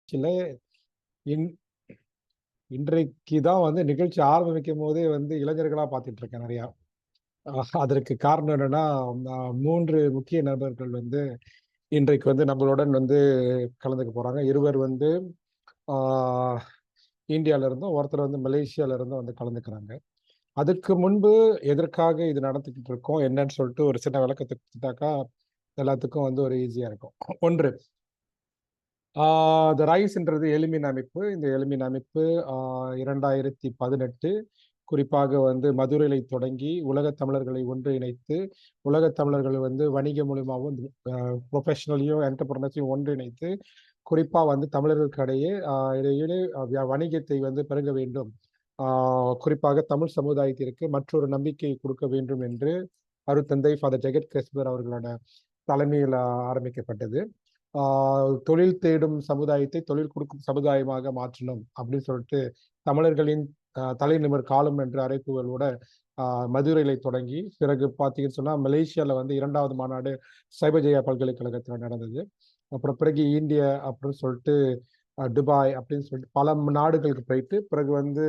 சில இன் இன்றைக்கு தான் வந்து நிகழ்ச்சி ஆரம்பிக்கும் போதே வந்து இளைஞர்களா பார்த்துட்டு இருக்கேன் நிறையா. அதற்கு காரணம் என்னன்னா, 3 முக்கிய நபர்கள் வந்து இன்றைக்கு வந்து நம்மளுடன் வந்து கலந்துக்க போறாங்க. இருவர் வந்து ஆஹ், இந்தியால இருந்தும், ஒருத்தர் வந்து மலேசியால இருந்தும் வந்து கலந்துக்கிறாங்க. அதுக்கு முன்பு எதற்காக இது நடத்திக்கிட்டு இருக்கோம் என்னன்னு சொல்லிட்டு ஒரு சின்ன விளக்கத்தை கொடுத்துட்டாக்கா எல்லாத்துக்கும் வந்து ஒரு ஈஸியா இருக்கும். ஒன்று, த ரைஸ்ன்றது எலிமின் அமைப்பு. இந்த எலிமின் அமைப்பு 2018 குறிப்பாக வந்து மதுரையில தொடங்கி உலகத் தமிழர்களை ஒன்றிணைத்து, உலகத் தமிழர்களை வந்து வணிக மூலியமாகவும் ப்ரொஃபஷனலையும் என்டர்பிரனர்ஸையும் ஒன்றிணைத்து, குறிப்பா வந்து தமிழர்களுக்கு இடையே இடையிலே வணிகத்தை வந்து பெருக வேண்டும். குறிப்பாக தமிழ் சமுதாயத்திற்கு மற்றொரு நம்பிக்கை கொடுக்க வேண்டும் என்று அருத்தந்தை ஃபாதர் ஜெகத் கெஸ்பர் அவர்களோட தலைமையில் ஆரம்பிக்கப்பட்டது. தொழில் தேடும் சமுதாயத்தை தொழில் கொடுக்கும் சமுதாயமாக மாற்றணும் அப்படின்னு சொல்லிட்டு தமிழர்களின் தலைநிமிர் காலம் என்ற அழைப்புகளோட மதுரையில தொடங்கி, பிறகு பார்த்தீங்கன்னு சொன்னா மலேசியால வந்து 2வது மாநாடு சைபஜெயா பல்கலைக்கழகத்தில் நடந்தது. அப்புறம் பிறகு இந்தியா அப்படின்னு சொல்லிட்டு துபாய் அப்படின்னு சொல்லிட்டு பல நாடுகளுக்கு போயிட்டு, பிறகு வந்து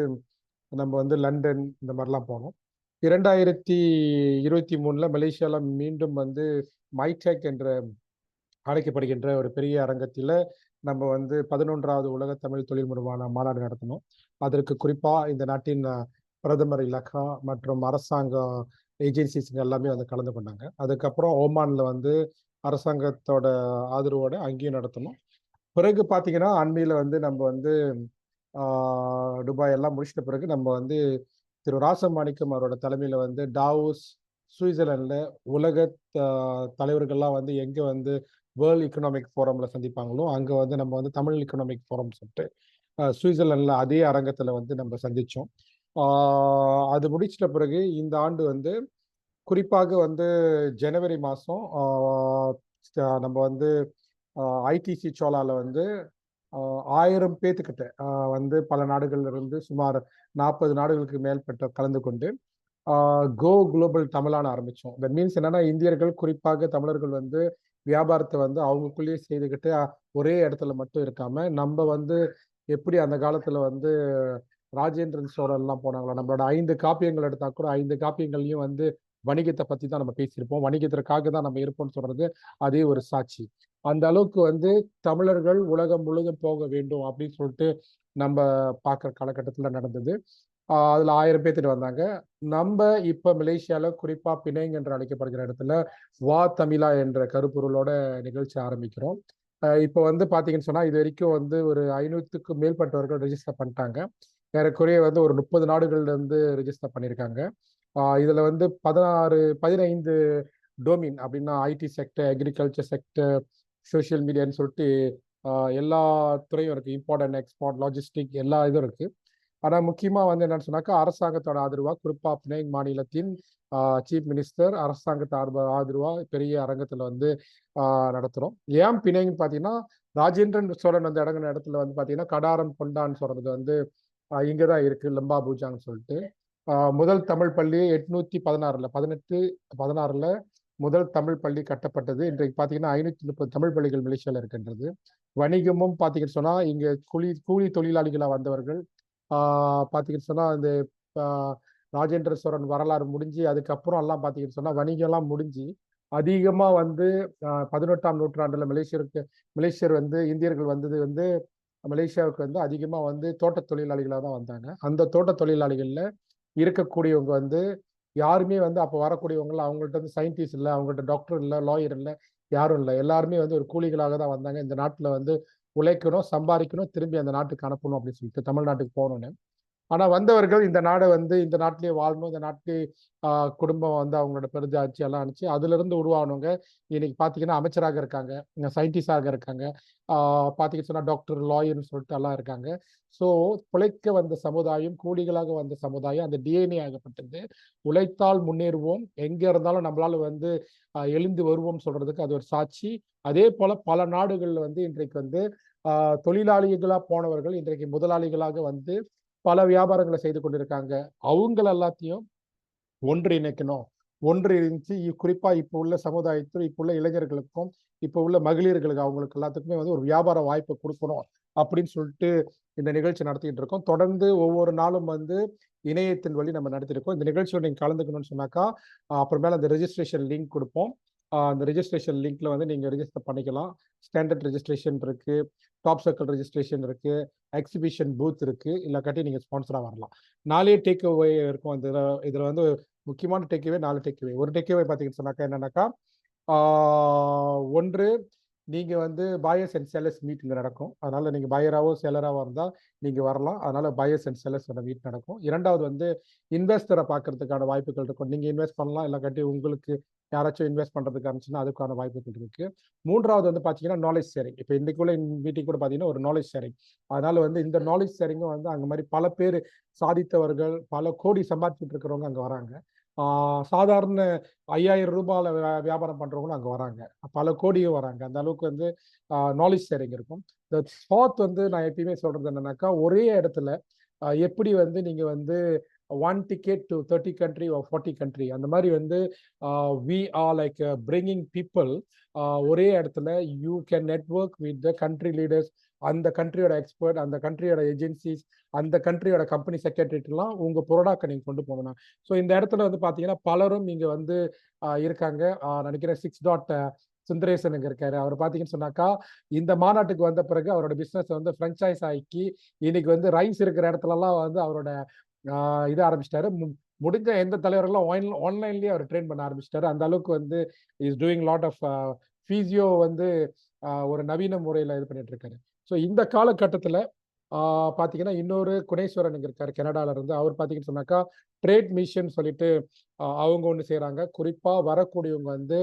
நம்ம வந்து லண்டன் இந்த மாதிரிலாம் போனோம். 2023 மலேசியால மீண்டும் வந்து மைடெக் என்ற அழைக்கப்படுகின்ற ஒரு பெரிய அரங்கத்தில் நம்ம வந்து 11வது உலக தமிழ் தொழில் முனைவான மாநாடு நடத்தணும். அதற்கு குறிப்பா இந்த நாட்டின் பிரதமர் இலக்கா மற்றும் அரசாங்க ஏஜென்சிஸ்ங்க எல்லாமே வந்து கலந்து கொண்டாங்க. அதுக்கப்புறம் ஓமான்ல வந்து அரசாங்கத்தோட ஆதரவோட அங்கேயும் நடத்தணும். பிறகு பார்த்தீங்கன்னா அண்மையில வந்து நம்ம வந்து துபாய் எல்லாம் முடிச்சிட்ட பிறகு நம்ம வந்து திரு ராசமாணிக்கம் அவரோட தலைமையில வந்து டாவோஸ் சுவிட்சர்லாந்துல உலக தலைவர்கள்லாம் வந்து எங்க வந்து வேர்ல்ட் எக்கனாமிக் ஃபோரம்ல சந்திப்பாங்களோ அங்க வந்து நம்ம வந்து தமிழ் எக்கனாமிக் ஃபோரம் சொல்லிட்டு சுவிட்சர்லாந்துல அதே அரங்கத்துல வந்து நம்ம சந்திச்சோம். அது முடிச்சிட்ட பிறகு இந்த ஆண்டு வந்து குறிப்பாக வந்து ஜனவரி மாதம் நம்ம வந்து ஐடிசி சோலால வந்து 1000 பேத்துக்கிட்ட வந்து பல நாடுகள்ல இருந்து சுமார் 40 நாடுகளுக்கு மேற்பட்ட கலந்து கொண்டு கோ குளோபல் தமிழான ஆரம்பிச்சோம். தட் மீன்ஸ் என்னன்னா, இந்தியர்கள் குறிப்பாக தமிழர்கள் வந்து வியாபாரத்தை வந்து அவங்களுக்குள்ளேயே செய்துக்கிட்டு ஒரே இடத்துல மட்டும் இருக்காம, நம்ம வந்து எப்படி அந்த காலத்துல வந்து ராஜேந்திரன் சோழன் எல்லாம் போனாங்களோ, நம்மளோட 5 காப்பியங்கள் எடுத்தா கூட 5 காப்பியங்கள்லயும் வந்து வணிகத்தை பத்தி தான் நம்ம பேசியிருப்போம். வணிகத்திற்காக தான் நம்ம இருப்போம்னு சொல்றது அதே ஒரு சாட்சி. அந்த அளவுக்கு வந்து தமிழர்கள் உலகம் முழுதும் போக வேண்டும் அப்படின்னு சொல்லிட்டு நம்ம பார்க்குற காலகட்டத்தில் நடந்தது. அதுல 1000 பேர்த்துட்டு வந்தாங்க. நம்ம இப்ப மலேசியால குறிப்பா பிணைங் என்று அழைக்கப்படுகிற இடத்துல வா தமிழா என்ற கருப்பொருளோட நிகழ்ச்சி ஆரம்பிக்கிறோம். இப்போ வந்து பாத்தீங்கன்னு சொன்னா இது வரைக்கும் வந்து ஒரு 500க்கும் மேற்பட்டவர்கள் ரெஜிஸ்டர் பண்ணிட்டாங்க. ஏறக்குறைய வந்து ஒரு 30 நாடுகள்ல இருந்து ரெஜிஸ்டர் பண்ணியிருக்காங்க. இதுல வந்து 15 டொமைன் அப்படின்னா IT sector, agriculture sector, social மீடியான்னு சொல்லிட்டு எல்லா துறையும் இருக்கு. இம்போர்ட் அண்ட் எக்ஸ்போர்ட், லாஜிஸ்டிக் எல்லா இதுவும் இருக்கு. ஆனா முக்கியமா வந்து என்னன்னு சொன்னாக்கா அரசாங்கத்தோட ஆதரவா குறிப்பா பிணைங் மாநிலத்தின் சீஃப் மினிஸ்டர் அரசாங்கத்தை ஆதரவா பெரிய அரங்கத்துல வந்து நடத்துறோம். ஏன் பிணைங் பாத்தீங்கன்னா, ராஜேந்திரன் சோழன் வந்து இடங்கின இடத்துல வந்து பாத்தீங்கன்னா கடாரம் கொண்டான்னு சொல்றது வந்து இங்கதான் இருக்கு, லம்பா பூஜான்னு சொல்லிட்டு. முதல் தமிழ் பள்ளி 1816ல முதல் தமிழ் பள்ளி கட்டப்பட்டது. இன்றைக்கு பாத்தீங்கன்னா 530 தமிழ் பள்ளிகள் மலேசியால இருக்கின்றது. வணிகமும் பாத்தீங்கன்னு சொன்னா இங்க கூலி தொழிலாளிகளா வந்தவர்கள் பாத்தீங்கன்னு சொன்னா இந்த ராஜேந்திர சோழன் வரலாறு முடிஞ்சு அதுக்கப்புறம் எல்லாம் பாத்தீங்கன்னு சொன்னா வணிகம் எல்லாம் முடிஞ்சு அதிகமா வந்து 18ஆம் நூற்றாண்டுல மலேசியர் வந்து இந்தியர்கள் வந்தது வந்து மலேசியாவுக்கு வந்து அதிகமா வந்து தோட்ட தொழிலாளிகளாக தான் வந்தாங்க. அந்த தோட்ட தொழிலாளிகள்ல இருக்கக்கூடியவங்க வந்து யாருமே வந்து அப்போ வரக்கூடியவங்க அவங்கள்ட்ட வந்து சயின்டிஸ்ட் இல்லை, அவங்கள்ட்ட டாக்டர் இல்லை, லாயர் இல்லை, யாரும் இல்லை. எல்லாருமே வந்து ஒரு கூலிகளாக தான் வந்தாங்க. இந்த நாட்டுல வந்து உழைக்கணும், சம்பாதிக்கணும், திரும்பி அந்த நாட்டுக்கு அனுப்பணும் அப்படின்னு சொல்லிட்டு தமிழ்நாட்டுக்கு போகணும்னு. ஆனா வந்தவர்கள் இந்த நாடை வந்து இந்த நாட்டிலேயே வாழணும், இந்த நாட்டிலே குடும்பம் வந்து அவங்களோட பெருஞ்சாட்சி எல்லாம் அனுப்பிச்சு அதுல இருந்து உருவானவங்க இன்னைக்கு பாத்தீங்கன்னா அமைச்சராக இருக்காங்க, சயின்டிஸ்டாக இருக்காங்க, பாத்தீங்கன்னு சொன்னா டாக்டர், லாயர்னு சொல்லிட்டு எல்லாம் இருக்காங்க. ஸோ பிழைக்க வந்த சமுதாயம், கூலிகளாக வந்த சமுதாயம், அந்த டிஎன்ஏ ஆகப்பட்டது. உழைத்தால் முன்னேறுவோம், எங்க இருந்தாலும் நம்மளால வந்து எழுந்து வருவோம் சொல்றதுக்கு அது ஒரு சாட்சி. அதே போல பல நாடுகள்ல வந்து இன்றைக்கு வந்து தொழிலாளிகளா போனவர்கள் இன்றைக்கு முதலாளிகளாக வந்து பல வியாபாரங்களை செய்து கொண்டிருக்காங்க. அவங்க எல்லாத்தையும் ஒன்றிணைக்கணும். ஒன்றிணைச்சு குறிப்பா இப்போ உள்ள சமுதாயத்தில் இப்போ உள்ள இளைஞர்களுக்கும் இப்போ உள்ள மகளிர்களுக்கு அவங்களுக்கு எல்லாத்துக்குமே வந்து ஒரு வியாபார வாய்ப்பை கொடுக்கணும் அப்படின்னு சொல்லிட்டு இந்த நிகழ்ச்சி நடத்திட்டு இருக்கோம். தொடர்ந்து ஒவ்வொரு நாளும் வந்து இணையத்தின் வழி நம்ம நடத்திருக்கோம். இந்த நிகழ்ச்சியில் நீங்க கலந்துக்கணும்னு சொன்னாக்கா அப்புறமேல அந்த ரெஜிஸ்ட்ரேஷன் லிங்க் கொடுப்போம். அந்த ரெஜிஸ்ட்ரேஷன் லிங்க்ல வந்து நீங்க ரெஜிஸ்டர் பண்ணிக்கலாம். ஸ்டாண்டர்ட் ரெஜிஸ்ட்ரேஷன் இருக்கு, டாப் சர்க்கிள் ரெஜிஸ்ட்ரேஷன் இருக்கு, எக்ஸிபிஷன் பூத் இருக்கு, இல்லாட்டி நீங்க ஸ்பான்சரா வரலாம். 4 டேக் அவே இருக்கும். இதுல வந்து முக்கியமான டேக் அவே 4 டேக் அவே. ஒரு டேக் அவே பாத்தீங்கன்னு சொன்னாக்கா என்னன்னாக்கா ஒன்று நீங்க வந்து பயர்ஸ் அண்ட் செல்லர்ஸ் மீட் இங்க நடக்கும். அதனால நீங்க பயராவோ செல்லராவோ இருந்தா நீங்க வரலாம். அதனால பயர்ஸ் அண்ட் செல்லர்ஸ் மீட் நடக்கும். இரண்டாவது வந்து இன்வெஸ்டரை பார்க்கறதுக்கான வாய்ப்புகள் இருக்கும். நீங்க இன்வெஸ்ட் பண்ணலாம், இல்லாட்டி உங்களுக்கு யாராச்சும் இன்வெஸ்ட் பண்றதுக்கு இருந்துச்சுன்னா அதுக்கான வாய்ப்புகள் இருக்கு. மூன்றாவது வந்து பாத்தீங்கன்னா நாலேஜ் ஷேரிங். இப்போ இன்னைக்குள்ள மீட்டிங் கூட பாத்தீங்கன்னா ஒரு நாலேஜ் ஷேரிங். அதனால வந்து இந்த நாலேஜ் ஷேரிங்கும் வந்து அங்க மாதிரி பல பேர் சாதித்தவர்கள், பல கோடி சம்பாதிச்சுட்டு இருக்கிறவங்க அங்க வராங்க. சாதாரண 5000 ரூபாயில வியாபாரம் பண்றவங்களும் அங்க வராங்க. பல கோடியும் வராங்க. அந்த அளவுக்கு வந்து நாலேஜ் ஷேரிங் இருக்கும். இந்த ஃபார்த் வந்து நான் எப்பயுமே சொல்றது என்னன்னாக்கா ஒரே இடத்துல எப்படி வந்து நீங்க வந்து 1 ticket to 30 country or 40 country அந்த மாதிரி வந்து we are like bringing people ஒரே இடத்துல you can network with the country leaders, அந்த கண்ட்ரியோட எக்ஸ்பர்ட், அந்த கண்ட்ரியோட ஏஜென்சிஸ், அந்த கண்ட்ரியோட கம்பெனி செக்ரட்டரிலாம் உங்க ப்ராடக்டை நீங்க கொண்டு போகணும். ஸோ இந்த இடத்துல வந்து பாத்தீங்கன்னா பலரும் இங்க வந்து இருக்காங்க. நினைக்கிறேன் 6. சுந்தரேசன் இங்க இருக்காரு. அவர் பாத்தீங்கன்னு சொன்னாக்கா இந்த மாநாட்டுக்கு வந்த பிறகு அவரோட பிசினஸ் வந்து பிரான்ச்சைஸ் ஆக்கி இன்னைக்கு வந்து ரைஸ் இருக்கிற இடத்துல எல்லாம் வந்து அவரோட இது ஆரம்பிச்சிட்டாரு. முடிஞ்ச எந்த தலைவர்களும் ஆன்லைன்லயே அவர் ட்ரெயின் பண்ண ஆரம்பிச்சிட்டாரு. அந்த அளவுக்கு வந்து is doing lot of physio வந்து ஒரு நவீன முறையில இது பண்ணிட்டு இருக்காரு. ஸோ இந்த காலகட்டத்துல பாத்தீங்கன்னா இன்னொரு குணேஸ்வரன் இங்க இருக்காரு கனடால இருந்து. அவர் பாத்தீங்கன்னு சொன்னாக்கா ட்ரேட் மிஷன் சொல்லிட்டு அவங்க ஒண்ணு செய்யறாங்க. குறிப்பா வரக்கூடியவங்க வந்து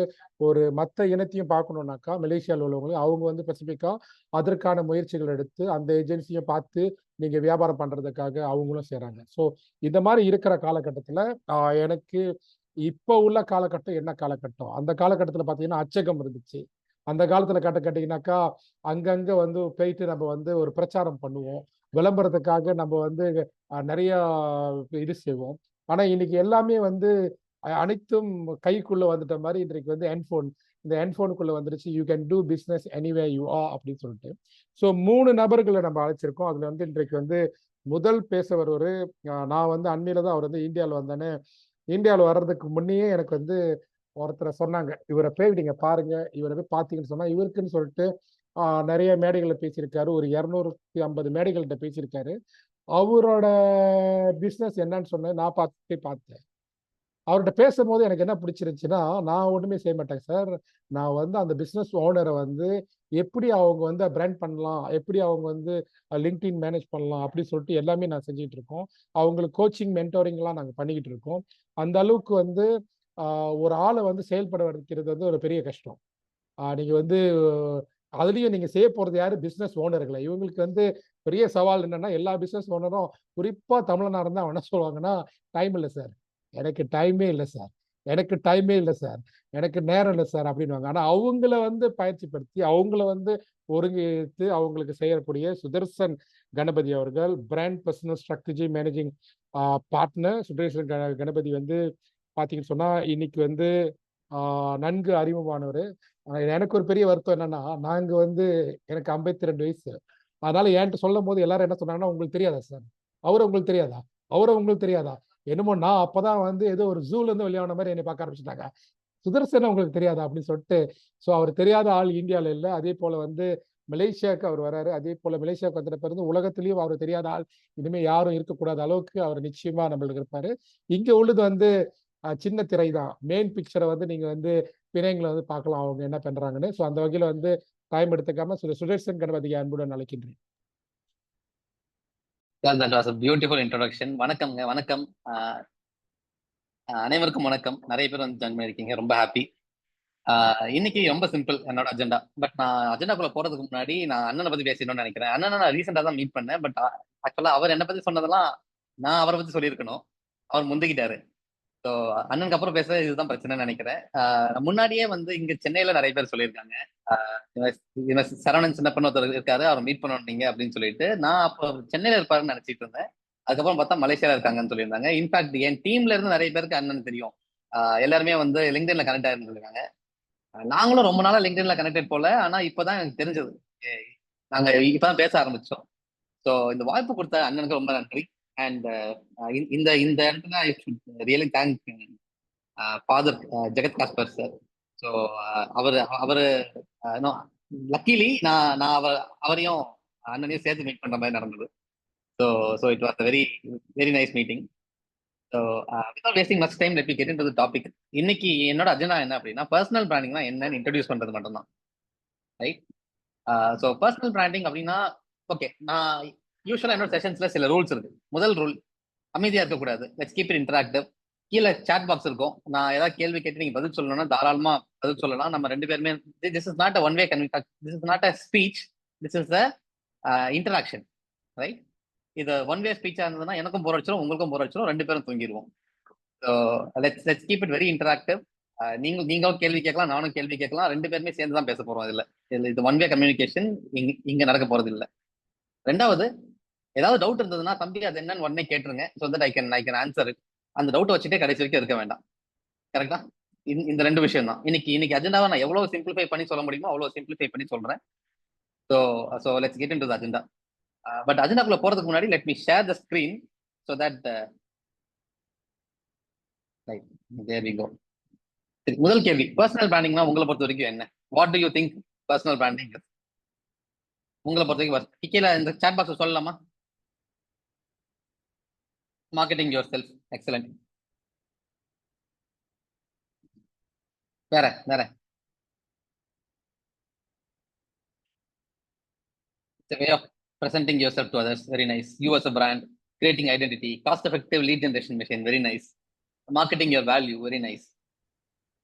ஒரு மத்த இனத்தையும் பார்க்கணும்னாக்கா மலேசியாவில் உள்ளவங்களும் அவங்க வந்து ஸ்பெசிபிக்கா அதற்கான முயற்சிகள் எடுத்து அந்த ஏஜென்சியை பார்த்து நீங்க வியாபாரம் பண்றதுக்காக அவங்களும் செய்யறாங்க. ஸோ இந்த மாதிரி இருக்கிற காலகட்டத்துல எனக்கு இப்ப உள்ள காலகட்டம் என்ன காலகட்டம், அந்த காலகட்டத்துல பாத்தீங்கன்னா அச்சகம் இருந்துச்சு. அந்த காலத்துல கேட்டீங்கன்னாக்கா அங்கங்க வந்து போயிட்டு நம்ம வந்து ஒரு பிரச்சாரம் பண்ணுவோம், விளம்பரத்துக்காக நம்ம வந்து நிறைய இது செய்வோம். ஆனா இன்னைக்கு எல்லாமே வந்து அனைத்தும் கைக்குள்ள வந்துட்ட மாதிரி இன்றைக்கு வந்து ஹெட்ஃபோன், இந்த ஹெட்ஃபோனுக்குள்ள வந்துருச்சு. You can do business anyway you are அப்படின்னு சொல்லிட்டு. ஸோ 3 நபர்களை நம்ம அழைச்சிருக்கோம். அதுல வந்து இன்றைக்கு வந்து முதல் பேச வருவாரு. நான் வந்து அண்மையில தான் அவர் வந்து இந்தியாவில் வந்தேன்னு. இந்தியாவில் வர்றதுக்கு முன்னையே எனக்கு வந்து ஒருத்தரை சொன்னாங்க, இவரை போய் நீங்க பாருங்க, இவரை போய் பார்த்தீங்கன்னு சொன்னா இவருக்குன்னு சொல்லிட்டு நிறைய மேடைகளில் பேசியிருக்காரு. ஒரு 250 மேடைகள்கிட்ட பேசியிருக்காரு. அவரோட பிஸ்னஸ் என்னன்னு சொன்னேன், நான் பார்த்தேன். அவர்கிட்ட பேசும்போது எனக்கு என்ன பிடிச்சிருந்துச்சுன்னா, நான் ஒண்ணுமே செய்ய மாட்டேங்க சார். நான் வந்து அந்த பிசினஸ் ஓனரை வந்து எப்படி அவங்க வந்து பிராண்ட் பண்ணலாம், எப்படி அவங்க வந்து லிங்க்டின் மேனேஜ் பண்ணலாம் அப்படின்னு சொல்லிட்டு எல்லாமே நான் செஞ்சுட்டு இருக்கோம். அவங்களுக்கு கோச்சிங் மென்டோரிங்லாம் நாங்கள் பண்ணிக்கிட்டு இருக்கோம். அந்த அளவுக்கு வந்து ஒரு ஆளை வந்து செயல்பட வைக்கிறது வந்து ஒரு பெரிய கஷ்டம். நீங்க வந்து அதுலயும் நீங்க செய்ய போறது யாரு, பிசினஸ் ஓனர்களை. இவங்களுக்கு வந்து பெரிய சவால் என்னன்னா எல்லா பிசினஸ் ஓனரும் குறிப்பா தமிழ்நாடு இருந்தா என்ன சொல்லுவாங்கன்னா, டைம் இல்லை சார், எனக்கு டைமே இல்லை சார், எனக்கு டைமே இல்லை சார், எனக்கு நேரம் இல்லை சார் அப்படின்வாங்க. ஆனா அவங்கள வந்து பயிற்சிப்படுத்தி அவங்கள வந்து ஒருங்கிணைத்து அவங்களுக்கு செய்யக்கூடிய சுதர்சன் கணபதி அவர்கள் brand personal strategy managing partner. Sudarshan Ganapathy வந்து பாத்தீங்கன்னு சொன்னா இன்னைக்கு வந்து நன்கு அறிமுகமானவர். எனக்கு ஒரு பெரிய வருத்தம் என்னன்னா, நாங்க வந்து எனக்கு 52 வயசு. அதனால என்கிட்ட சொல்லும் போது எல்லாரும் என்ன சொன்னாங்கன்னா, உங்களுக்கு தெரியாதா சார், அவரை உங்களுக்கு தெரியாதா, அவரை உங்களுக்கு தெரியாதா, என்னமோ நான் அப்பதான் வந்து ஏதோ ஒரு ஜூல இருந்து வெளியான மாதிரி என்னை பார்க்க ஆரம்பிச்சுட்டாங்க. சுதர்சன உங்களுக்கு தெரியாதா அப்படின்னு சொல்லிட்டு. ஸோ அவர் தெரியாத ஆள் இந்தியாவில் இல்லை. அதே போல வந்து மலேசியாவுக்கு அவர் வராரு. அதே போல மலேசியாவுக்கு வந்த பிறகு உலகத்திலையும் அவர் தெரியாத ஆள் இனிமே யாரும் இருக்கக்கூடாத அளவுக்கு அவர் நிச்சயமா நம்மளுக்கு இருப்பாரு. இங்க உள்ளது வந்து சின்ன திரை தான். மெயின் பிக்சரை வந்து நீங்க வந்து பிணையங்களை வந்து பார்க்கலாம் அவங்க என்ன பண்றாங்கன்னு. ஸோ அந்த வகையில வந்து டைம் எடுத்துக்காம சுதர்சன் கணபதியை அன்புடன் அழைக்கின்றேன். That was a beautiful introduction. வணக்கம்ங்க, வணக்கம். அனைவருக்கும் வணக்கம். நிறைய பேர் வந்து ஜாயின் பண்ணிருக்கீங்க, ரொம்ப ஹாப்பி. இன்னைக்கு ரொம்ப சிம்பிள் என்னோட அஜெண்டா. பட் நான் அஜெண்டாக்குள்ள போறதுக்கு முன்னாடி நான் அண்ணனை பத்தி பேசணும்னு நினைக்கிறேன். அண்ணனை நான் ரீசெண்டா தான் மீட் பண்ணேன். பட் ஆக்சுவலா அவர் என்னை பத்தி சொன்னதெல்லாம் நான் அவரை பத்தி சொல்லியிருக்கணும். அவர் முந்திக்கிட்டாரு. ஸோ அண்ணனுக்கு அப்புறம் பேச இதுதான் பிரச்சனைன்னு நினைக்கிறேன். முன்னாடியே வந்து இங்க சென்னையில நிறைய பேர் சொல்லியிருக்காங்க, சரவணன் சின்னப்பன் ஒருத்தர் இருக்காரு, அவர் மீட் பண்ணணும் நீங்க அப்படின்னு சொல்லிட்டு. நான் அப்போ சென்னையில இருப்பாருன்னு நினைச்சிட்டு இருந்தேன். அதுக்கப்புறம் பார்த்தா மலேசியால இருக்காங்கன்னு சொல்லியிருந்தாங்க. இன்ஃபேக்ட் என் டீம்ல இருந்து நிறைய பேருக்கு அண்ணன் தெரியும். எல்லாருமே வந்து லிங்க்டின்ல கனெக்ட் ஆயிருந்திருக்காங்க. நாங்களும் ரொம்ப நாளா லிங்க்டின்ல கனெக்டட் போல. ஆனா இப்பதான் எனக்கு தெரிஞ்சது நாங்க இப்பதான் பேச ஆரம்பிச்சோம். ஸோ இந்த வாய்ப்பு கொடுத்த அண்ணனுக்கு ரொம்ப நன்றி. அண்ட் இந்த இந்த இடத்துல I should really thank father ஜெகத் காஸ்பர் சார். ஸோ அவர் அவரு லக்கிலி நான் நான் அவரையும் அண்ணனையும் சேர்த்து மீட் பண்ற மாதிரி நடந்தது. So so it was very very nice meeting. So without wasting much time let me get into the topic. இன்னைக்கு என்னோட அஜெண்டா என்ன அப்படின்னா பர்சனல் பிராண்டிங்னா என்னன்னு இன்ட்ரடியூஸ் பண்றது மட்டும்தான். ரைட். ஸோ பர்சனல் பிராண்டிங் அப்படின்னா ஓகே, நான் யூஸ்வலா என்னோட செஷன்ஸ்ல சில ரூல்ஸ் இருக்கு. முதல் ரூல், அமைதியா இருக்கக்கூடாது. Let's keep it interactive. கீழே சாட் பாக்ஸ் இருக்கும். நான் ஏதாவது கேள்வி கேட்டு நீங்க பதில் சொல்லணும்னா தாராளமா பதில் சொல்லலாம். நம்ம ரெண்டு பேருமே this is not a one way this is not a speech, this is a interaction. Right. இது ஒன் வே ஸ்பீச்சா இருந்ததுன்னா எனக்கும் போர் அடிச்சிடும், உங்களுக்கும் போர் அடிச்சிடும், ரெண்டு பேரும் தூங்கிடுவோம். So let's keep it very interactive. நீங்களும் கேள்வி கேட்கலாம், நானும் கேள்வி கேட்கலாம், ரெண்டு பேருமே சேர்ந்து தான் பேச போறோம். இது ஒன் வே கம்யூனிகேஷன் இங்க நடக்க போறது இல்லை. ரெண்டாவது, ஏதாவது டவுட் இருந்ததுன்னா தம்பி அது என்னன்னு உடனே கேட்டுருங்க. So that I can answer it. அந்த டவுட் வச்சுட்டே கடைசி வரைக்கும் இருக்க வேண்டாம். கரெக்டா? இந்த ரெண்டு விஷயம் தான் இன்னைக்கு அஜெண்டாவை நான் எவ்வளவு சிம்பிளிஃபை பண்ணி சொல்ல முடியுமோ அவ்வளவு சிம்பிளிஃபை பண்ணி சொல்றேன். So so let's get into the agenda. But அஜெண்டாக்குள்ள போறதுக்கு முன்னாடி let me share the screen so that right there we go. சரி, முதல் கேள்வி, பர்சனல் பிராண்டிங்னா உங்களை பொறுத்த வரைக்கும் என்ன? What do you think personal branding? உங்களை பொறுத்த வரைக்கும் கீழே இந்த சாட் பாக்ஸ் சொல்லலாமா? Marketing yourself. எக்ஸலண்ட். வேற வேற It's a way of presenting yourself to others. Very nice. You as a brand, creating identity, cost-effective lead generation machine. Very nice. Marketing your value. Very nice.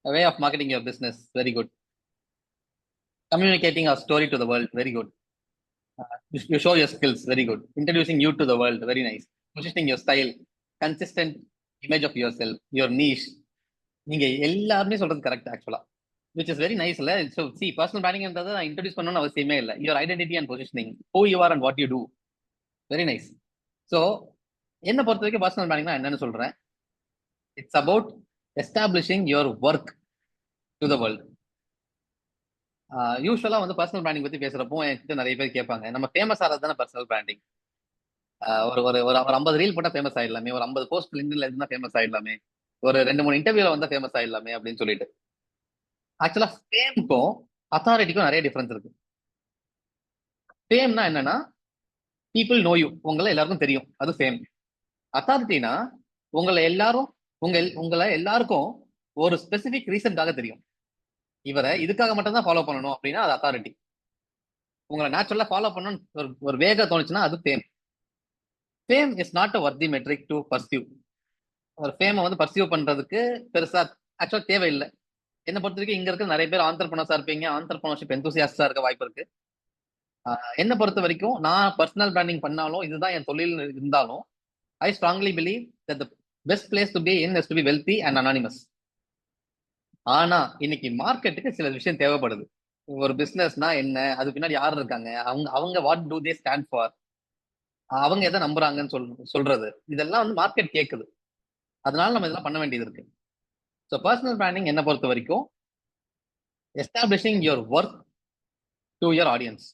A way of marketing your business. Very good. Communicating our story to the world. Very good. You show your skills. Very good. Introducing you to the world. Very nice. Positioning your style. Consistent image of yourself. Your niche. நீங்க எல்லாருமே சொல்றது correct ஆக்சுவலா, which is very nice. So see, personal branding என்றது நான் introduce பண்ணணும்னு அவசியமே இல்லை. your identity and positioning, who you are and what you do. Very nice. So என்ன பொறுத்த வரைக்கும் பர்சனல் பிராண்டிங்னா என்னன்னு சொல்றேன். It's about establishing your work to the world. யூஸ்வலா வந்து பர்சனல் பிராண்டிங் பத்தி பேசுறப்போ என்கிட்ட நிறைய பேர் கேட்பாங்க, நம்ம ஃபேமஸ் ஆகிறது தானே பர்சனல் பிராண்டிங்? ஒரு ஒரு ஒரு 50 ரீல் போட்டா ஃபேமஸ் ஆயிடலாமே, ஒரு 50 போஸ்ட் லிங்க்ல இருந்தா ஃபேமஸ் ஆயிடலாமே, ஒரு 2-3 இன்டர்வியூல வந்தா ஃபேமஸ் ஆயிடலாமே அப்படின்னு சொல்லிட்டு. ஆக்சுவலா ஃபேமுக்கும் அத்தாரிட்டிக்கும் நிறைய டிஃபரன்ஸ் இருக்கு. ஃபேம்னா என்னன்னா பீப்புள் நோ யூ, உங்களை எல்லாருக்கும் தெரியும், அது ஃபேம். அத்தாரிட்டினா உங்களை எல்லாருக்கும் ஒரு ஸ்பெசிபிக் ரீசன்காக தெரியும். இவரை இதுக்காக மட்டும் தான் ஃபாலோ பண்ணணும் அப்படின்னா அது அத்தாரிட்டி. உங்களை நேச்சுரலா ஃபாலோ பண்ணணும்னு ஒரு வேக தோணுச்சுன்னா அது fame. Fame is not a worthy metric to pursue. ஒரு ஃபேமை வந்து பர்சியூ பண்றதுக்கு பெருசா ஆக்சுவலா தேவையில்லை. என்ன பொறுத்த வரைக்கும் இங்க இருக்க நிறைய பேர் ஆண்டர்பிரனர்ஸா இருப்பீங்க, ஆண்டர்பிரனர்ஷிப் எந்தூசியாஸ்டா இருக்க வாய்ப்பு இருக்கு. என்ன பொறுத்த வரைக்கும் நான் பர்சனல் பிராண்டிங் பண்ணாலும் இதுதான் என் தொழில் இருந்தாலும் I strongly believe that the best place to be in is to be wealthy and anonymous. ஆனா இன்னைக்கு மார்க்கெட்டுக்கு சில விஷயம் தேவைப்படுது. ஒரு பிசினஸ்னா என்ன, அது பின்னாடி யார் இருக்காங்க, அவங்க what to they stand for, அவங்க எதை நம்புறாங்கன்னு சொல்றது, இதெல்லாம் வந்து மார்க்கெட் கேட்குது. அதனால நம்ம இதெல்லாம் பண்ண வேண்டியது இருக்கு. ஸோ பர்சனல் பிராண்டிங் என்ன பொறுத்த வரைக்கும் establishing your work to your audience,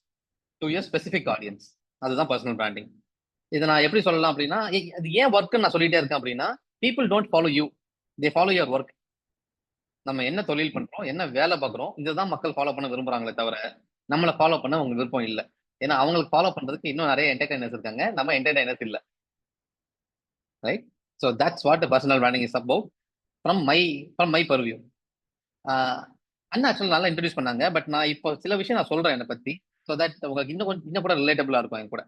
to your specific audience. அதுதான் பர்சனல் பிராண்டிங். இதை நான் எப்படி சொல்லலாம் அப்படின்னா, அது ஏன் ஒர்க்குன்னு நான் சொல்லிட்டே இருக்கேன் அப்படின்னா, people don't follow you, they follow your work. நம்ம என்ன தொழில் பண்றோம், என்ன வேலை பார்க்குறோம், இதுதான் மக்கள் ஃபாலோ பண்ண விரும்புறாங்களே தவிர நம்மளை ஃபாலோ பண்ண உங்களுக்கு விருப்பம் இல்லை. ஏன்னா அவங்களுக்கு ஃபாலோ பண்றதுக்கு இன்னும் நிறைய என்டர்டைனர்ஸ் இருக்காங்க, நம்ம என்டர்டைனர்ஸ் இல்லை. Right. So that's what personal branding is about from my purview. அண்ணா ஆக்சுவலாக நல்லா இன்ட்ரடியூஸ் பண்ணாங்க. பட் நான் இப்போ சில விஷயம் நான் சொல்றேன் என்னை பத்தி, ஸோ தட் உங்களுக்கு இன்னும் கூட ரிலேட்டபிளா இருக்கும் என் கூட.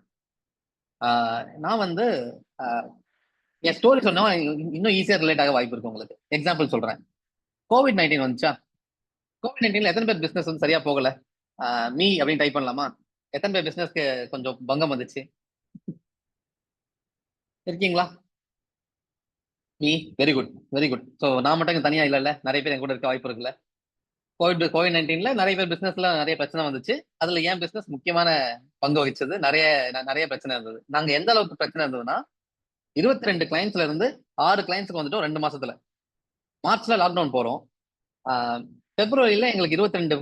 நான் வந்து என் ஸ்டோரி சொன்னா இன்னும் ஈஸியா ரிலேட் ஆக வாய்ப்பு இருக்கு உங்களுக்கு. எக்ஸாம்பிள் சொல்றேன். COVID-19 வந்துச்சா? COVID-19ல எத்தனை பேர் பிசினஸ் வந்து சரியா போகல? மீ அப்படின்னு டைப் பண்ணலாமா? எத்தனை பேர் பிசினஸ்க்கு கொஞ்சம் பங்கம் வந்துச்சு? இருக்கீங்களா? Me. Very good, very good. So நான் மட்டும் தனியா இல்லைல்ல, நிறைய பேர் என் கூட இருக்க வாய்ப்பு இருக்குல்ல. COVID-19ல நிறைய பேர் பிசினஸ்ல நிறைய பிரச்சனை வந்துச்சு. அதுல ஏன் பிசினஸ் முக்கியமான பங்கு வகிச்சது. நிறைய பிரச்சனை இருந்தது. நாங்க எந்த அளவுக்கு பிரச்சனை இருந்ததுன்னா 22 கிளைண்ட்ஸ்ல இருந்து 6 கிளைண்ட்ஸ்க்கு வந்துட்டோம் 2 மாசத்துல. மார்ச்ல லாக்டவுன் போறோம். பிப்ரவரியில எங்களுக்கு 22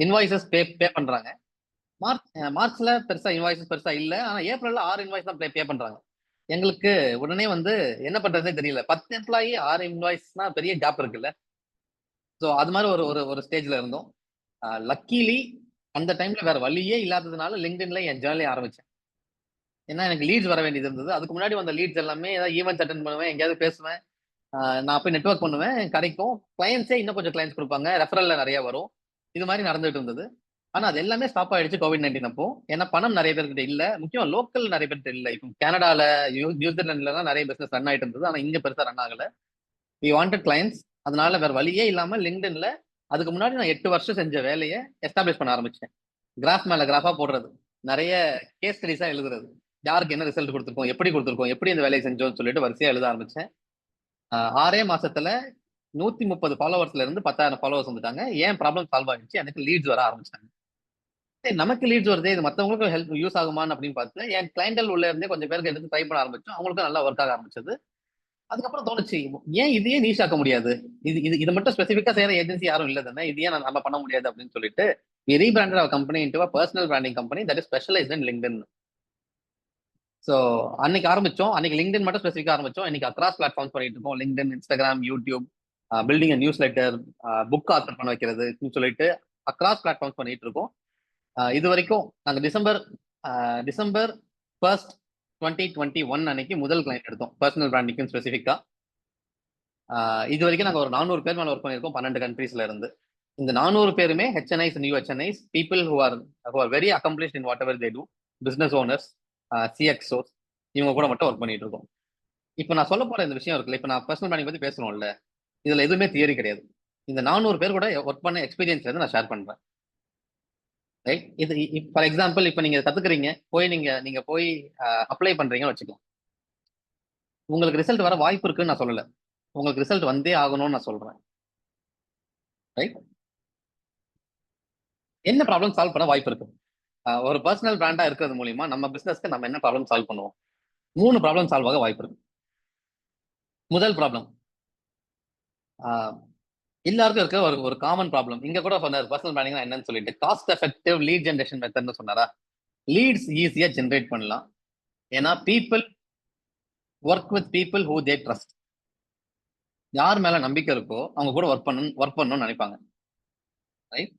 இன்வாய்சஸ் பே பண்றாங்க. மார்ச்ல பெருசா இன்வாய்ஸஸ் பெருசா இல்ல. ஆனா ஏப்ரல்ல 6 இன்வாய்ஸ் தான் பே பண்றாங்க. எங்களுக்கு உடனே வந்து என்ன பண்றதுன்னே தெரியல. 10 எம்ப்ளாயி 6 இன்வாய்ஸ்னா பெரிய கேப் இருக்குல்ல. ஸோ அது மாதிரி ஒரு ஒரு ஒரு ஸ்டேஜ்ல இருந்தோம். லக்கீலி அந்த டைம்ல வேற வழியே இல்லாததுனால லிங்க்டின்ல என் ஜேர்னி ஆரம்பிச்சேன். ஏன்னா எனக்கு லீட்ஸ் வர வேண்டியது இருந்தது. அதுக்கு முன்னாடி வந்த லீட்ஸ் எல்லாமே ஏதாவது ஈவென்ட்ஸ் அட்டெண்ட் பண்ணுவேன், எங்கேயாவது பேசுவேன். நான் போய் நெட்வொர்க் பண்ணுவேன், கிடைக்கும். கிளையன்ட்ஸே இன்னும் கொஞ்சம் கிளையன்ட்ஸ் கொடுப்பாங்க, ரெஃபரல்ல நிறைய வரும். இது மாதிரி நடந்துட்டு இருந்தது. ஆனா அது எல்லாமே ஸ்டாப் ஆயிடுச்சு கோவிட்-19 அப்போ. ஏன்னா பணம் நிறைய பேர்கிட்ட இல்ல. முக்கியமா லோக்கல் நிறைய பேர்கிட்ட இல்ல. இப்போ கனடால, நியூசிலாந்துல தான் நிறைய பிசினஸ் ரன் ஆயிட்டு இருந்தது. ஆனா இங்க பெருசா ரன் ஆகல. We wanted clients. அதனால வேற வழியே இல்லாம லிங்க்டின்ல அதுக்கு முன்னாடி நான் 8 வருஷம் செஞ்ச வேலையை எஸ்டாப்ளிஷ் பண்ண ஆரம்பிச்சேன். கிராஃப் மேல கிராஃபா போடுறது, நிறைய கேஸ் ஸ்டடிஸா எழுதுறது, யாருக்கு என்ன ரிசல்ட் கொடுத்துருக்கோம், எப்படி இந்த வேலையை செஞ்சோம்னு சொல்லிட்டு வரிசையா எழுத ஆரம்பிச்சேன். 6 மாசத்துல 130 ஃபாலோவர்ஸ்ல இருந்து 10,000 ஃபாலோவர்ஸ் வந்துட்டாங்க. ஏன் ப்ராப்ளம் சால்வ் ஆயிடுச்சு, எனக்கு லீட்ஸ் வர ஆரம்பிச்சாங்க. நமக்கு லீட்ஸ் வருது, இது மத்தவங்களுக்கும் ஹெல்ப் யூஸ் ஆகுமான்னு அப்படின்னு பார்த்து என் கிளைண்டல் உள்ள இருந்தே கொஞ்சம் பேருக்கு எடுத்து ட்ரை பண்ண ஆரம்பிச்சோம். அவங்களுக்கும் நல்லா ஒர்க் ஆக ஆரம்பிச்சது. அதுக்கப்புறம் தோணுச்சு, ஏன் இதையே நீஷ் ஆக்க முடியாது, இது மட்டும் ஸ்பெசிஃபிக்கா செய்யற ஏஜென்சி யாரும் இல்ல தானே, இது ஏன் நம்ம பண்ண முடியாது அப்படின்னு சொல்லிட்டு we rebranded our company into a personal branding company that is specialized in LinkedIn. So அன்னைக்கு ஆரம்பிச்சோம். அன்னைக்கு லிங்க்டின் மட்டும் ஸ்பெசிஃபிக்கா ஆரம்பிச்சோம். இன்னைக்கு அக்ராஸ் பிளாட்ஃபார்ம்ஸ் பண்ணிட்டு இருக்கோம். LinkedIn, Instagram, YouTube, building news letter, book author பண்ண வைக்கிறது சொல்லிட்டு அக்ராஸ் பிளாட்ஃபார்ம்ஸ் பண்ணிட்டு இருக்கோம். இது வரைக்கும் நாங்க டிசம்பர் 1 2021 அன்னைக்கு முதல் கிளைண்ட் எடுத்தோம், பர்சனல் பிராண்டிங் ஸ்பெசிஃபிக்கா. இது வரைக்கும் நாங்க ஒரு 400 பேர் மேல ஒர்க் பண்ணியிருக்கோம் 12 கண்ட்ரீஸ்ல இருந்து. இந்த 400 பேருமே HNIs, new HNIs, people who are very accomplished in whatever they do, business owners, CXOs, இவங்க கூட மட்டும் ஒர்க் பண்ணிட்டு இருக்கோம். இப்போ நான் சொல்ல போற இந்த விஷயம் இருக்குல்ல, இப்போ நான் பர்சனல் பிராண்டிங் பத்தி பேசணும்ல, இதுல எதுவுமே தியரி கிடையாது. இந்த 400 பேர் கூட ஒர்க் பண்ண எக்ஸ்பீரியன்ஸ் வந்து நான் ஷேர் பண்றேன். ரைட்? இது ஃபார் எக்ஸாம்பிள் இப்போ நீங்க கத்துக்கிறீங்க, நீங்க போய் அப்ளை பண்றீங்கன்னு வச்சுக்கலாம். உங்களுக்கு ரிசல்ட் வர வாய்ப்பு இருக்குன்னு நான் சொல்லல, உங்களுக்கு ரிசல்ட் வந்தே ஆகணும்னு நான் சொல்றேன். ரைட்? என்ன ப்ராப்ளம் சால்வ் பண்ண வாய்ப்பு இருக்கு? ஒரு பர்சனல் பிராண்டா இருக்கிறது மூலியமா நம்ம பிசினஸ்க்கு நம்ம என்ன ப்ராப்ளம் சால்வ் பண்ணுவோம்? 3 ப்ராப்ளம் சால்வ் ஆக வாய்ப்பு இருக்கு. முதல் ப்ராப்ளம், எல்லாருக்கும் இருக்க ஒரு காமன் ப்ராப்ளம். இங்க கூட சொன்னார் பர்சனல் பிராண்டிங் என்னன்னு சொல்லிட்டு, காஸ்ட் எஃபெக்டிவ் லீட் ஜெனரேஷன் மெத்தட்னு சொன்னாரா? லீட்ஸ் ஈஸியா ஜென்ரேட் பண்ணலாம். ஏன்னா people work with people who they trust. யார் மேல நம்பிக்கை இருக்கோ அவங்க கூட ஒர்க் பண்ணணும்னு நினைப்பாங்க. ரைட்?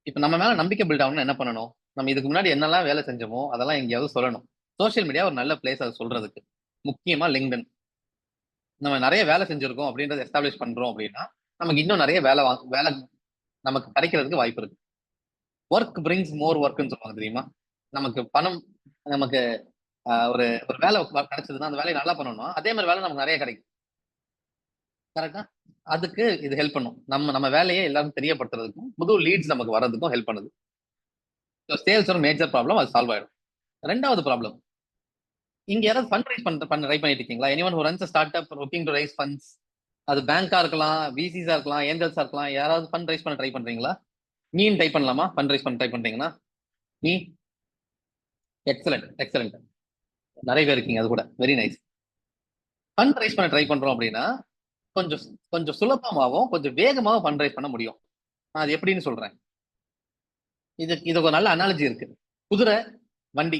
இப்ப நம்ம மேல நம்பிக்கை பில்ட் ஆகணும்னு என்ன பண்ணணும்? நம்ம இதுக்கு முன்னாடி என்னெல்லாம் வேலை செஞ்சோமோ அதெல்லாம் எங்கேயாவது சொல்லணும். சோசியல் மீடியா ஒரு நல்ல பிளேஸ் அதை சொல்றதுக்கு. முக்கியமா லிங்க்டின். நம்ம நிறைய வேலை செஞ்சிருக்கோம் அப்படின்றத எஸ்டாப்ளிஷ் பண்றோம் அப்படின்னா நமக்கு இன்னும் நிறைய வேலை நமக்கு கிடைக்கிறதுக்கு வாய்ப்பு இருக்கு. ஒர்க் பிரிங்ஸ் மோர் ஒர்க்னு சொல்லுவாங்க தெரியுமா? நமக்கு பணம், நமக்கு ஒரு ஒரு வேலை கிடைச்சதுன்னா அந்த வேலையை நல்லா பண்ணணும், அதே மாதிரி வேலை நமக்கு நிறைய கிடைக்கும். கரெக்டா? அதுக்கு இது ஹெல்ப் பண்ணும். நம்ம வேலையை எல்லாரும் தெரியப்படுத்துறதுக்கும் புது லீட்ஸ் நமக்கு வர்றதுக்கும் ஹெல்ப் பண்ணுது. சேல்ஸ் ஒரு மேஜர் ப்ராப்ளம், அது சால்வ் ஆயிடும். ரெண்டாவது ப்ராப்ளம், இங்க யாராவது ஃபண்ட் ரைஸ் பண்ண ட்ரை பண்ணிட்டு இருக்கீங்களா? Anyone who runs start up looking to rice funds, அது பேங்கா இருக்கலாம், விசிஸா இருக்கலாம், ஏஞ்சல்ஸா இருக்கலாம், யாராவது ஃபண்ட் ரைஸ் பண்ண ட்ரை பண்றீங்களா? நீன்னு டைப் பண்ணலாமா? ஃபண்ட் ரைஸ் பண்ண ட்ரை பண்றீங்கன்னா நீ எக்ஸலண்ட். நிறைய பேர் இருக்கீங்க, அது கூட வெரி நைஸ். ஃபண்ட் ரைஸ் பண்ண ட்ரை பண்றோம் அப்படின்னா கொஞ்சம் கொஞ்சம் சுலபமாகவும் கொஞ்சம் வேகமாகவும் ஃபண்ட் ரைஸ் பண்ண முடியும். நான் அது எப்படின்னு சொல்றேன். இதுக்கு ஒரு நல்ல அனாலஜி இருக்கு. குதிரை, வண்டி.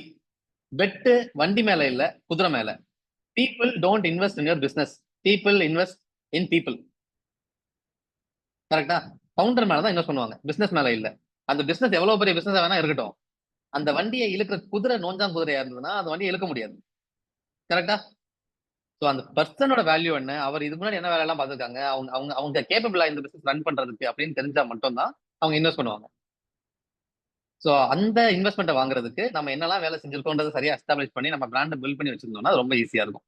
பெட்டு வண்டி மேல இல்ல, குதிரை மேல. People don't invest in your business, people invest in people. கரெக்டா? ஃபவுண்டர் மேல தான் இன்வெஸ்ட் பண்ணுவாங்க, பிசினஸ் மேல இல்ல. அந்த பிசினஸ் எவ்வளவு பெரிய பிசினஸ் வேணா இருக்கட்டும், அந்த வண்டியை இழுக்கிற குதிரை நோஞ்சான் குதிரையா இருந்ததுன்னா அந்த வண்டியை இழுக்க முடியாது. கரெக்டா? ஸோ அந்த பர்சனோட வேல்யூ என்ன, அவர் இதுக்கு முன்னாடி என்ன வேலை எல்லாம் பார்த்துருக்காங்க, அவங்க கேப்பபிளா இந்த பிசினஸ் ரன் பண்றதுக்கு அப்படின்னு தெரிஞ்சா மட்டும்தான் அவங்க இன்வெஸ்ட் பண்ணுவாங்க. ஸோ அந்த இன்வெஸ்ட்மெண்ட்டை வாங்குறதுக்கு நம்ம என்னெல்லாம் வேலை செஞ்சிருக்கோன்றது சரியா எஸ்டாப்ளிஷ் பண்ணி நம்ம பிராண்டை பில்ட் பண்ணி வச்சிருந்தோம்னா ரொம்ப ஈஸியா இருக்கும்.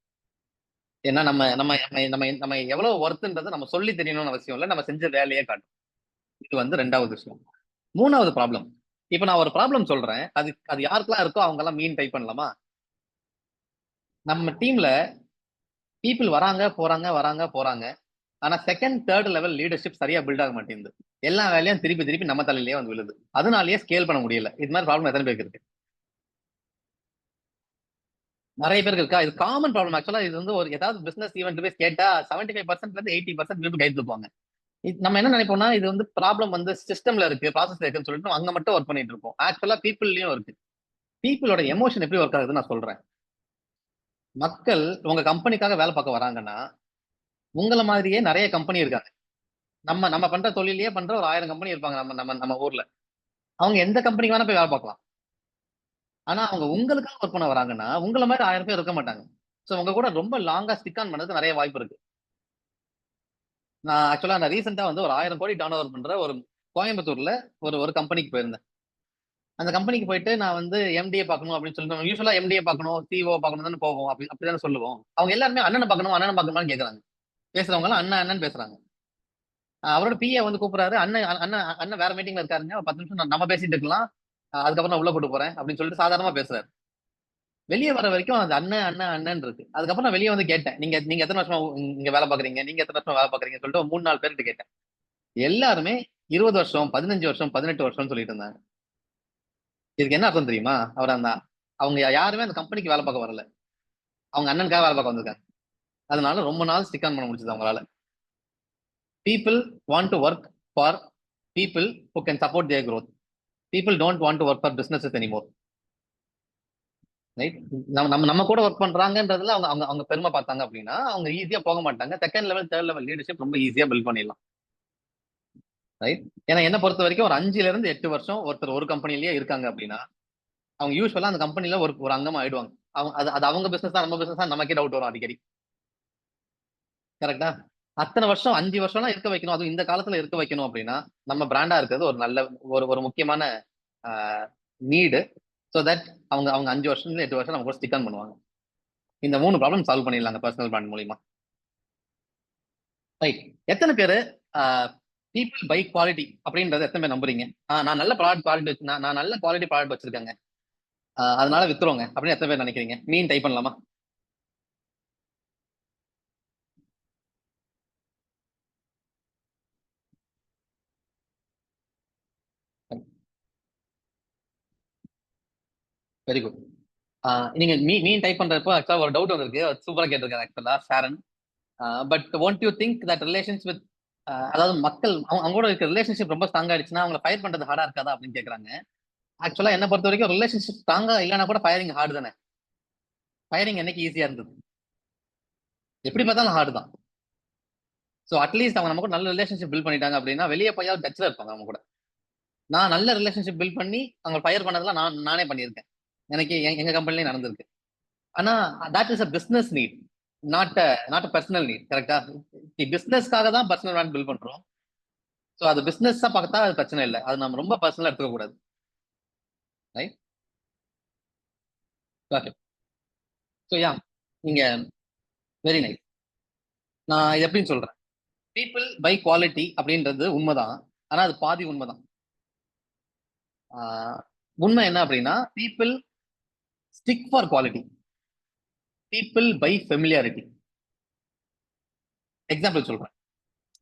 ஏன்னா நம்ம நம்ம நம்ம நம்ம எவ்வளவு ஒர்த்துன்றதை நம்ம சொல்லி தெரியணும்னு அவசியம் இல்லை, நம்ம செஞ்ச வேலையே காட்டும். இது வந்து ரெண்டாவது விஷயம். மூணாவது ப்ராப்ளம், இப்ப நான் ஒரு ப்ராப்ளம் சொல்றேன், அது யாருக்கெல்லாம் இருக்கோ அவங்க எல்லாம் மீன் டைப் பண்ணலாமா? நம்ம டீம்ல பீப்புள் வராங்க போறாங்க. ஆனா செகண்ட் தேர்ட் லெவல் லீடர்ஷிப் சரியா பில்ட் ஆக மாட்டேங்குது. எல்லா வேலையும் திருப்பி நம்ம தலையிலேயே வந்து விழுது. அதனாலேயே ஸ்கேல் பண்ண முடியல. இது மாதிரி ப்ராப்ளம் எத்தனை பேருக்கு இருக்கு? நிறைய பேருக்கு இருக்கா? இது காமன் ப்ராப்ளம். ஆக்சுவலா இது வந்து ஒரு ஏதாவது பிசினஸ் ஈவெண்ட் போய் கேட்டா 75% 80% கைது போவாங்க. நம்ம என்ன நினைப்போம்னா இது வந்து ப்ராப்ளம் வந்து சிஸ்டம்ல இருக்கு, ப்ராசஸ்ல இருக்குன்னு சொல்லிட்டு நம்ம அங்க மட்டும் ஒர்க் பண்ணிட்டு இருப்போம். ஆக்சுவலா பீப்புள்லயும் இருக்கு. பீப்புளோட எமோஷன் எப்படி ஒர்க் ஆகுதுன்னு நான் சொல்றேன். மக்கள் உங்க கம்பெனிக்காக வேலை பார்க்க வராங்கன்னா, உங்கள மாதிரியே நிறைய கம்பெனி இருக்காங்க. நம்ம நம்ம பண்ற தொழிலையே பண்ற ஒரு 1000 கம்பெனி இருப்பாங்க நம்ம நம்ம நம்ம ஊர்ல. அவங்க எந்த கம்பெனிக்கு வேணா போய் வேலை பார்க்கலாம். ஆனா அவங்க உங்களுக்காக ஒர்க் பண்ண வராங்கன்னா, உங்கள மாதிரி 1000 பேர் இருக்க மாட்டாங்க. சோ உங்க கூட ரொம்ப லாங்கா ஸ்டிக் ஆன் பண்ணதுக்கு நிறைய வாய்ப்பு இருக்கு. நான் ஆக்சுவலா நான் ரீசெண்டா வந்து ஒரு 1000 கோடி டர்ன் ஓவர் பண்ற ஒரு கோயம்புத்தூர்ல ஒரு ஒரு கம்பெனிக்கு போயிருந்தேன். அந்த கம்பெனிக்கு போயிட்டு நான் வந்து எம்டிஏ பார்க்கணும் அப்படின்னு சொல்லிட்டு யூஸ்வலா எம்டிஏ பார்க்கணும், சிஓ பார்க்கணும் தானே போவோம். அப்படிதானே சொல்லுவோம். அவங்க எல்லாருமே அண்ணனை பார்க்கணும், அண்ணனை பார்க்கணும்னு கேட்கறாங்க. பேசுறவங்க எல்லாம் அண்ணன் அண்ணன் பேசுறாங்க. அவரோட பிஏ வந்து கூப்பிடுறாரு, அண்ணன் அண்ணன் அண்ணன் வேற மீட்டிங்ல இருக்காருங்க, ஒரு 10 நிமிஷம் நம்ம பேசிட்டு இருக்கலாம். அதுக்கப்புறம் நான் உள்ள கூட்டு போறேன் அப்படின்னு சொல்லிட்டு சாதாரணமா பேசுறாரு. வெளியே வர வரைக்கும் அந்த அண்ணன் அண்ணன் அண்ணன் இருக்கு. அதுக்கப்புறம் நான் வெளியே வந்து கேட்டேன், நீங்க நீங்க எத்தனை வருஷமா இங்க வேலை பாக்குறீங்க, நீங்க எத்தனை வருஷமா வேலை பாக்குறீங்கன்னு சொல்லிட்டு ஒரு 3-4 பேர்கிட்ட கேட்டேன். எல்லாருமே 20 வருஷம், 15 வருஷம், 18 வருஷம்னு சொல்லிட்டு இருந்தாங்க. இதுக்கு என்ன அர்த்தம் தெரியுமா? அவர் அந்த அவங்க யாருமே அந்த கம்பெனிக்கு வேலை பார்க்க வரல. அவங்க அண்ணனுக்காக வேலை பார்க்க வந்திருக்காங்க. அதனால ரொம்ப நாள் ஸ்டிக் ஆன் பண்ண முடிச்சது அவங்களால. People want to work for people who can support their growth. People don't want to work for businesses anymore. Right? நம்ம நம்ம நம்ம கூட ஒர்க் பண்றாங்கன்றதுல அவங்க அவங்க அவங்க பெருமை பார்த்தாங்க அப்படின்னா அவங்க ஈஸியா போக மாட்டாங்க. Second level, third level leadership ரொம்ப ஈஸியா பில்ட் பண்ணிடலாம். ரைட்? ஏன்னா என்ன பொறுத்த வரைக்கும் ஒரு 5ல இருந்து 8 வருஷம் ஒருத்தர் ஒரு கம்பெனிலேயே இருக்காங்க அப்படின்னா அவங்க யூஸ்வலா அந்த கம்பெனில ஒரு ஒரு அங்கமா ஆயிடுவாங்க. அவங்க அது அது அவங்க பிசினஸ் தான் நம்ம பிசினஸ் தான் நமக்கே டவுட் வரும் அடிக்கடி. கரெக்டா? அத்தனை வருஷம் 5 வருஷம்லாம் இருக்க வைக்கணும், அதுவும் இந்த காலத்துல இருக்க வைக்கணும் அப்படின்னா நம்ம பிராண்டா இருக்கிறது ஒரு நல்ல ஒரு ஒரு முக்கியமான நீடு. ஸோ தட் அவங்க அவங்க 5 வருஷம் 8 வருஷம் நம்ம கூட ஸ்டிக் ஆன் பண்ணுவாங்க. இந்த 3 ப்ராப்ளம் சால்வ் பண்ணிடலாங்க பர்சனல் பிராண்ட் மூலியமா. ரைட்? எத்தனை பேரு பீப்புள் பை குவாலிட்டி அப்படின்றத எத்தனை பேர் நம்புறீங்க? நான் நல்ல ப்ராடக்ட் குவாலிட்டி வச்சு நான் நல்ல குவாலிட்டி ப்ராடக்ட் வச்சிருக்கேங்க, அதனால வித்துருவோங்க அப்படின்னு எத்தனை பேர் நினைக்கிறீங்க? மீன் டைப் பண்ணலாமா? Very good. நீங்க மீன் டைப் பண்றப்போ ஆக்சுவலா ஒரு டவுட் வந்திருக்கு, சூப்பரா கேட்டிருக்காங்க ஆக்சுவலா Sharon. But won't you think that relations with அதாவது மக்கள் அவங்களோட இருக்க ரிலேஷன்ஷிப் ரொம்ப ஸ்ட்ராங் ஆயிடுச்சுன்னா அவங்களை ஃபயர் பண்றது ஹார்டா இருக்காதா அப்படின்னு கேக்குறாங்க. ஆக்சுவலா என்ன பொறுத்த வரைக்கும் ரிலேஷன்ஷிப் ஸ்ட்ராங்கா இல்லைன்னா கூட ஃபயரிங் ஹார்டு தானே. ஃபயரிங் என்னைக்கு ஈஸியா இருந்தது? எப்படி பார்த்தாலும் ஹார்டு தான். ஸோ அட்லீஸ்ட் அவங்க நம்ம கூட நல்ல ரிலேஷன்ஷிப் பில்ட் பண்ணிட்டாங்க அப்படின்னா வெளியே போயாவது டச்ல இருப்பாங்க அவங்க கூட. நான் நல்ல ரிலேஷன்ஷிப் பில்ட் பண்ணி அவங்க ஃபயர் பண்ணதெல்லாம் நானே பண்ணியிருக்கேன். எனக்கு எங்க கம்பெனிலேயே நடந்திருக்கு. ஆனா that is a business need, not a personal need. கரெக்டா? பிசினஸ்க்காக தான் பர்சனல் பிராண்ட் பில்ட் பண்றோம். ஸோ அது பிசினஸா பார்த்தா அது பிரச்சனை இல்லை, அது நம்ம ரொம்ப பர்சனலா எடுத்துக்க கூடாது. ரைட்? ஓகே. ஸோ யா, நீங்க வெரி நைஸ். நான் இது எப்படின்னு சொல்றேன். பீப்புள் பை குவாலிட்டி அப்படின்றது உண்மைதான். ஆனா அது பாதி உண்மைதான். உண்மை என்ன அப்படின்னா people stick for quality, people buy familiarity. Example சொல்றேன்.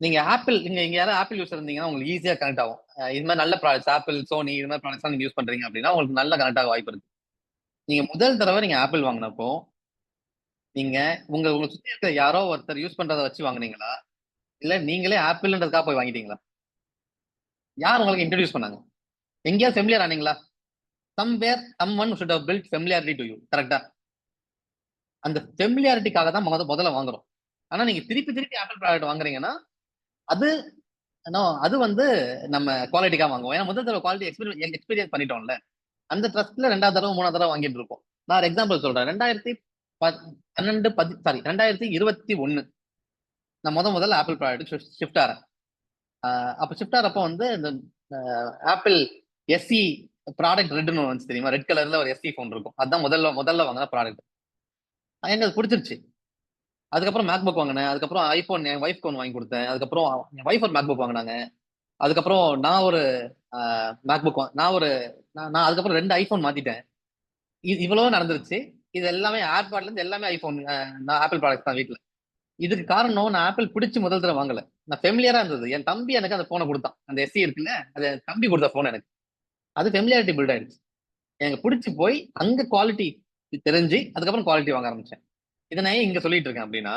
நீங்க ஆப்பிள் இங்க யாராவது ஆப்பிள் யூஸ் இருந்தீங்கன்னா உங்களுக்கு ஈஸியா கனெக்ட் ஆகும். இது மாதிரி நல்ல ப்ராடக்ட்ஸ் ஆப்பிள், சோனி இது மாதிரி ப்ராடக்ட்ஸ் நீங்க யூஸ் பண்றீங்க அப்படின்னா உங்களுக்கு நல்ல கனெக்ட் ஆக வாய்ப்பு இருக்கு. நீங்க முதல் தடவை நீங்க ஆப்பிள் வாங்கினப்போ நீங்க உங்க சுத்தி இருக்கிற யாரோ ஒருத்தர் யூஸ் பண்றதை வச்சு வாங்குனீங்களா, இல்ல நீங்களே ஆப்பிள்ன்றதுக்காக போய் வாங்கிட்டீங்களா? யார் உங்களுக்கு இன்ட்ரடியூஸ் பண்ணாங்க? எங்கேயாவது familiar ஆனீங்களா? someone should have built familiarity to you. கரெக்டா? அந்த ஃபெமிலியாரிட்டிக்காக தான் முதல்ல வாங்குறோம். ஆனா நீங்க திருப்பி திருப்பி ஆப்பிள் ப்ராடக்ட் வாங்குறீங்கன்னா அது அது வந்து நம்ம குவாலிட்டிக்காக வாங்குவோம். ஏன்னா முதல் தடவை குவாலிட்டி எக்ஸ்பீரியன்ஸ் பண்ணிட்டோம்ல. அந்த ட்ரஸ்ட்ல 2வது தடவை 3வது தடவை வாங்கிட்டு இருப்போம். நான் ஒரு எக்ஸாம்பிள் சொல்றேன். 2021 நான் முதல்ல ஆப்பிள் ப்ராடக்ட் ஷிஃப்ட் ஆறேன். அப்ப ஷிஃப்ட் ஆறப்போ வந்து இந்த ஆப்பிள் எஸ்சி ப்ராடக்ட் ரெட்னு வந்து தெரியுமா? ரெட் கலர்ல ஒரு எஸ்சி ஃபோன் இருக்கும். அதுதான் முதல்ல வாங்கின ப்ராடக்ட். எனக்கு அது பிடிச்சிருச்சு. அதுக்கப்புறம் மேக்புக் வாங்கினேன். அதுக்கப்புறம் ஐபோன் என் ஒய்ஃப்க்கு ஒன்று வாங்கி கொடுத்தேன். அதுக்கப்புறம் என் ஒய்ஃப் ஒரு மேக்புக் வாங்கினாங்க. அதுக்கப்புறம் நான் ஒரு மேக்புக் நான் அதுக்கப்புறம் 2 ஐபோன் மாத்திட்டேன். இவ்வளவு நடந்துருச்சு. இது எல்லாமே ஏர்பாட்ல இருந்து எல்லாமே ஐபோன், நான் ஆப்பிள் ப்ராடக்ட் தான் வீட்டுல. இதுக்கு காரணம் நான் ஆப்பிள் பிடிச்சி முதல் தடவை வாங்கல, நான் ஃபெமிலியரா இருந்தது. என் தம்பி எனக்கு அந்த போனை கொடுத்தான். அந்த எஸ்சி இருக்குல்ல, அது தம்பி கொடுத்த போன் எனக்கு. அது ஃபெமிலியாரிட்டி பில்ட் ஆயிடுச்சு. எனக்கு பிடிச்சி போய் அங்க குவாலிட்டி தெரிஞ்சு அதுக்கப்புறம் குவாலிட்டி வாங்க ஆரம்பிச்சேன். இதை நான் ஏன் இங்க சொல்லிட்டு இருக்கேன் அப்படின்னா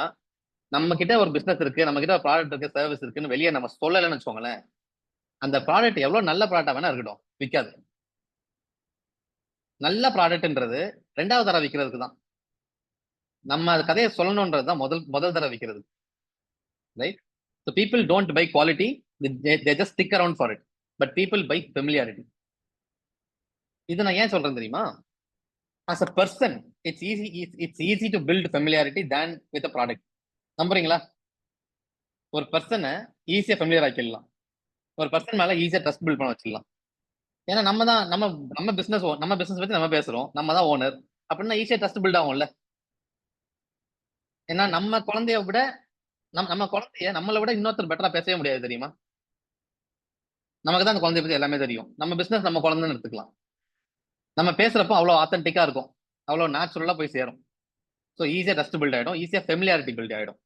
நம்ம கிட்ட ஒரு பிசினஸ் இருக்கு, நம்ம கிட்ட ஒரு ப்ராடக்ட் இருக்கு, சர்வீஸ் இருக்குன்னு வெளியே நம்ம சொல்லலைன்னு வச்சுக்கோங்களேன், அந்த ப்ராடக்ட் எவ்வளவு நல்ல ப்ராடக்டா வேணா இருக்கட்டும், விற்காது. நல்ல ப்ராடக்ட்ன்றது 2வது தடவை விற்கிறதுக்கு தான். நம்ம அது கதையை சொல்லணும்ன்றது தான் முதல் தடவை விற்கிறது, right? So people don't by quality, they just stick around for it, but people buy familiarity. இது நான் ஏன் சொல்றேன் தெரியுமா? as a person, it's easy to build familiarity than with a product. நம்புறீங்களா? ஒரு பர்சனை ஈஸியா ஃபெமிலியர் ஆக்கிடலாம், ஒரு பர்சன் மேல ஈஸியா ட்ரஸ்ட் பில்ட் பண்ண வச்சிடலாம். ஏன்னா நம்ம பிசினஸ் பத்தி நம்ம பேசுறோம், நம்ம தான் ஓனர் அப்படின்னா ஈஸியா ட்ரஸ்ட் பில்ட் ஆகும்ல. ஏன்னா நம்ம குழந்தைய விட நம்ம குழந்தைய நம்மளை விட இன்னொருத்தர் பெட்டரா பேசவே முடியாது தெரியுமா? நமக்கு தான் அந்த குழந்தைய பத்தி எல்லாமே தெரியும். நம்ம பிசினஸ் நம்ம குழந்தைன்னு எடுத்துக்கலாம். நம்ம பேசுறப்போ அவ்வளவு ஆத்தென்டிக்கா இருக்கும், அவ்வளவு நேச்சுரலா போய் சேரும். ஸோ ஈஸியா ட்ரஸ்ட் பில்ட் ஆயிடும், ஈஸியா ஃபெமிலியாரிட்டி பில்ட் ஆயிடும்.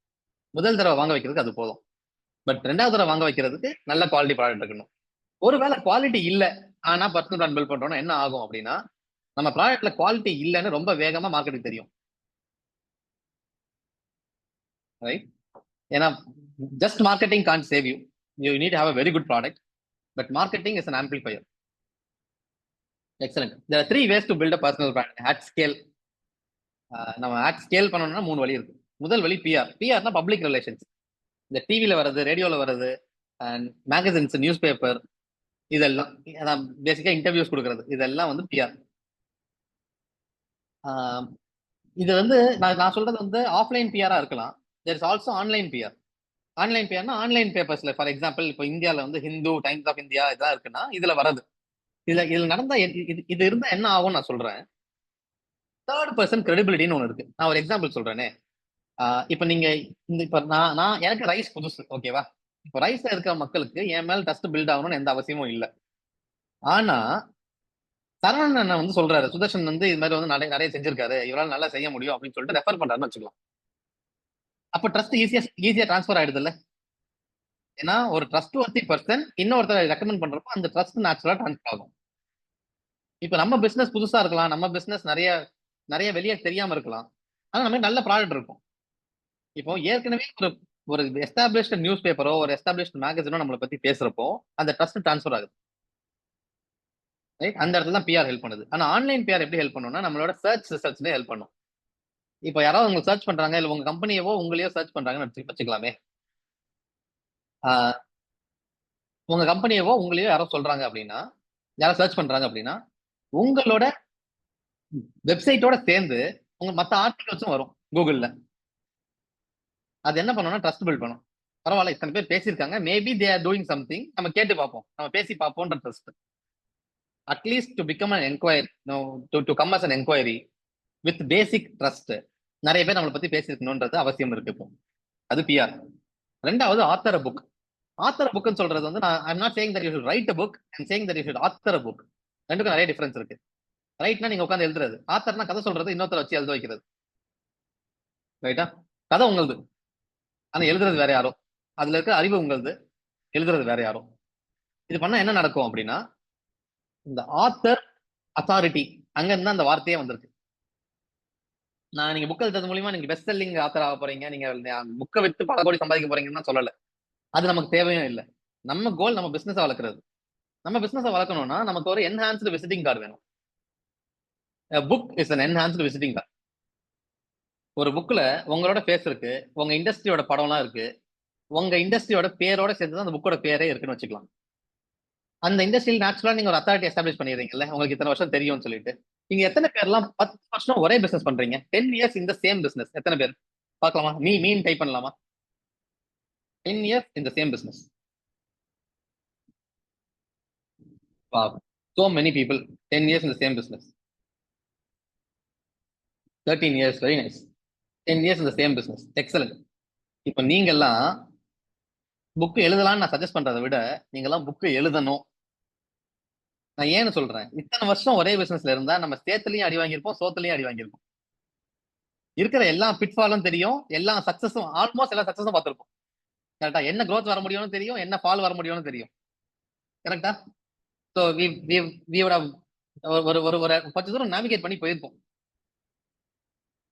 முதல் தடவை வாங்க வைக்கிறதுக்கு அது போதும். பட் 2வது தடவை வாங்க வைக்கிறதுக்கு நல்ல குவாலிட்டி ப்ராடக்ட் இருக்கணும். ஒருவேளை குவாலிட்டி இல்ல, ஆனா பர்சனல் பிராண்ட் பில்ட் பண்றோம்னா என்ன ஆகும் அப்படின்னா, நம்ம ப்ராடக்ட்ல குவாலிட்டி இல்லைன்னு ரொம்ப வேகமா மார்க்கெட்டுக்கு தெரியும், ரைட்? ஏன்னா just marketing can't save you, you need have a very good product, but marketing is an amplifier. Excellent. there are 3 ways to build a personal brand at scale. நம்ம at scale பண்ணணும்னா 3 வழி இருக்கு. முதல் வழி பிஆர்னா public relations. இந்த டிவில வர்றது, ரேடியோல வர்றது, மேகசின்ஸ், நியூஸ் பேப்பர், இதெல்லாம் பேசிக்கா இன்டர்வியூஸ் கொடுக்கறது, இதெல்லாம் வந்து பிஆர். இது வந்து நான் சொல்றது வந்து ஆஃப்லைன் பிஆரா இருக்கலாம். There is also online PR. Online பிஆர்னா ஆன்லைன் பேப்பர்ஸ்ல, ஃபார் எக்ஸாம்பிள் இப்போ இந்தியாவில் வந்து ஹிந்து, டைம்ஸ் ஆஃப் இந்தியா இதெல்லாம் இருக்குன்னா இதுல வர்றது. இதுல நடந்தா இது இருந்தா என்ன ஆகும் நான் சொல்றேன். 3rd பர்சன் கிரெடிபிலிட்டின்னு ஒன்று இருக்கு. நான் ஒரு எக்ஸாம்பிள் சொல்றேனே. இப்போ நீங்க இப்போ நான் எனக்கு ரைஸ் புதுசு, ஓகேவா? இப்போ ரைஸ்ல இருக்கிற மக்களுக்கு என் மேல ட்ரஸ்ட் பில்ட் ஆகணும்னு எந்த அவசியமும் இல்லை. ஆனா சரவணன் அண்ணன் வந்து சொல்றாரு, சுதர்ஷன் வந்து இது மாதிரி வந்து நிறைய செஞ்சிருக்காரு, இவரால் நல்லா செய்ய முடியும் அப்படின்னு சொல்லிட்டு ரெஃபர் பண்றாருன்னு வச்சுக்கலாம். அப்ப ட்ரஸ்ட் ஈஸியா டிரான்ஸ்ஃபர் ஆயிடுது இல்ல? ஏன்னா ஒரு ட்ரஸ்ட் வர்த்தி பர்சன் இன்னொருத்தரை ரெக்கமெண்ட் பண்றப்போ அந்த ட்ரஸ்ட் நேச்சுரலா டிரான்ஸ்ஃபர் ஆகும். இப்ப நம்ம பிசினஸ் புதுசா இருக்கலாம், நம்ம பிசினஸ் நிறைய வெளியே தெரியாம இருக்கலாம், ஆனா நமக்கு நல்ல ப்ராடக்ட் இருக்கும். இப்போ ஏற்கனவே ஒரு எஸ்டாப்ளிஷ்ட் நியூஸ் பேப்பரோ ஒரு எஸ்டாப்ளிஷ்ட் மேகசினோ நம்மளை பத்தி பேசுறப்போ அந்த ட்ரஸ்ட் டிரான்ஸ்ஃபர் ஆகுது, ரைட்? அந்த இடத்துல தான் பிஆர் ஹெல்ப் பண்ணுது. ஆனா ஆன்லைன் பிஆர் எப்படி ஹெல்ப் பண்ணும்னா நம்மளோட சர்ச் ரிசல்ட்ஸ்ல ஹெல்ப் பண்ணும். இப்போ யாராவது உங்களுக்கு சர்ச் பண்றாங்க, இல்ல உங்க கம்பெனியவோ உங்களையோ சர்ச் பண்றாங்கன்னு வச்சுக்கலாமே. உங்க கம்பெனியவோ உங்களையோ யாரோ சொல்றாங்க அப்படின்னா, யாரோ சர்ச் பண்றாங்க அப்படின்னா, உங்களோட வெப்சைட்டோட சேர்ந்து உங்க மற்ற ஆர்டிகல்ஸும் வரும் கூகுள்ல. அது என்ன பண்ணணும்னா ட்ரஸ்ட் பில்ட் பண்ணும். பரவாயில்ல, இத்தனை பேர் பேசியிருக்காங்க, maybe they are doing something, நம்ம கேட்டு பார்ப்போம், நம்ம பேசி பார்ப்போம்ன்ற trust. At least to become an enquiry, to come as an enquiry with basic trust. நிறைய பேர் நம்மளை பத்தி பேசியிருக்கணும்ன்றது அவசியம் இருக்கு இப்போ. அது பிஆர். 2வது ஆத்தர் புக். ஆத்தர் புக்னு சொல்றது வந்து I'm not saying that you should right a book, I'm saying that you should author a book. ரெண்டுக்கும் நிறைய டிஃபரன்ஸ் இருக்கு. ரைட்னா நீங்க உட்காந்து எழுதுறது, ஆத்தர்னா கதை சொல்றது, இன்னொருத்தர வச்சு எழுத வைக்கிறது, ரைட்டா? கதை உங்களுது, ஆனா எழுதுறது வேற யாரோ. அதுல இருக்க அறிவு உங்களுது, எழுதுறது வேற யாரோ. இது பண்ணா என்ன நடக்கும் அப்படின்னா, இந்த ஆத்தர் அத்தாரிட்டி அங்க இருந்தா அந்த வார்த்தையே வந்திருக்கு. நீங்க புக் எழுதுறது மூலியமா நீங்க பெஸ்ட் செல்லிங் ஆத்தர் ஆக போறீங்க, நீங்க புக்கை வித்து பல கோடி சம்பாதிக்க போறீங்கன்னு சொல்லல. அது நமக்கு தேவையும் இல்லை. நம்ம கோல் நம்ம பிசினஸ் வளர்க்கறது. நம்ம பிசினஸ் வளர்க்கணும்னா நமக்கு ஒரு என்ஹான்ஸ்டு விசிட்டிங் கார்டு வேணும். Book is an enhanced visiting card. ஒரு புக்ல உங்களோட ஃபேஸ் இருக்கு, உங்க இண்டஸ்ட்ரியோட படம்லாம் இருக்கு, உங்க இண்டஸ்ட்ரியோட பேரோட சேர்த்து தான் அந்த புக்கோட பேரே இருக்குன்னு வச்சுக்கலாம். அந்த இண்டஸ்ட்ரியில் நேச்சுரலா நீங்க ஒரு அத்தாரிட்டி எஸ்டாப்ளிஷ் பண்ணிடுறீங்கல்ல, உங்களுக்கு இத்தனை வருஷம் தெரியும்னு சொல்லிட்டு. நீங்க எத்தனை பேர்லாம் 10 வருஷம் ஒரே பிசினஸ் பண்றீங்க? 10 இயர்ஸ் இந்த சேம் பிசினஸ் எத்தனை பேர் பார்க்கலாமா? மீன் டைப் பண்ணலாமா? 10 இயர்ஸ் இந்த same business. Wow. So many people 10 years in the same business. 13 years, very nice. 10 years in the same business. Excellent. இப்போ நீங்கெல்லாம் புக் எழுதலாம்னு நான் சஜஸ்ட் பண்றதை விட நீங்கெல்லாம் புக் எழுதணும். நான் ஏன்னு சொல்றேன், இத்தனை வருஷம் ஒரே பிசினஸ்ல இருந்தா நம்ம சேத்துலயும் அடி வாங்கியிருப்போம், சோத்துலயும் அடி வாங்கியிருப்போம். இருக்கிற எல்லா பிட்ஃபாலும் தெரியும், எல்லா சக்சஸும், ஆல்மோஸ்ட் எல்லா சக்சஸும் பார்த்திருப்போம். கரெக்டா? என்ன growth வர முடியும்னு தெரியும், என்ன ஃபால் வர முடியும்னு தெரியும். கரெக்டா? ஸோ ஒரு கொஞ்சம் தூரம் நேவிகேட் பண்ணி போயிருப்போம்.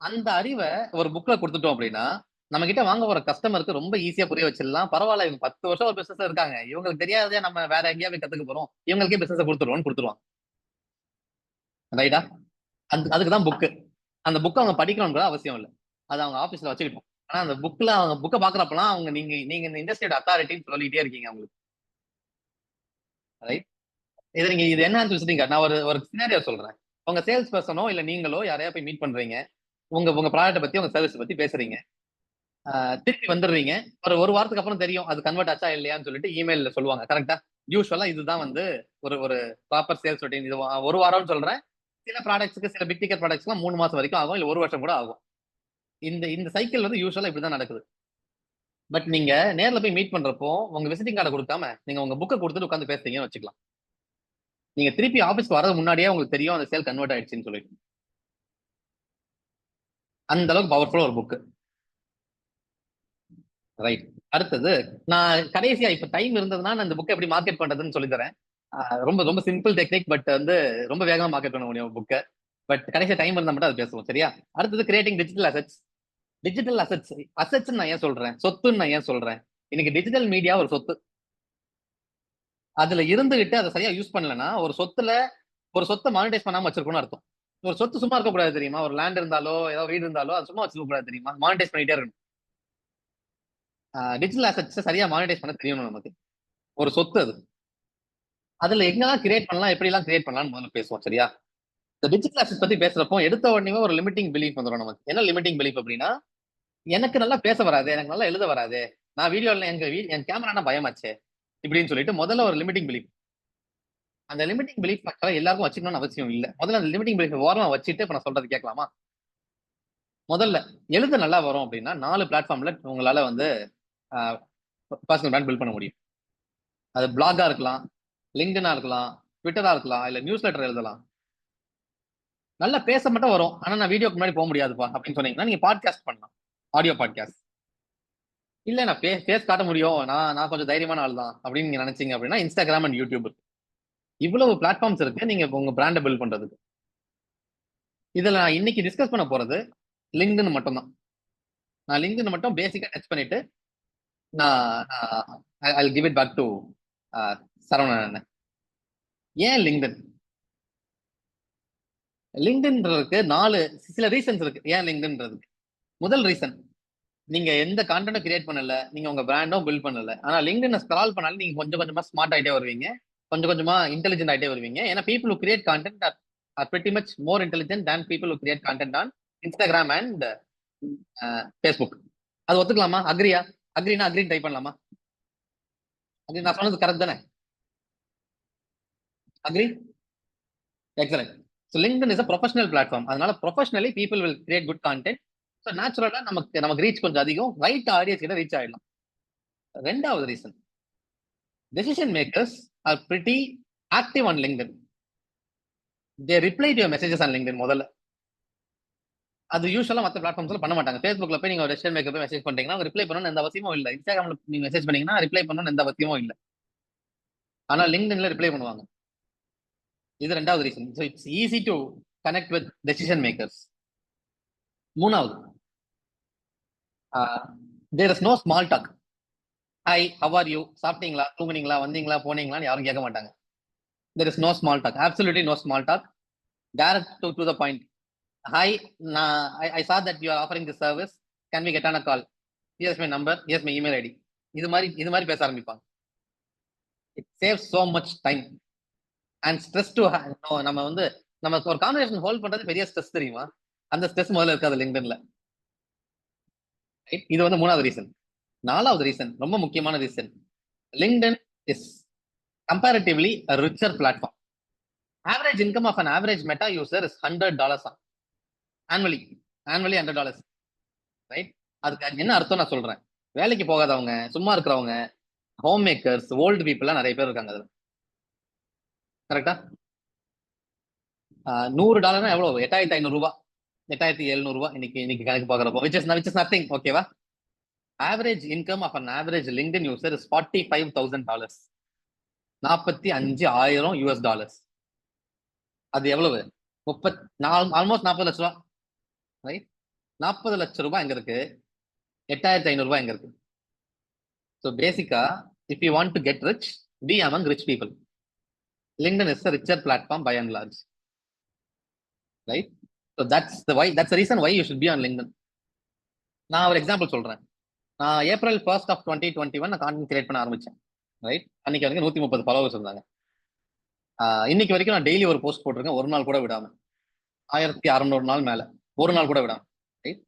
அந்த அறிவை ஒரு புக்ல கொடுத்துட்டோம் அப்படின்னா நம்ம கிட்ட வாங்க போற கஸ்டமருக்கு ரொம்ப ஈஸியா புரிய வச்சிடலாம். பரவாயில்ல, இவங்க 10 வருஷம் ஒரு பிசினஸ்ல இருக்காங்க, இவங்களுக்கு தெரியாததே நம்ம வேற எங்கேயா போய் கத்துக்க போறோம், இவங்களுக்கே பிசினஸ் கொடுத்துருவாங்க. ரைட்டா? அதுக்குதான் புக்கு. அந்த புக் அவங்க படிக்கணும்ன்ற அவசியம் இல்லை, அது அவங்க ஆபீஸ்ல வச்சுக்கிட்டோம். ஆனா அந்த புக்ல அவங்க புக்கை பாக்குறப்பெல்லாம் அவங்க நீங்க இந்த இண்டஸ்ட்ரியோட அத்தாரிட்டின்னு சொல்லிட்டே இருக்கீங்க அவங்களுக்கு. ரைட்? இது என்னன்னு விசிட்டிங் கார்டு. நான் ஒரு சினாரியோ சொல்றேன். உங்க சேல்ஸ் பர்சனோ இல்ல நீங்களோ யாரையா போய் மீட் பண்றீங்க, உங்க ப்ராடக்ட் பத்தி உங்க சர்வீஸ் பத்தி பேசுறீங்க, திருப்பி வந்துடுறீங்க. ஒரு வாரத்துக்கு அப்புறம் தெரியும் அது கன்வெர்ட் ஆச்சா இல்லையான்னு சொல்லிட்டு இமெயில்ல சொல்லுவாங்க. கரெக்டா? யூஸ்வலா இதுதான் வந்து ஒரு ஒரு ப்ராப்பர் சேல்ஸ் ரொட்டீன். இது ஒரு வாரம்னு சொல்றேன். சில ப்ராடக்ட்ஸ்க்கு, சில பிக் டிக்கெட் ப்ராடக்ட்ஸ்லாம் 3 மாசம் வரைக்கும் ஆகும், இல்ல 1 வருஷம் கூட ஆகும். இந்த சைக்கிள் வந்து யூஸ்வலா இப்படிதான் நடக்குது. பட் நீங்க நேர்ல போய் மீட் பண்றப்போ உங்க விசிட்டிங் கார்டை கொடுக்காம நீங்க உங்க புக்கை கொடுத்துட்டு உட்காந்து பேசுறீங்கன்னு வச்சுக்கலாம். நீங்க திருப்பி ஆபீஸ்க்கு வரது முன்னாடியே உங்களுக்கு தெரியும் அந்த சேல் கன்வெர்ட் ஆயிடுச்சுன்னு சொல்லிட்டு. அந்த அளவுக்கு பவர்ஃபுல்லா ஒரு புக். ரைட். அடுத்தது, நான் கடைசியா இப்ப டைம் இருந்ததுன்னா நான் இந்த புக்கை எப்படி மார்க்கெட் பண்றதுன்னு சொல்லி தரேன். ரொம்ப ரொம்ப சிம்பிள் டெக்னிக், பட் வந்து ரொம்ப வேகமா மார்க்கெட் பண்ண முடியும் புக்கை. பட் கடைசியா டைம் இருந்தா மட்டும் அது பேசுவோம், சரியா? அடுத்தது creating digital assets. Digital assets, assets நான் ஏன் சொல்றேன், சொத்துன்னு நான் ஏன் சொல்றேன்? இன்னைக்கு டிஜிட்டல் மீடியா ஒரு சொத்து. அதுல இருந்துகிட்டு அதை சரியா யூஸ் பண்ணலன்னா ஒரு சொத்தை மானிட்டைஸ் பண்ணாம வச்சிருக்கணும்னு அர்த்தம். ஒரு சொத்து சும்மா இருக்கக்கூடாது தெரியுமா? ஒரு லேண்ட் இருந்தாலோ ஏதோ வீடு இருந்தாலோ அது சும்மா வச்சிருக்க கூடாது தெரியுமா? மானிட்டைஸ் பண்ணிட்டே இருக்கணும். டிஜிட்டல் அசெட்ஸ் சரியா மானிட்டைஸ் பண்ண தெரியணும் நமக்கு. ஒரு சொத்து அது. அதுல எங்கெல்லாம் கிரியேட் பண்ணலாம், எப்படி எல்லாம் கிரியேட் பண்ணலாம்னு முதல்ல பேசுவோம், சரியா? இந்த டிஜிட்டல் அசெட் பத்தி பேசுறப்போ எடுத்த உடனே ஒரு லிமிட்டிங் பிலீஃப் வந்துடும் நமக்கு. என்ன லிமிட்டிங் பிலீஃப் அப்படின்னா, எனக்கு நல்லா பேச வராது, எனக்கு நல்லா எழுத வராது, நான் வீடியோல என் கேமரானா பயமாச்சே இப்படின்னு சொல்லிட்டு முதல்ல ஒரு லிமிட்டிங் பிலீஃப். அந்த லிமிட்டிங் பிலீஃப் எல்லாருக்கும் வச்சுக்கணும்னு அவசியம் இல்லை. முதல்ல அந்த லிமிட்டிங் பிலீஃப் ஓரமா வச்சுட்டு இப்ப நான் சொல்றது கேட்கலாமா? முதல்ல எழுத நல்லா வரும் அப்படின்னா 4 பிளாட்ஃபார்ம்ல உங்களால வந்து பர்சனல் பிராண்ட் பில்ட் பண்ண முடியும். அது பிளாகா இருக்கலாம், லிங்க்டினா இருக்கலாம், ட்விட்டரா இருக்கலாம், இல்ல நியூஸ் லெட்டர் எழுதலாம். நல்லா பேச மட்டும் வரும், ஆனா நான் வீடியோக்கு முன்னாடி போக முடியாதுப்பா அப்படின்னு சொன்னீங்கன்னா நீங்க பாட்காஸ்ட் பண்ணலாம், ஆடியோ பாட்காஸ்ட். இல்ல நான் பேஸ் காட்ட முடியும், நான் கொஞ்சம் தைரியமான ஆள் தான் அப்படின்னு நீங்க நினைச்சீங்க அப்படின்னா இன்ஸ்டாகிராம் அண்ட் யூடியூப். இவ்வளவு பிளாட்ஃபார்ம்ஸ் இருக்கு நீங்க உங்க பிராண்டை பில்ட் பண்றதுக்கு. இதுல நான் இன்னைக்கு டிஸ்கஸ் பண்ண போறது லிங்க்டின் மட்டும்தான். நான் லிங்க்டின் மட்டும் பேசிக்கா டச் பண்ணிட்டு நான் I'll give it back to Saravanan. ஏன் லிங்க்டின்? லிங்க்டின்ன்றதுக்கு சில ரீசன்ஸ் இருக்கு ஏன் லிங்க்டின்ன்றதுக்கு. முதல் ரீசன், நீங்க எந்த கான்டென்ட்டும் கிரியேட் பண்ணல, நீங்க உங்க பிராண்டும் பில்ட் பண்ணல, ஆனா லிங்க்டின் ஸ்க்ரால் பண்ணாலும் நீங்க கொஞ்சம் கொஞ்சமா ஸ்மார்ட் ஆயிட்டே வருவீங்க, கொஞ்சம் கொஞ்சமா இன்டெலிஜென்ட் ஆயிட்டே வருவீங்க. ஏன்னா people who create content are pretty much more intelligent than people who create content on Instagram and Facebook. அது ஒத்துக்கலாமா? அக்ரினா அக்ரின்னு டைப் பண்ணலாமா? அக்ரி நான் சொன்னது கரெக்ட் தானே? Agree? Excellent. So LinkedIn is a professional platform. அதனால professionally people will create good content. So நேச்சுரலா நமக்கு reach கொஞ்சம் அதிகம், ரைட் ஆடியன்ஸ் கிட்ட ரீச் ஆயிடலாம். ரெண்டாவது reason, decision makers are pretty active on LinkedIn. They reply to your messages on LinkedIn முதல்ல. அது யூஸ்வலா மற்ற பிளாட்ஃபார்ம்ஸ்ல பண்ண மாட்டாங்க. Facebookல போய் நீங்க ஒரு decision maker போய் மெசேஜ் பண்றீங்கன்னா அவங்க ரிப்ளை பண்ணணும்னு எந்த அவசியமும் இல்லை. இன்ஸ்டாகிராம்ல நீங்க மெசேஜ் பண்ணீங்கன்னா ரிப்ளை பண்ணணும்னு எந்த அவசியமும் இல்லை. ஆனா LinkedInல ரிப்ளை பண்ணுவாங்க. இது ரெண்டாவது reason. So it's easy to connect with decision makers. மூணாவது, there is no small talk. Hi, how are you, சாப்பிட்டீங்களா, தூங்குனீங்களா, வந்தீங்களா, போனீங்களான்னு யாரும் கேட்க மாட்டாங்க. There is no small talk, absolutely no small talk. Direct to the point. Hi, I saw that you are offering this service, can we get on a call, here's my number, here's my email ID. இது மாதிரி பேச ஆரம்பிப்பாங்க. It saves so much time and stress to நம்ம வந்து நமக்கு ஒரு conversation hold பண்றது பெரிய ஸ்ட்ரெஸ் தெரியுமா? அந்த ஸ்ட்ரெஸ் முதல்ல இருக்காது லிங்க்டின்ல. இது வந்து மூணாவது ரீசன். நாலாவது ரீசன், ரொம்ப முக்கியமான reason, LinkedIn is comparatively a richer platform. Average income of an average Meta user is $100 annually $100, right? அதுக்கு என்ன அர்த்தம் நான் சொல்றேன். வேலைக்கு போகாதவங்க, சும்மா இருக்கிறவங்க, ஹோம் மேக்கர்ஸ், ஓல்டு பீப்புள்லாம் நிறைய பேர் இருக்காங்க அதுல. கரெக்டா? $100 எவ்வளவு? 8,500 ரூபாய், 8,700 ரூபாய் இன்னைக்கு கணக்கு பாக்குறப்போ, which is nothing. ஓகேவா? Average income of an average LinkedIn user is $45,000, $45,000. அது எவ்வளவு? ஆல்மோஸ்ட் 40 லட்ச ரூபாய், ரைட்? 40 லட்ச ரூபாய் எங்க இருக்கு? 8,500 எங்க இருக்கு? ஸோ பேசிக்கா if you want to get rich, be among rich people. LinkedIn is a richer platform by and large, right? So that's the reason why you should be on LinkedIn. நான் ஒரு example சொல்றேன். நான் April 1st of 2021 நான் content create பண்ண ஆரம்பிச்சேன், right? அன்னைக்கு வரைக்கும் 130 followers இருந்தாங்க. இன்னைக்கு வரைக்கும் நான் டெய்லி ஒரு போஸ்ட் போட்டிருக்கேன், ஒரு நாள் கூட விடாம. 1600 நாள் மேல, ஒரு நாள் கூட விடாம, ரைட்?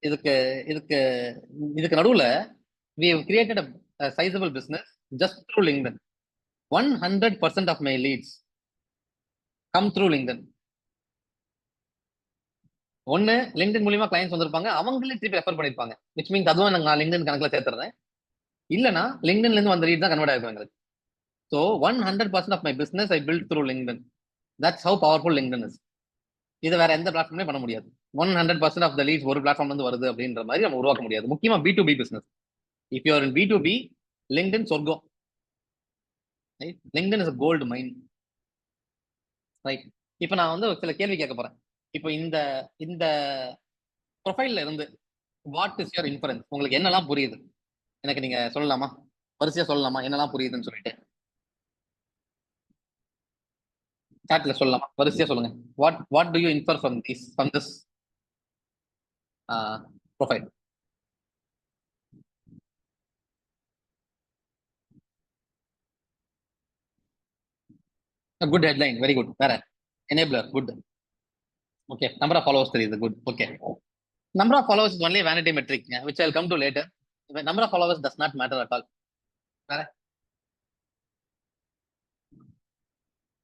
இதுக்கு இதுக்கு இதுக்கு நடுவுல we have created a sizable business just through LinkedIn. 100% of my leads come through LinkedIn. ஒன்னு LinkedIn மூலியமா கிளைண்ட்ஸ் வந்திருப்பாங்க, அவங்களே திருப்பி ரெஃபர் பண்ணிருப்பாங்க, which means அதுவும் நான் LinkedIn கணக்குல சேர்த்துறேன். இல்லனா LinkedInல இருந்து வந்த லீட் தான் கன்வெர்ட் ஆகும் எங்களுக்கு. So 100% of my business I built through LinkedIn. That's how powerful LinkedIn is. இது வேற எந்த பிளாட்ஃபார்ம்லயும் பண்ண முடியாது. 100% of the leads ஒரு பிளாட்ஃபார்ம்ல இருந்து வருது அப்படின்ற மாதிரி நம்ம உருவாக்க முடியாது. முக்கியமா B2B business. If you are in B2B, LinkedIn சொர்க்கம். Right? LinkedIn is a gold mine. Right? இப்போ நான் வந்து சில கேள்வி கேட்க போறேன். இப்போ இந்த ப்ரொஃபைல்ல இருந்து வாட் இஸ் யுவர் இன்ஃபரன்ஸ்? உங்களுக்கு என்னெல்லாம் புரியுது எனக்கு நீங்க சொல்லலாமா? வரிசையா சொல்லலாமா என்னெல்லாம் புரியுதுன்னு சொல்லிட்டு? சாட்ல சொல்லலாமா? வரிசையா சொல்லுங்க. What do you infer from this profile? Good headline, very good. வேற enabler, good. Okay, number of followers தெரியுது, good. Okay, number of followers is only a vanity metric, which I'll come to later. The number of followers does not matter at all.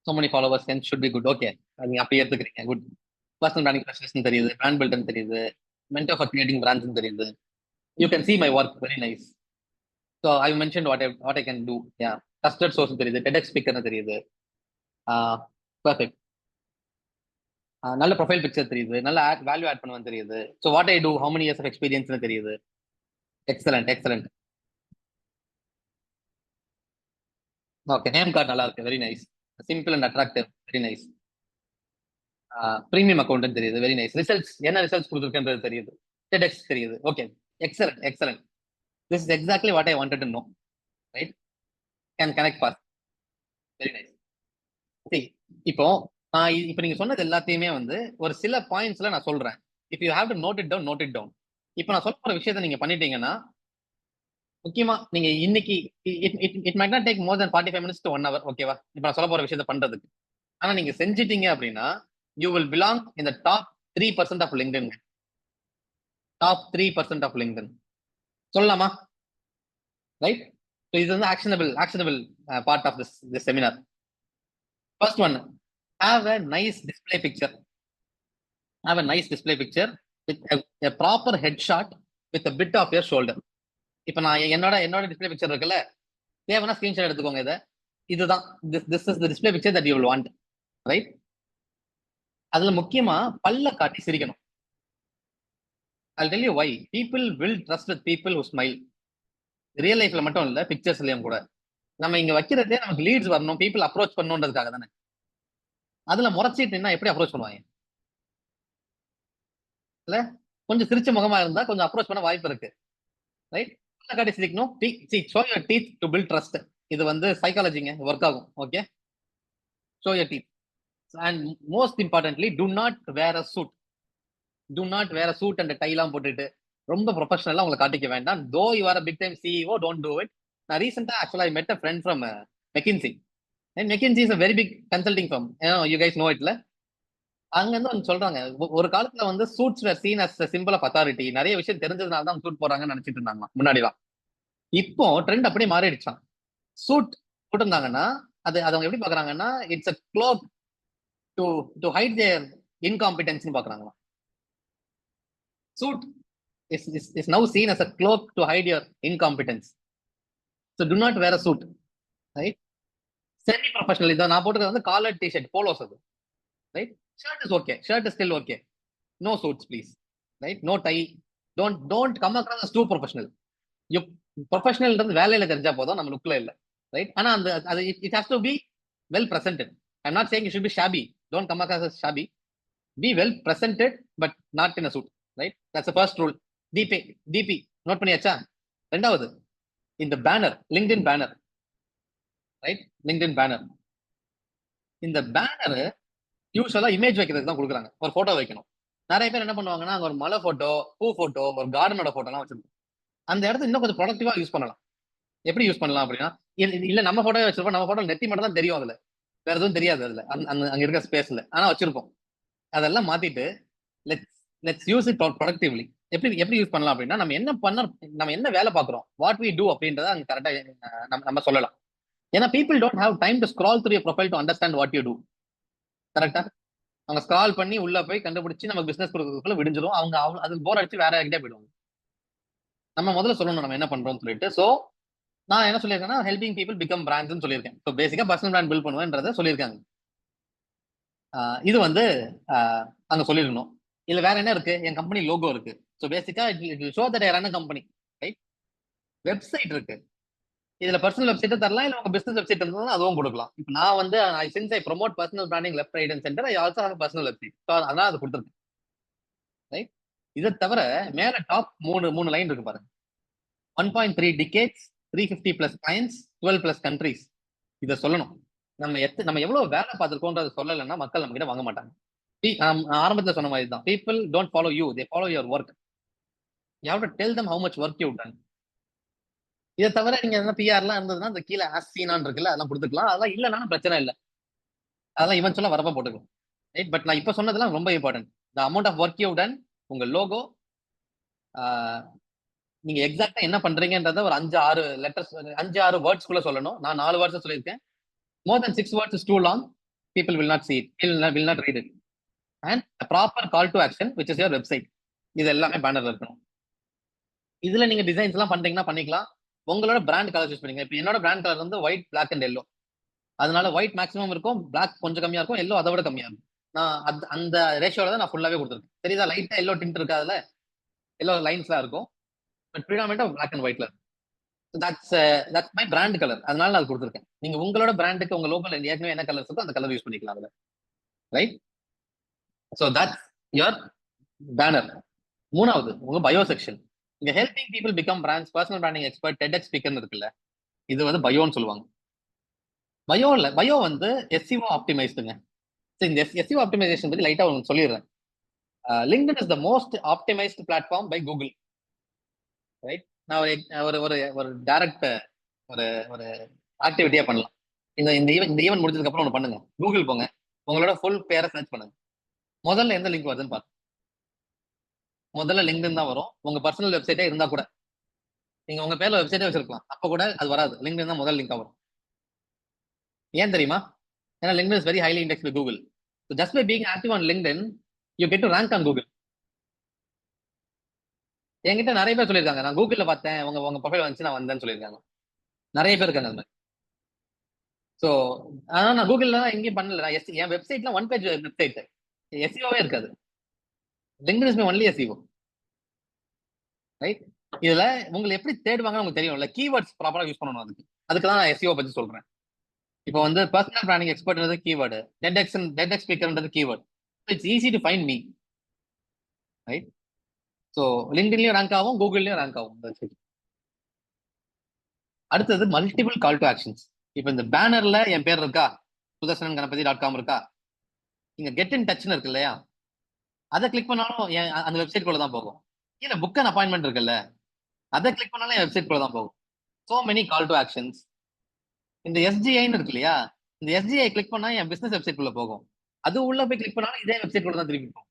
So many followers should be good. Okay, நீங்க அப்படியே எடுத்துக்கிறீங்க, good. Personal branding specialist தெரியுது, brand builder தெரியுது, mentor for creating brands தெரியுது. You can see my work, very nice. So I mentioned what I can do. Yeah, trusted source தெரியுது, TEDx speaker தெரியுது. Perfect. நல்ல profile picture தெரியுது, நல்ல value add பண்ணுவேன் தெரியுது. So what I do, how many years of எக்ஸ்பீரியன்ஸ்னு தெரியுது. Excellent, excellent. Okay, name card நல்லா இருக்கு, very nice. Simple and attractive, very nice. Premium account தெரியுது, வெரி நைஸ். ரிசல்ட்ஸ், என்ன ரிசல்ட்ஸ் கொடுத்துருக்குன்றது தெரியுது. TEDx தெரியுது. Okay, excellent, excellent. This is exactly what I wanted to know, right? Can connect fast, very nice. இப்போ நீங்க சொன்னது எல்லாத்தையுமே வந்து ஒரு சில பாயிண்ட்ஸ்ல நான் சொல்றேன். If you have to note it down, note it down. இப்போ நான் சொல்ல போற விஷயத்தை நீங்க பண்ணிட்டீங்கன்னா, முக்கியமா நீங்க இன்னைக்கு it might not take more then 45 minutes to 1 hour. ஓகேவா? இப்போ நான் சொல்ல போற விஷயத்தை பண்றதுக்கு. ஆனா நீங்க செஞ்சிட்டீங்க அப்படின்னா you will belong in the top 3% of LinkedIn. Top 3% of LinkedIn சொல்லலாமா? ரைட்? ஸோ இது வந்து actionable part of this seminar. First one, have a nice display picture. Have a nice display picture with a proper headshot with a bit of your shoulder. இப்போ நான் என்னோட display picture இருக்குல்ல, தேவைன்னா screenshot எடுத்துக்கோங்க. இதுதான் this is the display picture that you will want, right? அதுல முக்கியமா பல்ல காட்டி சிரிக்கணும். I'll tell you why. People will trust with people who smile. Real லைஃப்ல மட்டும் இல்ல, பிக்சர்ஸ்லயும் கூட. நம்ம இங்க வைக்கிறதே நமக்கு லீட்ஸ் வரணும், பீப்புள் அப்ரோச் பண்ணணுன்றதுக்காக தானே. அதுல முறைச்சிட்டுன்னா எப்படி அப்ரோச் பண்ணுவாங்க? இல்ல, கொஞ்சம் சிரிச்ச முகமா இருந்தா கொஞ்சம் அப்ரோச் பண்ண வாய்ப்பு இருக்கு, ரைட்? காட்டி சிரிக்கணும். Show your teeth to build trust. இது வந்து சைக்காலஜிங்க, ஒர்க் ஆகும். Okay, show your teeth. And most importantly, do not wear a suit. Do not wear a suit and டைலாம் போட்டுட்டு ரொம்ப ப்ரொஃபஷனலா உங்களை காட்டிக்க வேண்டாம். Though you are a big time CEO, don't do it. நான் ரீசெண்டா ஆக்சுவலா I met a friend from McKinsey. And McKinsey is a very big consulting firm. You guys no இட்ல. அங்க இருந்து வந்து சொல்றாங்க, ஒரு காலத்துல வந்து suits were seen as simple of authority. நிறைய விஷயம் தெரிஞ்சதுனால தான் சூட் போறாங்கன்னு நினைச்சிட்டு இருந்தாங்க முன்னாடிலாம். இப்போ ட்ரெண்ட் அப்படியே மாறிடுச்சான். சூட் போட்டிருந்தாங்கன்னா அது அவங்க எப்படி பாக்குறாங்கன்னா, it's a cloak to hide their incompetence பாக்குறாங்களா. Suit is now seen as a cloak to hide your incompetence. So do not wear a suit, right? Semi professional. இதை நான் போட்டுக்கிறது வந்து காலர் டிஷர்ட், போலோஸ் அது, right? Shirt is okay, shirt is still okay. No suits, please. Right? No tie. Don't come across as too professional. You professional வேலையில தெரிஞ்சா போதும், நம்ம லுக்ல இல்ல, ரைட்? ஆனா அது it has to be well presented. I'm not saying you should be shabby. Don't come across as shabby. Be well presented, but not in a suit, right? That's the first rule. DP note பண்ணியாச்சா? ரெண்டாவது இந்த banner, LinkedIn banner, right? LinkedIn banner. இந்த banner யூஸ்வலா image வைக்கிறதுக்கு தான் கொடுக்குறாங்க. ஒரு photo வைக்கணும். நிறைய பேர் என்ன பண்ணுவாங்கன்னா, அங்க ஒரு மலை போட்டோ, பூ போட்டோ, ஒரு கார்டனோட போட்டோலாம் வச்சிருப்போம். அந்த இடத்த இன்னும் கொஞ்சம் ப்ரொடக்டிவா யூஸ் பண்ணலாம். எப்படி யூஸ் பண்ணலாம் அப்படின்னா, இல்ல நம்ம போட்டோ வச்சிருப்போம். நம்ம போட்டோ நெத்தி மட்டும் தான் தெரியும் அதுல. வேற எதுவும் தெரியாது அதுல. அங்க இருக்க ஸ்பேஸ்ல. ஆனா வச்சிருப்போம். அதெல்லாம் மாத்திட்டு let's let's use it productively. எப்படி எப்படி யூஸ் பண்ணலாம் அப்படின்னா, நம்ம என்ன வேலை பார்க்குறோம், வாட் வி டூ அப்படின்றத அங்க கரெக்டா நம்ம சொல்லலாம். ஏன்னா people don't have time to scroll through your profile to understand what you do. கரெக்டா? அவங்க ஸ்க்ரால் பண்ணி உள்ள போய் கண்டுபிடிச்சு நம்ம பிசினஸ் கொடுக்கறதுக்குள்ள விடிஞ்சிரும். அவங்க அது போர் அடிச்சு வேற யார்கிட்டயே போயிடுவாங்க. நம்ம முதல்ல சொல்லணும் நம்ம என்ன பண்றோம்னு சொல்லிட்டு. சோ நான் என்ன சொல்லியிருக்கேன்னா, ஹெல்பிங் பீப்புள் பிகம் பிராண்ட்ஸ்னு சொல்லியிருக்கேன். ஸோ பேசிக்கா பர்சனல் பிராண்ட் பில்ட் பண்ணுவேன்றதை சொல்லியிருக்காங்க. இது வந்து அங்க சொல்லிருக்கணும். இல்ல வேற என்ன இருக்கு? என் கம்பெனி லோகோ இருக்கு. ஸோ பேசிக்கா it show that I run a company, right? Website இருக்கு. இதுல பர்சனல் வெப்சைட் தரலாம், இல்ல உங்க பிசினஸ் வெப்சைட் இருந்தாலும் அதுவும் கொடுக்கலாம். இப்போ நான் வந்து since I promote personal branding left right and centre, I also have personal website. So அதனால அது கொடுத்துருக்கேன், ரைட்? இதை தவிர மேல டாப் மூணு லைன் இருக்கு பாருங்க. 1.3 decades, 350 plus clients, 12 plus countries. இதை சொல்லணும். நம்ம எவ்வளவு வேலை பார்த்துருக்கோன்றதை சொல்லலைன்னா மக்கள் நம்ம கிட்ட வாங்க மாட்டாங்க. ஆரம்பத்துல சொன்ன மாதிரி தான், people don't follow you, they follow your work. You have to tell them how much work you ton. இதை தவிர நீங்க என்ன பிஆர்லாம் இருந்ததுன்னா அந்த கீழே ஆஸ்சீனான் இருக்குல்ல, அதெல்லாம் கொடுத்துக்கலாம். அதெல்லாம் இல்லைனாலும் பிரச்சனை இல்லை. அதெல்லாம் இவன் சொல்ல வரப்ப போட்டுக்கலாம், ரைட்? பட் நான் இப்ப சொன்னதெல்லாம் ரொம்ப important. The amount of work you done, உங்க லோகோ, நீங்க எக்ஸாக்டா என்ன பண்றீங்கன்றத ஒரு 5-6 லெட்டர்ஸ், 5-6 வேர்ட்ஸ்குள்ள சொல்லணும். நான் 4 வேர்ட்ஸ் சொல்லியிருக்கேன். மோர் தென் 6 words is too long. People will not see it, will not read it. And a proper call to action, which is your website. இது எல்லாமே பேனர்ல இருக்கணும். இதுல நீங்க டிசைன்ஸ் எல்லாம் பண்றீங்கன்னா பண்ணிக்கலாம். உங்களோட பிராண்ட் கலர் யூஸ் பண்ணீங்க. இப்போ என்னோட பிராண்ட் கலர் வந்து ஒயிட், பிளாக் அண்ட் எல்லோ. அதனால ஒயிட் மேக்ஸிமம் இருக்கும், பிளாக் கொஞ்சம் கம்மியா இருக்கும், எல்லோ அதை விட கம்மியா இருக்கும். நான் அந்த ரேஷியோட தான் நான் ஃபுல்லாவே கொடுத்துருக்கேன். தெரியுதா? லைட்டா எல்லோ டிண்ட் இருக்கு, அதுல எல்லோ லைன்ஸ்லாம் இருக்கும். பட் ப்ரீடாமினண்டா பிளாக் அண்ட் ஒயிட்ல. That's my brand colour. அதனால நான் கொடுத்துருக்கேன். நீங்க உங்களோட பிராண்டுக்கு உங்க லோகோல ஏற்கனவே என்ன கலர் இருக்கோ அந்த கலர் யூஸ் பண்ணிக்கலாம் அதுல, right? So that's your banner. மூணாவது உங்க பயோ செக்ஷன். இங்க helping people become brands, personal branding expert, TED ஸ்பீக்கர்னு இருக்குல்ல, இது வந்து பயோன்னு சொல்லுவாங்க. பயோ வந்து எஸ்இஓ ஆப்டிமைஸ்டுங்க. இந்த எஸ்இஓ ஆப்டிமைசேஷன் பத்தி லைட்டா உங்களுக்கு சொல்லிடுறேன். LinkedIn is the most optimised platform by Google, right? நான் ஒரு டைரக்ட் ஒரு ஆக்டிவிட்டியா பண்ணலாம். இந்த ஈவென்ட் முடிஞ்சதுக்கு அப்புறம் ஒன்று பண்ணுங்க. கூகுள் போங்க, உங்களோட ஃபுல் பேரை சர்ச் பண்ணுங்க. முதல்ல எந்த லிங்க் வருதுன்னு பாருங்க. முதல்ல லிங்க்டின் தான் வரும். உங்க பர்சனல் வெப்சைட்டே இருந்தா கூட, நீங்க உங்க பேர்ல வெப்சைட்டே வச்சிருக்கலாம், அப்ப கூட அது வராது. லிங்க்டின் தான் முதல் லிங்கா வரும். ஏன் தெரியுமா? ஏன்னா LinkedIn is very highly indexed with Google. So just by being active on LinkedIn, you get to rank on Google. என்கிட்ட நிறைய பேர் சொல்லியிருக்காங்க, நான் கூகுள்ல பார்த்தேன், உங்க ப்ரொஃபைல் வந்துச்சு, நான் வந்தேன்னு சொல்லியிருக்காங்க. நிறைய பேர் இருக்காங்க அது மாதிரி. ஸோ ஆனால் நான் கூகுள்ல எங்கேயும் பண்ணல. நான் என் வெப்சைட்லாம் ஒன் பேஜ் வெப்சைட், எஸ்இஓவே இருக்காது. LinkedIn is my only SEO, right? இதுல உங்களை எப்படி தேடுவாங்கன்னு உங்களுக்கு தெரியும்ல. கீவேர்ட்ஸ் ப்ராப்பரா யூஸ் பண்ணணும். அதுக்கு தான் நான் எஸ்இஓ பத்தி சொல்றேன். இப்போ வந்து பர்சனல் பிராண்டிங் எக்ஸ்பர்ட்ன்றது கீவேர்டு, டெட் ஸ்பீக்கர்ன்றது keyword. It's easy to find me, right? So லிங்க்டின்லயும் ரேங்க் ஆகும், கூகுள்லயும் ரேங்க் ஆகும். அடுத்தது மல்டிபிள் கால் டு ஆக்ஷன்ஸ். இப்போ இந்த பேனர்ல என் பேர் இருக்கா, sudarshanganapathy.com இருக்கா, நீங்க கெட் இன் டச்னு இருக்கு இல்லையா, அதை கிளிக் பண்ணாலும் அந்த வெப்சைட் குள்ள தான் போகும். இல்ல புக் அண்ட் அப்பாயின்மெண்ட் இருக்குல்ல, அதை கிளிக் பண்ணாலும் என் வெப்சைட் குள்ள தான் போகும். So many call to actions. இந்த எஸ்ஜிஐன்னு இருக்கு இல்லையா, இந்த எஸ்ஜிஐ கிளிக் பண்ணா என் பிசினஸ் வெப்சைட் குள்ள போகும். அது உள்ள போய் கிளிக் பண்ணாலும் இதே வெப்சைட் குள்ள தான் திரும்பி போகும்.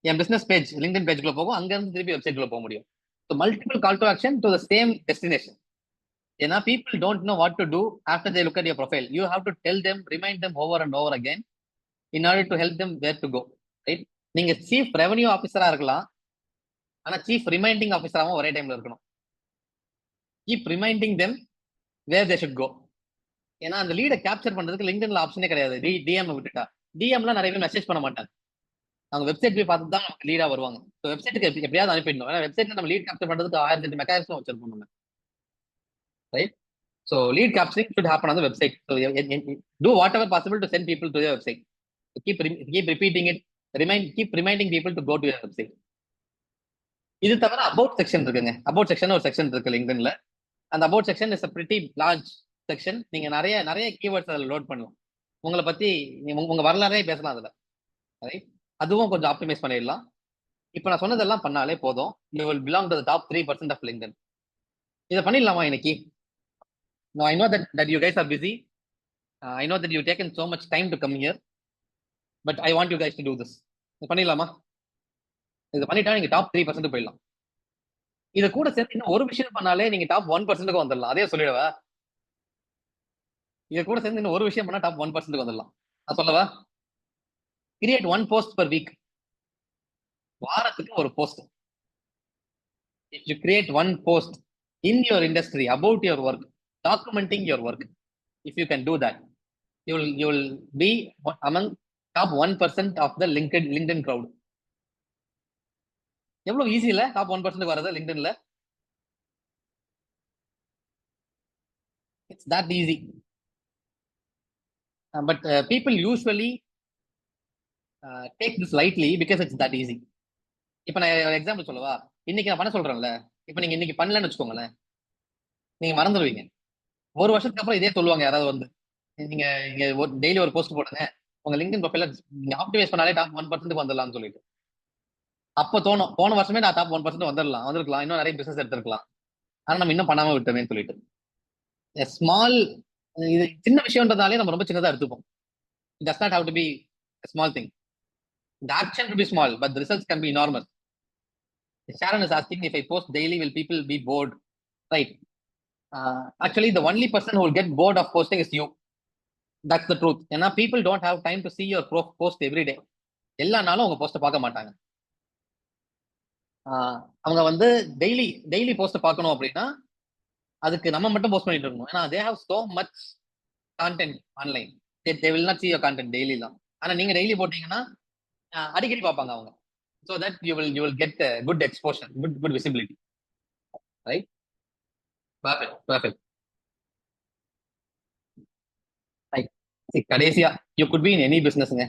என் பிசினஸ் பேஜ் லிங்க்டின் பேஜ்க்குள்ள போகும், அங்க இருந்து திருப்பி வெப்சைட் குள்ள போக முடியும். So multiple call to action to the same destination. ஏன்னா people don't know what to do after they look at your profile. You have to tell them, remind them over and over again in order to help them where to go, right? நீங்க chief revenue ஆஃபீஸரா இருக்கலாம், ஆனா chief reminding ஆஃபீஸராகவும் ஒரே டைம்ல இருக்கணும். Keep reminding them where they should go. ஏன்னா அந்த லீடை கேப்சர் பண்றதுக்கு லிங்க்டின்ல ஆப்ஷனே கிடையாது. டிஎம் விட்டுட்டா, டிஎம்ல நிறைய பேர் மெசேஜ் பண்ண மாட்டாங்க, அவங்க வெப்சைட் போய் பார்த்து தான் நமக்கு லீடா வருவாங்க. ஸோ வெப்சைட்டுக்கு எப்படியாவது அனுப்பிடணும். ஏன்னா வெப்சைட்ல நம்ம லீட் கேப்சர் பண்றதுக்கு 1008 மெக்கானிசம் வச்சிருப்போம் நம்ம, right? So lead capturing should happen on the website. So do whatever possible to send people to your website. Keep repeating it, keep reminding people to go to your website. இது தவிர about section இருக்குங்க. About section ஒரு section இருக்கு லிங்க்டின்ல. அந்த about section is a pretty large section. நீங்க நிறைய நிறைய keywords அதில் லோட் பண்ணலாம். உங்களை பத்தி உங்க வரலாறே பேசலாம் அதுல. ரைட், அதுவும் கொஞ்சம் ஆப்டிமைஸ் பண்ணிடலாம். இப்போ நான் சொன்னதெல்லாம் பண்ணாலே போதும். You will belong to the top 3% of LinkedIn. இதை பண்ணிடலாமா இன்னைக்கு? No, I know that you guys are busy. I know that you've taken so much time to come here, but I want you guys to do this. இது பண்ணிடலாமா? இது பண்ணிட்டா நீங்க top 3% போயிடலாம். இதை கூட சேர்த்து இன்னும் ஒரு விஷயம் பண்ணாலே நீங்க டாப் 1%க்கு வந்துடலாம். அதே சொல்லிடவா? இதை கூட சேர்ந்து இன்னும் ஒரு விஷயம் பண்ணா டாப் 1%க்கு வந்துடலாம். நான் சொல்லவா? Create 1 post per week. வாரத்துக்கு ஒரு post. If you create 1 post in your industry about your work, documenting your work, if you can do that, you will be among top 1% of the LinkedIn crowd. எவ்வளவு easy இல்ல top 1% வரது லிங்க்டின்ல? It's that easy. But people usually take this lightly because it's that easy. இப்போ நான் example சொல்லவா? இன்னைக்கு நான் பண்ண சொல்றேன்ல, இப்போ நீங்க இன்னைக்கு பண்ணலன்னு வச்சுக்கோங்களேன், நீங்க மறந்துடுவீங்க. ஒரு வருஷத்துக்கு அப்புறம் இதே சொல்லுவாங்க யாராவது வந்து, நீங்க இங்க டெய்லி ஒரு போஸ்ட் போடுங்க, உங்க லிங்க்டின் ப்ரொஃபைல நீங்க ஆப்டிமைஸ் பண்ணாலே டாப் 1% வந்துடலாம்னு சொல்லிட்டு. அப்போ தோணும், போன வருஷமே நான் டாப் 1% வந்திருக்கலாம், இன்னும் நிறைய பிசினஸ் எடுத்திருக்கலாம், ஆனா நம்ம இன்னும் பண்ணாம விட்டோமேன்னு சொல்லிட்டு. ஸ்மால், இது சின்ன விஷயம்ன்றதாலே நம்ம ரொம்ப சின்னதா எடுத்துப்போம். It does not have to be a small thing. The action will be small, but the results can be enormous. Sharon is asking, if I post daily, will people be bored? Right. Actually, the only person who will get bored of posting is you. That's the truth. ஏன்னா people don't have time to see your post every day. எல்லா நாளும் உங்க போஸ்ட்டை பார்க்க மாட்டாங்க. அவங்க வந்து daily போஸ்ட்டை பார்க்கணும் அப்படின்னா அதுக்கு நம்ம மட்டும் போஸ்ட் பண்ணிட்டு இருக்கணும். ஏன்னா they have so much content online. They will not see your content daily தான். ஆனா நீங்க டெய்லி போட்டீங்கன்னா அடிக்கடி பார்ப்பாங்க அவங்க. So that you will get a good exposure, good visibility. Right? Perfect. Right. See, கடைசியா, you could be in any businessங்க.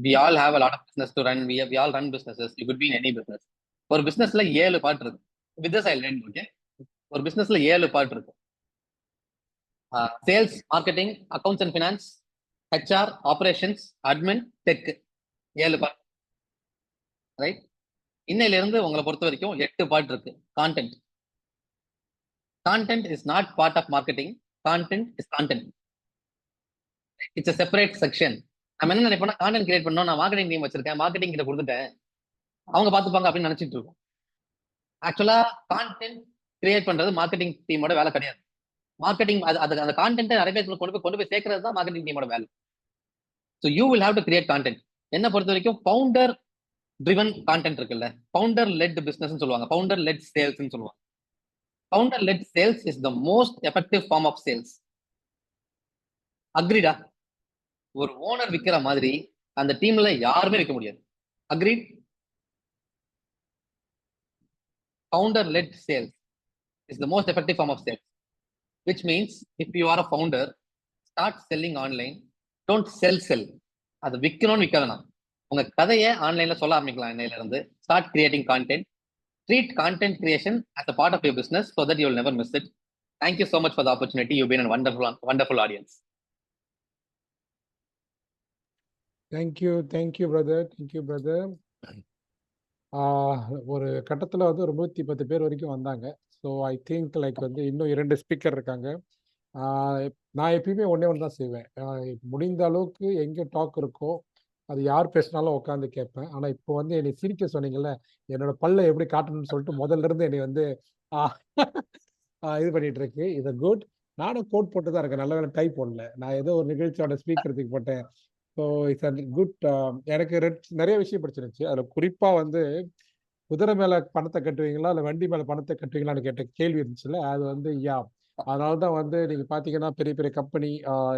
We all have a lot of business to run. We all run businesses. You could be in any business. ஒரு businessல 7 part இருக்கு. With this I'll end, okay? ஒரு businessல 7 part இருக்கு. Sales, marketing, accounts and finance, HR, operations, admin, tech. 7 part. Right? இன்னையில இருந்து உங்களை பொறுத்த வரைக்கும் 8 part இருக்கு. Content is not part of marketing. Content is content. It's a separate section. நம்ம என்ன நினைப்போம்னா, கான்டென்ட் கிரியேட் பண்ணோம், நான் மார்க்கெட்டிங் டீம் வச்சிருக்கேன், மார்க்கெட்டிங் கிட்ட கொடுத்துட்டேன், அவங்க பார்த்துப்பாங்க அப்படின்னு நினைச்சிட்டு இருக்கோம். ஆக்சுவலா கான்டென்ட் கிரியேட் பண்றது மார்க்கெட்டிங் டீமோட வேலை கிடையாது. மார்க்கெட்டிங் அந்த கான்டென்ட்டை நிறைய பேர் கொண்டு போய் சேர்க்கறது தான் மார்க்கெட்டிங் டீமோட வேலை. So you will have to create content. என்ன பொறுத்த வரைக்கும் ஃபவுண்டர் ட்ரிவன் கான்டென்ட் இருக்குல்ல, ஃபவுண்டர் லெட் பிசினஸ் சொல்லுவாங்க, ஃபவுண்டர் லெட் சேல்ஸ் சொல்லுவாங்க. Founder led sales is the most effective form of sales. அக்ரிடா? ஒரு ஓனர் விற்கிற மாதிரி அந்த டீம்ல யாருமே விற்க முடியாது. Agreed? Founder led sales is the most effective form of sales, which means if you are a founder, start selling online. Don't sell. அது விற்கணும்னு விற்க வேணாம். உங்க கதையை ஆன்லைன்ல சொல்ல ஆரம்பிக்கலாம். இன்னையில இருந்து start creating content. Treat content creation as a part of your business so that you will never miss it. Thank you so much for the opportunity. You've been a wonderful audience. Thank you brother. ஒரு கட்டத்துல வந்து ஒரு 110 பேர் வரைக்கும் வந்தாங்க. So I think like வந்து இன்னும் 2 speaker இருக்காங்க. நான் எப்பயுமே ஒண்ணே தான் செய்வேன். முடிந்த அளவுக்கு எங்கே டாக் இருக்கோ அது யார் பேசினாலும் உட்காந்து கேட்பேன். ஆனா இப்போ வந்து என்னை சிரிக்க சொன்னீங்கல்ல, என்னோட பல்ல எப்படி காட்டணும்னு சொல்லிட்டு முதல்ல இருந்து என்னை வந்து இது பண்ணிட்டு இருக்கு. இது குட். நானும் கோட் போட்டு தான் இருக்கேன். நல்ல வேலை டைப் பண்ணல. நான் ஏதோ ஒரு நிகழ்ச்சியோட ஸ்பீக்கருக்கு போட்டேன். So it's a good. எனக்கு நிறைய விஷயம் பிடிச்சிருந்துச்சு. அதில் குறிப்பாக வந்து குதிரை மேலே பணத்தை கட்டுவீங்களா இல்லை வண்டி மேலே பணத்தை கட்டுவீங்களான்னு கேட்ட கேள்வி இருந்துச்சுல்ல, அது வந்து அதனால தான் வந்து நீங்கள் பார்த்தீங்கன்னா பெரிய பெரிய கம்பெனி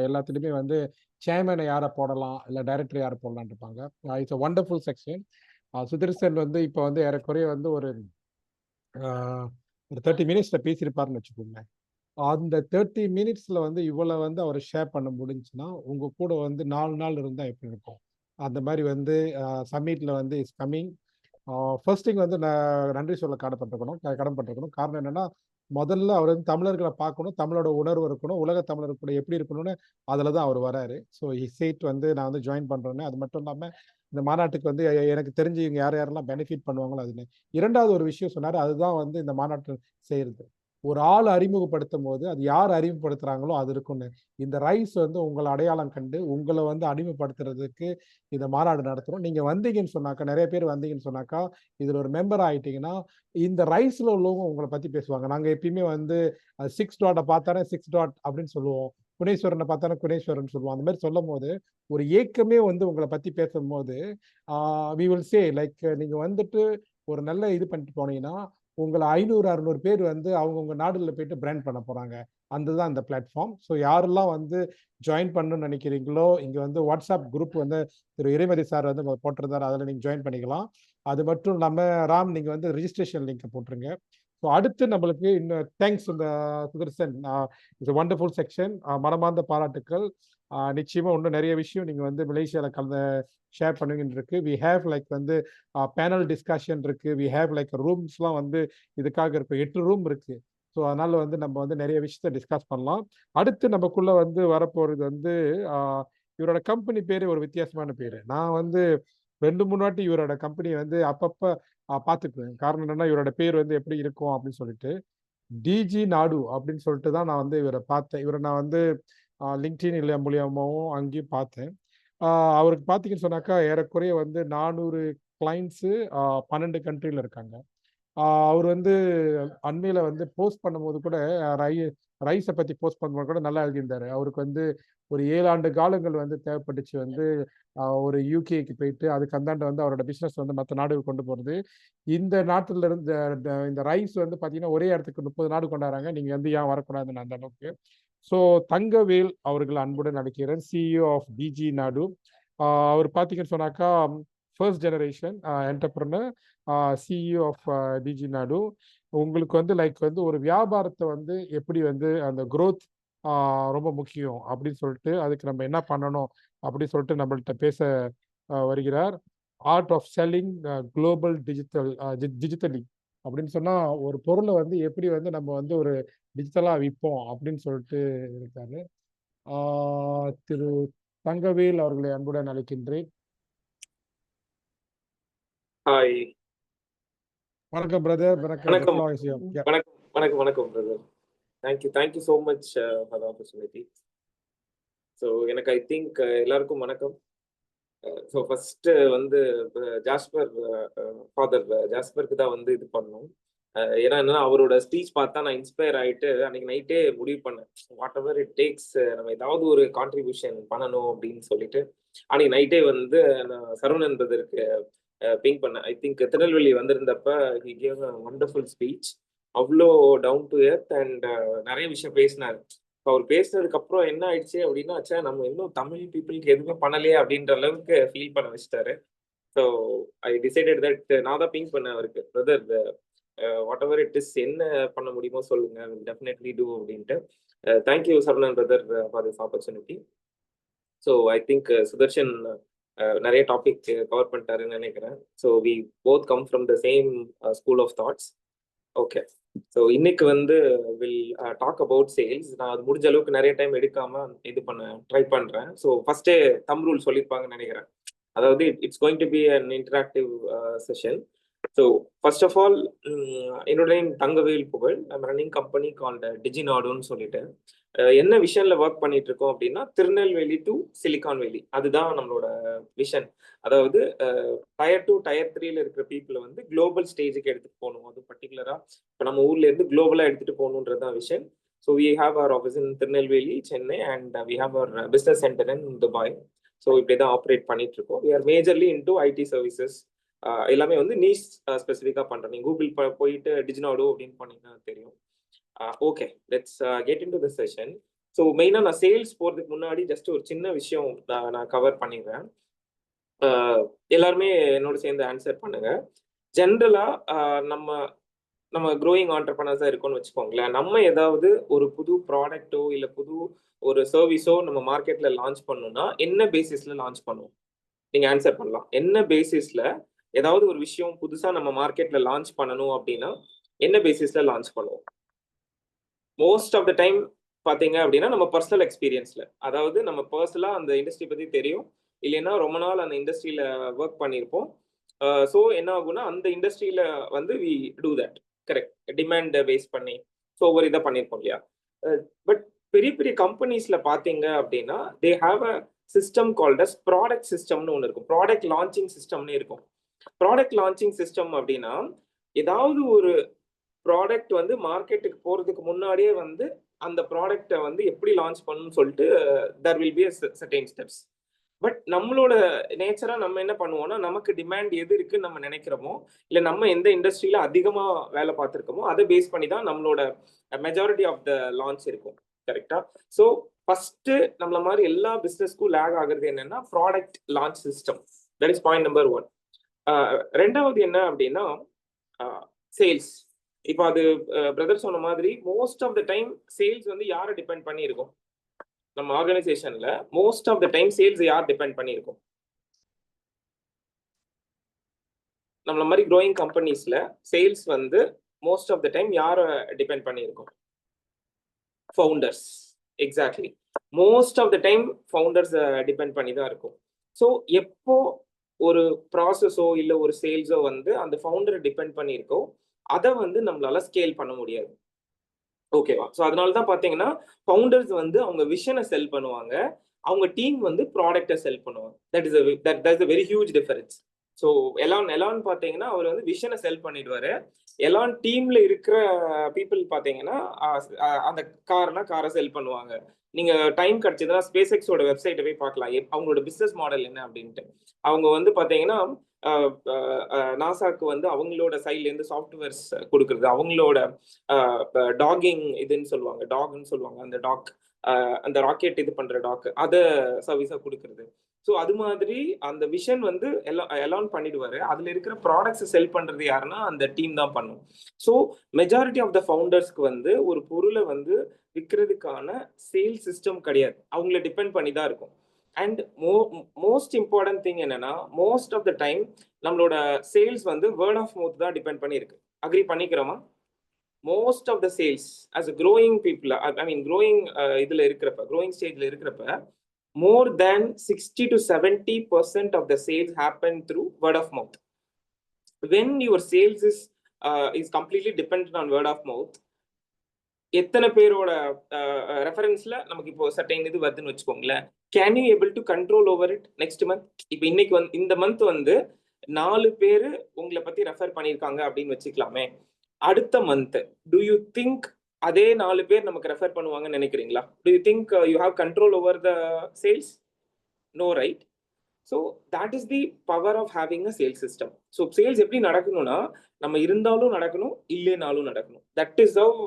எல்லாத்துலேயுமே வந்து சேர்மேனை யாரை போடலாம் இல்லை டைரக்டர் யாரை போடலான்னு இருப்பாங்க. It's a wonderful section. Sudarshan வந்து இப்போ வந்து ஏறக்குறைய வந்து ஒரு 30 மினிட்ஸில் பேசியிருப்பாருன்னு வச்சுக்கோங்க. அந்த 30 மினிட்ஸ்ல வந்து இவ்வளவு வந்து அவர் ஷேர் பண்ண முடிஞ்சுன்னா உங்க கூட வந்து 4 நாள் இருந்தா எப்படி இருக்கும்? அந்த மாதிரி வந்து சம்மிட்ல வந்து இஸ் கம்மிங். ஃபர்ஸ்ட் திங் வந்து நான் நன்றி சொல்ல கடன்பட்டிருக்கணும். காரணம் என்னன்னா, முதல்ல அவர் வந்து தமிழர்களை பார்க்கணும், தமிழோட உணர்வு இருக்கணும், உலக தமிழர் கூட எப்படி இருக்கணும்னு அதில் தான் அவர் வராரு. ஸோ சீட் வந்து நான் வந்து ஜாயின் பண்ணுறேன்னு, அது மட்டும் இல்லாமல் இந்த மாநாட்டுக்கு வந்து எனக்கு தெரிஞ்சு இவங்க யார் யாரெல்லாம் பெனிஃபிட் பண்ணுவாங்களோ அதுன்னு. இரண்டாவது ஒரு விஷயம் சொன்னார், அதுதான் வந்து இந்த மாநாட்டு செய்கிறது. ஒரு ஆள் அறிமுகப்படுத்தும் போது அது யார் அறிமுகப்படுத்துறாங்களோ அது இருக்குன்னு. இந்த ரைஸ் வந்து உங்களை அடையாளம் கண்டு உங்களை வந்து அடிமைப்படுத்துறதுக்கு இந்த மாநாடு நடத்துறோம். நீங்க வந்தீங்கன்னு சொன்னாக்கா, நிறைய பேர் வந்தீங்கன்னு சொன்னாக்கா, இதுல ஒரு மெம்பர் ஆயிட்டீங்கன்னா, இந்த ரைஸ்ல உள்ளவங்க உங்களை பத்தி பேசுவாங்க. நாங்க எப்பயுமே வந்து 6 டாட்டை பார்த்தானே 6 டாட் அப்படின்னு சொல்லுவோம். குணேஸ்வரனை பார்த்தானே குணேஸ்வரன் சொல்லுவோம். அந்த மாதிரி சொல்லும் போது ஒரு ஏக்கமே வந்து உங்களை பத்தி பேசும்போது வி வில் சே லைக் நீங்க வந்துட்டு ஒரு நல்ல இது பண்ணிட்டு போனீங்கன்னா உங்களை 500-600 பேர் வந்து அவங்கவுங்க நாடுல போயிட்டு பிராண்ட் பண்ண போறாங்க. அதுதான் இந்த பிளாட்ஃபார்ம். ஸோ யாரெல்லாம் வந்து ஜாயின் பண்ணணும்னு நினைக்கிறீங்களோ இங்க வந்து வாட்ஸ்அப் குரூப் வந்து திரு இறைமதி சார் வந்து போட்டிருந்தாரு, அதில் நீங்க ஜாயின் பண்ணிக்கலாம். அது மட்டும் இல்லாம ராம் நீங்க வந்து ரெஜிஸ்ட்ரேஷன் லிங்க் போட்டுருங்க. ஸோ அடுத்து நம்மளுக்கு இன்னும் தேங்க்ஸ் இந்த சுதர்சன், இட்ஸ் வண்டர்ஃபுல் செக்ஷன். மனமார்ந்த பாராட்டுக்கள். நிச்சயமா இன்னும் நிறைய விஷயம் நீங்க வந்து மலேசியாவில் கலந்த ஷேர் பண்ணுங்கன்னு இருக்கு. வி ஹேவ் லைக் வந்து பேனல் டிஸ்கஷன் இருக்கு. வி ஹேவ் லைக் ரூம்ஸ்லாம் வந்து இதுக்காக இருக்கு. 8 ரூம் இருக்கு. ஸோ அதனால வந்து நம்ம வந்து நிறைய விஷயத்த டிஸ்கஸ் பண்ணலாம். அடுத்து நமக்குள்ள வந்து வரப்போறது வந்து இவரோட கம்பெனி பேரு ஒரு வித்தியாசமான பேரு. நான் வந்து 2-3 வாட்டி இவரோட கம்பெனி வந்து அப்பப்ப பார்த்துக்குவேன். காரணம் என்னன்னா இவரோட பேர் வந்து எப்படி இருக்கும் அப்படின்னு சொல்லிட்டு. டிஜி நாடு அப்படின்னு சொல்லிட்டு தான் நான் வந்து இவரை பார்த்தேன். இவரை நான் வந்து லிங்க்டின் இல்லை மூலியமாகவும் அங்கேயும் பார்த்தேன். அவருக்கு பார்த்தீங்கன்னு சொன்னாக்கா ஏறக்குறைய வந்து 400 கிளைண்ட்ஸு 12 கண்ட்ரியில் இருக்காங்க. அவர் வந்து அண்மையில வந்து போஸ்ட் பண்ணும்போது கூட ரை ரைஸை பற்றி போஸ்ட் பண்ணும்போது கூட நல்லா எழுதியிருந்தாரு. அவருக்கு வந்து ஒரு 7 ஆண்டு காலங்கள் வந்து தேவைப்பட்டுச்சு வந்து ஒரு யூகேக்கு போயிட்டு அதுக்கு அந்தாண்ட வந்து அவரோட பிஸ்னஸ் வந்து மற்ற நாடுகள் கொண்டு போகிறது. இந்த நாட்டில் இருந்து இந்த ரைஸ் வந்து பார்த்தீங்கன்னா ஒரே இடத்துக்கு 30 நாடு கொண்டாடுறாங்க. நீங்கள் வந்து ஏன் வரக்கூடாதுன்னு அந்த அளவுக்கு. ஸோ தங்கவேல் அவர்கள் அன்புடன் அழைக்கிறேன், சிஇஓ ஆஃப் டிஜி நாடு. அவர் பார்த்தீங்கன்னு சொன்னாக்கா first generation entrepreneur, CEO of DigiNadu. உங்களுக்கு வந்து லைக் வந்து ஒரு வியாபாரத்தை வந்து எப்படி வந்து அந்த growth ரொம்ப முக்கியம் அப்படின்னு சொல்லிட்டு அதுக்கு நம்ம என்ன பண்ணணும் அப்படின்னு சொல்லிட்டு நம்மள்ட்ட பேச வருகிறார். Art of selling global digitally அப்படின்னு சொன்னா ஒரு பொருளை வந்து எப்படி வந்து நம்ம வந்து ஒரு டிஜிட்டலா விற்போம் அப்படின்னு சொல்லிட்டு இருக்காரு. திரு தங்கவேல் அவர்களை அன்புடன் அழைக்கின்றேன். ஹாய். வணக்கம் பிரதர். வணக்கம் வணக்கம் வணக்கம் brother. Thank you so much for the opportunity. So எனக்கு ஐ திங்க் எல்லாருக்கும் வணக்கம். ஸோ ஃபர்ஸ்ட் வந்து ஜாஸ்பர் ஃபாதர் ஜாஸ்பருக்கு தான் வந்து இது பண்ணோம். ஏன்னா என்னன்னா அவரோட ஸ்பீச் பார்த்தா நான் இன்ஸ்பயர் ஆகிட்டு அன்னைக்கு நைட்டே முடிவு பண்ணேன், வாட் எவர் இட் டேக்ஸ் நம்ம ஏதாவது ஒரு கான்ட்ரிபியூஷன் பண்ணணும் அப்படின்னு சொல்லிட்டு அன்னைக்கு நைட்டே வந்து நான் சரவணன் பிரதருக்கு பிங் பண்ணேன். ஐ திங்க் திருநெல்வேலி வந்திருந்தப்ப he gave a wonderful speech. அவ்வளோ டவுன் டு எர்த் அண்ட் நிறைய விஷயம் பேசினார். அவர் பேசுனதுக்கு அப்புறம் என்ன ஆயிடுச்சு அப்படின்னா, ச்சே நம்ம இன்னும் தமிழ் பீப்புளுக்கு எதுவுமே பண்ணலையே அப்படின்ற அளவுக்கு ஃபீல் பண்ண வச்சுட்டாரு. ஸோ ஐ டிசைடட் தட் நான் தான் பிங் பண்ணேன் அவருக்கு, brother whatever it is என்ன பண்ண முடியுமோ சொல்லுங்க, டெஃபினெட்லி டூ அப்படின்ட்டு. Thank you Saravanan brother for this opportunity. So I think Sudarshan நிறைய டாபிக் கவர் பண்ணிட்டாருன்னு நினைக்கிறேன். So we both come from the same school of thoughts. Okay, so இன்னைக்கு வந்து வில் டாக் அபவுட் சேல்ஸ். நான் அது முடிஞ்ச அளவுக்கு நிறைய டைம் எடுக்காம இது பண்ண ட்ரை பண்றேன். ஸோ ஃபர்ஸ்டே தம் ரூல் சொல்லியிருப்பாங்கன்னு நினைக்கிறேன். அதாவது it's going to be an interactive session. So first of all என்னோட நேம் தங்கவேல் புகழ். நம்ம ரன்னிங் கம்பெனி கால்ட் டிஜி நாடுன்னு சொல்லிட்டு என்ன விஷன்ல ஒர்க் பண்ணிட்டு இருக்கோம் அப்படின்னா, திருநெல்வேலி டு சிலிகான் வேலி, அதுதான் நம்மளோட விஷன். அதாவது டயர் 2 டயர் 3ல இருக்கிற பீப்புளை வந்து குளோபல் ஸ்டேஜுக்கு எடுத்துட்டு போகணும். அது பர்டிகுலரா இப்போ நம்ம ஊர்ல இருந்து குளோபலா எடுத்துட்டு போகணுன்றதுதான் vision. So we have our office in Tirunelveli, Chennai, and we have our business center in Dubai. So இப்படி தான் ஆப்ரேட் பண்ணிட்டு இருக்கோம். We are majorly into IT services. எல்லாமே வந்து நீஸ் ஸ்பெசிஃபிக்காக பண்றோம். நீங்க கூகுள் போயிட்டு டிஜினாடோ அப்படின்னு பண்ணீங்கன்னா தெரியும். Okay, let's get in to the session. So மெயினாக நான் சேல்ஸ் போகிறதுக்கு முன்னாடி ஜஸ்ட் ஒரு சின்ன விஷயம் நான் கவர் பண்ணிடுறேன். எல்லாருமே என்னோட சேர்ந்து ஆன்சர் பண்ணுங்க. ஜென்ரலாக நம்ம க்ரோயிங் ஆண்டர்பிரனர்ஸாக இருக்கோம்னு வச்சுக்கோங்களேன். நம்ம ஏதாவது ஒரு புது ப்ராடக்ட்டோ இல்லை புது ஒரு சர்வீஸோ நம்ம மார்க்கெட்டில் லான்ச் பண்ணணும்னா என்ன பேசிஸில் லான்ச் பண்ணுவோம்? நீங்கள் ஆன்சர் பண்ணலாம். என்ன பேசிஸில் ஏதாவது ஒரு விஷயம் புதுசா நம்ம மார்க்கெட்ல லான்ச் பண்ணணும் அப்படின்னா என்ன பேசிஸ்ல லான்ச் பண்ணுவோம்? மோஸ்ட் ஆஃப் த டைம் பாத்தீங்க அப்படின்னா நம்ம பர்சனல் எக்ஸ்பீரியன்ஸ்ல, அதாவது நம்ம பர்சனலா அந்த இண்டஸ்ட்ரி பத்தி தெரியும், இல்லைன்னா ரொம்ப நாள் அந்த இண்டஸ்ட்ரியில ஒர்க் பண்ணியிருப்போம். ஸோ என்ன ஆகும்னா அந்த இண்டஸ்ட்ரியில வந்து we do that. Correct. Demand base பண்ணி ஸோ ஒவ்வொரு இதை பண்ணியிருப்போம் இல்லையா? பட் பெரிய பெரிய கம்பெனிஸ்ல பாத்தீங்க அப்படின்னா they have a system called as product சிஸ்டம்னு ஒன்று இருக்கும். ப்ராடக்ட் லான்ச்சிங் சிஸ்டம்னு இருக்கும். ப்ராடக்ட் லான்ச்சிங் சிஸ்டம் அப்படின்னா ஏதாவது ஒரு ப்ராடக்ட் வந்து மார்க்கெட்டுக்கு போறதுக்கு முன்னாடியே வந்து அந்த ப்ராடக்ட்டை வந்து எப்படி லான்ச் பண்ணணும்னு சொல்லிட்டு தர் will be certain steps. But நம்மளோட நேச்சரா நம்ம என்ன பண்ணுவோம்னா நமக்கு டிமாண்ட் எது இருக்குன்னு நம்ம நினைக்கிறோமோ இல்லை நம்ம எந்த இண்டஸ்ட்ரியில அதிகமா வேலை பார்த்துருக்கோமோ அதை பேஸ் பண்ணி தான் நம்மளோட மெஜாரிட்டி ஆஃப் த லான்ச் இருக்கும். கரெக்டா? ஸோ ஃபர்ஸ்ட் நம்மள மாதிரி எல்லா பிஸ்னஸ்க்கும் லேக் ஆகுறது என்னன்னா product launch system. That is point number 1. ரெண்டாவது என்ன அப்படின்னா சேல்ஸ். இப்போ அது பிரதர் சொன்ன மாதிரி most of the time sales வந்து யாரை டிபெண்ட் பண்ணி இருக்கும்? நம்ம ஆர்கனைசேஷன்ல most of the time sales யார் டிபெண்ட் பண்ணி இருக்கும்? நம்மள மாதிரி க்ரோயிங் கம்பெனிஸ்ல சேல்ஸ் வந்து மோஸ்ட் ஆஃப் த டைம் யாரை டிபெண்ட் பண்ணி இருக்கும்? Founders. Exactly. Most of the time founders depend பண்ணி தான் இருக்கும். ஸோ எப்போ ஒரு ப்ராசஸோ இல்லை ஒரு சேல்ஸோ வந்து அந்த ஃபவுண்டரை டிபெண்ட் பண்ணியிருக்கோ அதை வந்து நம்மளால ஸ்கேல் பண்ண முடியாது. ஓகேவா? ஸோ அதனால தான் பார்த்தீங்கன்னா ஃபவுண்டர்ஸ் வந்து அவங்க விஷனை செல் பண்ணுவாங்க, அவங்க டீம் வந்து ப்ராடக்டை செல் பண்ணுவாங்க. That is a very huge difference. So Elon பார்த்தீங்கன்னா அவர் வந்து விஷனை செல் பண்ணிடுவாரு. எலான் டீம்ல இருக்கிற பீப்புள் பார்த்தீங்கன்னா அந்த காரை செல் பண்ணுவாங்க. நீங்க டைம் கிடைச்சதுன்னா ஸ்பேஸ் எக்ஸோட வெப்சைட்டை போய் பார்க்கலாம் அவங்களோட பிசினஸ் மாடல் என்ன அப்படின்ட்டு. அவங்க வந்து பார்த்தீங்கன்னா நாசாக்கு வந்து அவங்களோட சைட்லேருந்து சாஃப்ட்வேர்ஸ் கொடுக்குறது, அவங்களோட டாகிங் இதுன்னு சொல்லுவாங்க, டாக்னு சொல்லுவாங்க, அந்த டாக் அந்த ராக்கெட் இது பண்ற டாக் அதை சர்வீஸா கொடுக்குறது. ஸோ அது மாதிரி அந்த விஷன் வந்து எலான் பண்ணிடுவாரு. அதுல இருக்கிற ப்ராடக்ட்ஸ் செல் பண்றது யாருன்னா அந்த டீம் தான் பண்ணும். ஸோ மெஜாரிட்டி ஆஃப் த ஃபவுண்டர்ஸ்க்கு வந்து ஒரு பொருளை வந்து விற்கிறதுக்கான சேல்ஸ் சிஸ்டம் கிடையாது, அவங்கள டிபெண்ட் பண்ணி தான் இருக்கும். அண்ட் மோஸ்ட் இம்பார்ட்டன்ட் திங் என்னன்னா மோஸ்ட் ஆஃப் த டைம் நம்மளோட சேல்ஸ் வந்து வேர்ட் ஆஃப் மவுத் தான் டிபெண்ட் பண்ணி இருக்கு. அக்ரி பண்ணிக்கிறோமா? Most of the sales as a growing people, I mean growing இதுல இருக்கிறப்ப growing stageல இருக்கிறப்ப more than 60 to 70% of the sales happen through word of mouth. When your sales is completely dependent on word of mouth, எத்தனை பேரோட ரெஃபரன்ஸ்ல நமக்கு இப்போ certain இது வருதுன்னு வச்சுக்கோங்களேன், can you able to control over it next month? இப்போ இன்னைக்கு வந்து இந்த மந்த் வந்து 4 பேர் உங்களை பத்தி ரெஃபர் பண்ணியிருக்காங்க அப்படின்னு வச்சுக்கலாமே. அடுத்த மந்த் டு யூ திங்க் அதே 4 பேர் நமக்கு ரெஃபர் பண்ணுவாங்கன்னு நினைக்கிறீங்களா? Do you think you have control over the sales? No, right? So that is the power of having a sales system. So sales எப்படி நடக்கணும்னா நம்ம இருந்தாலும் நடக்கணும், இல்லைனாலும் நடக்கணும். That is how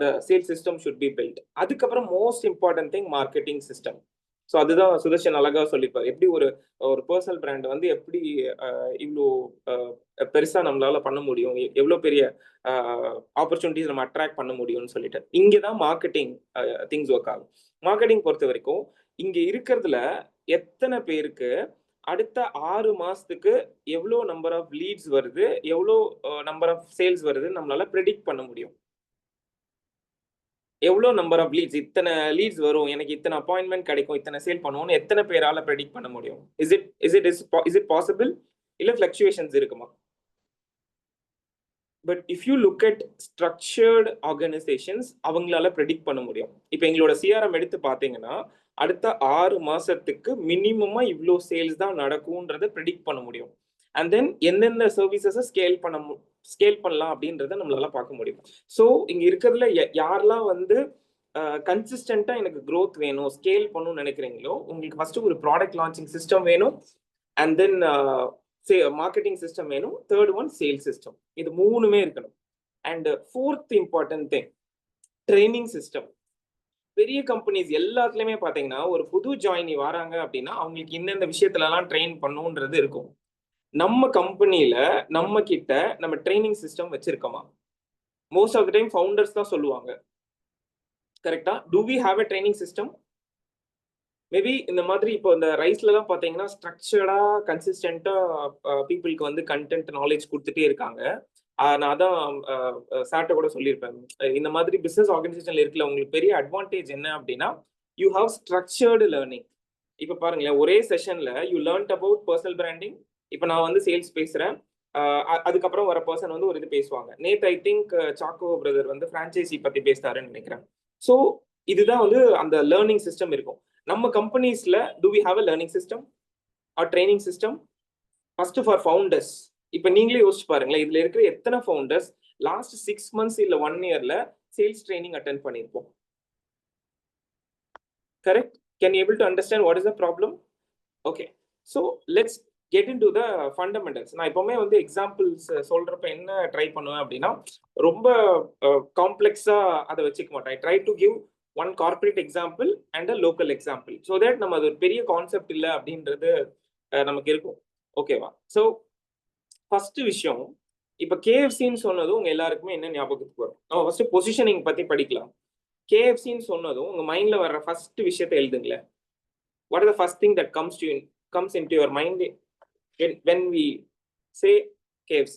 the sales system should be build. அதுக்கப்புறம் most important thing marketing system. So அதுதான் சுதர்ஷன் அழகா சொல்லிப்பார், எப்படி ஒரு பர்சனல் பிராண்ட் வந்து எப்படி இவ்வளோ பெருசா நம்மளால பண்ண முடியும், எவ்வளோ பெரிய ஆப்பர்ச்சுனிட்டிஸ் நம்ம அட்ராக்ட் பண்ண முடியும்னு சொல்லிட்டு. இங்கே தான் மார்க்கெட்டிங் திங்ஸ் ஒர்க் ஆகும். மார்க்கெட்டிங் பொறுத்த வரைக்கும் இங்க இருக்கிறதுல எத்தனை பேருக்கு அடுத்த 6 மாசத்துக்கு எவ்வளோ நம்பர் ஆஃப் லீட்ஸ் வருது, எவ்வளோ நம்பர் ஆஃப் சேல்ஸ் வருது நம்மளால ப்ரெடிக்ட் பண்ண முடியும். எவ்வளோ நம்பர் ஆஃப் லீட்ஸ், இத்தனை லீட்ஸ் வரும், எனக்கு இத்தனை அப்பாயின்மெண்ட் கிடைக்கும், இத்தனை சேல் பண்ணுவோம்னு எத்தனை பேரால ப்ரெடிக்ட் பண்ண முடியும்? Is it possible? இல்ல ஃபிளக்சுவேஷன்ஸ் இருக்குமா? But if you look at structured organisations, அவங்களால ப்ரெடிக்ட் பண்ண முடியும். இப்போ எங்களோட சிஆர்எம் எடுத்து பார்த்தீங்கன்னா அடுத்த 6 மாசத்துக்கு மினிமமா இவ்வளோ சேல்ஸ் தான் நடக்கும்ன்றதை ப்ரெடிக்ட் பண்ண முடியும். அண்ட் தென் எந்தெந்த சர்வீசஸை ஸ்கேல் பண்ணலாம் அப்படின்றத நம்மளால பார்க்க முடியும். ஸோ இங்க இருக்கிறதுல யாரெல்லாம் வந்து கன்சிஸ்டண்டா எனக்கு க்ரோத் வேணும், ஸ்கேல் பண்ணணும்னு நினைக்கிறீங்களோ, உங்களுக்கு ஃபர்ஸ்ட் ஒரு ப்ராடக்ட் லான்ச்சிங் சிஸ்டம் வேணும், அண்ட் தென் மார்க்கெட்டிங் சிஸ்டம் வேணும், தேர்ட் ஒன் சேல்ஸ் சிஸ்டம். இது 3மே இருக்கணும். And fourth important thing training system. பெரிய கம்பெனிஸ் எல்லாத்துலயுமே பாத்தீங்கன்னா ஒரு புது ஜாயினி வராங்க அப்படின்னா அவங்களுக்கு இந்தந்த விஷயத்துல எல்லாம் ட்ரெயின் பண்ணுன்றது இருக்கும். நம்ம கம்பெனில நம்ம கிட்ட நம்ம ட்ரைனிங் சிஸ்டம் வச்சிருக்கோமா? Most of the time founders தான் சொல்லுவாங்க. கரெக்டா? Do we have a training system? Maybe இந்த மாதிரி இப்போ இந்த ரைஸ்ல தான் பாத்தீங்கன்னா ஸ்ட்ரக்சர்டா கன்சிஸ்டன்டா பீப்புளுக்கு வந்து கண்டென்ட் நாலேஜ் கொடுத்துட்டே இருக்காங்க. நான் அதான் சார்ட்ட கூட சொல்லியிருப்பேன். இந்த மாதிரி பிசினஸ் ஆர்கனைசேஷன்ல இருக்கல உங்களுக்கு பெரிய அட்வான்டேஜ் என்ன அப்படின்னா யூ ஹாவ் ஸ்ட்ரக்சர்டு லேர்னிங். இப்ப பாருங்களேன், ஒரே செஷன்ல you learned about personal branding. இப்ப நான் வந்து சேல்ஸ் பேசுறேன், அதுக்கப்புறம் வர பர்சன் வந்து ஒரு இது பேசுவாங்க. நேத்து ஐ திங்க் சாக்கோ பிரதர் வந்து பிரான்ச்சைசி பத்தி பேசுறாருன்னு நினைக்கிறேன். ஸோ இதுதான் வந்து அந்த லேர்னிங் சிஸ்டம் இருக்கும். நம்ம கம்பெனிஸ்ல do we have a learning system or training system? First for founders, இப்ப நீங்களே யோசிச்சு பாருங்களேன், இதுல இருக்கிற எத்தனை ஃபவுண்டர்ஸ் லாஸ்ட் 6 months இல்ல 1 yearல சேல்ஸ் ட்ரைனிங் அட்டென்ட் பண்ணிருப்போம்? Correct? Can you able to understand what is the problem? Okay, so let's get into the fundamentals. நான் எப்பவுமே வந்து எக்ஸாம்பிள்ஸ் சொல்றப்ப என்ன ட்ரை பண்ணுவேன் அப்படின்னா ரொம்ப காம்ப்ளெக்ஸா அதை வச்சுக்க மாட்டேன். I try to give one corporate example and a local example, so that நம்ம அது ஒரு பெரிய கான்செப்ட் இல்லை அப்படின்றது நமக்கு இருக்கும். ஓகேவா? ஸோ ஃபர்ஸ்ட் விஷயம், இப்போ கேஎஃப்சின்னு சொன்னதும் உங்க எல்லாருக்குமே என்ன ஞாபகத்துக்கு வரும்? நம்ம ஃபர்ஸ்ட் பொசிஷனிங் பத்தி படிக்கலாம். கேஎஃப்சின்னு சொன்னதும் உங்க மைண்ட்ல வர்ற ஃபர்ஸ்ட் விஷயத்தை எழுதுங்களேன். What is the first thing that comes into your mind when we say KFC?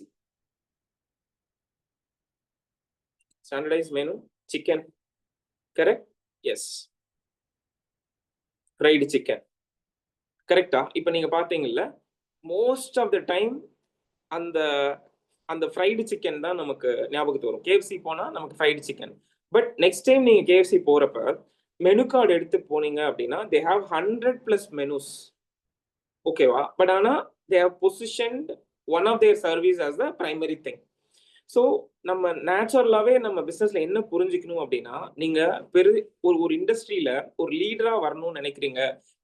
Standardized menu, chicken, correct? Yes. Fried chicken, correct? இப்போ நீங்க பாத்தீங்கல்ல, most of the time அந்த ஃப்ரைடு சிக்கன் தான் நமக்கு ஞாபகத்துக்கு வரும். கேஎஃப்சி போனா நமக்கு fried chicken. But next time நீங்க கேஎஃப்சி போறப்ப மெனு கார்டு எடுத்து போனீங்க அப்படின்னா தே ஹாவ் 100+ மெனுஸ். ஓகேவா? பட் ஆனா they have positioned one of their service as the primary thing. So நம்ம நேச்சுரலாவே நம்ம பிசினஸ்ல என்ன புரிஞ்சுக்கணும் அப்படின்னா, நீங்க ஒரு இண்டஸ்ட்ரியில ஒரு லீடரா வரணும்னு நினைக்கிறீங்க,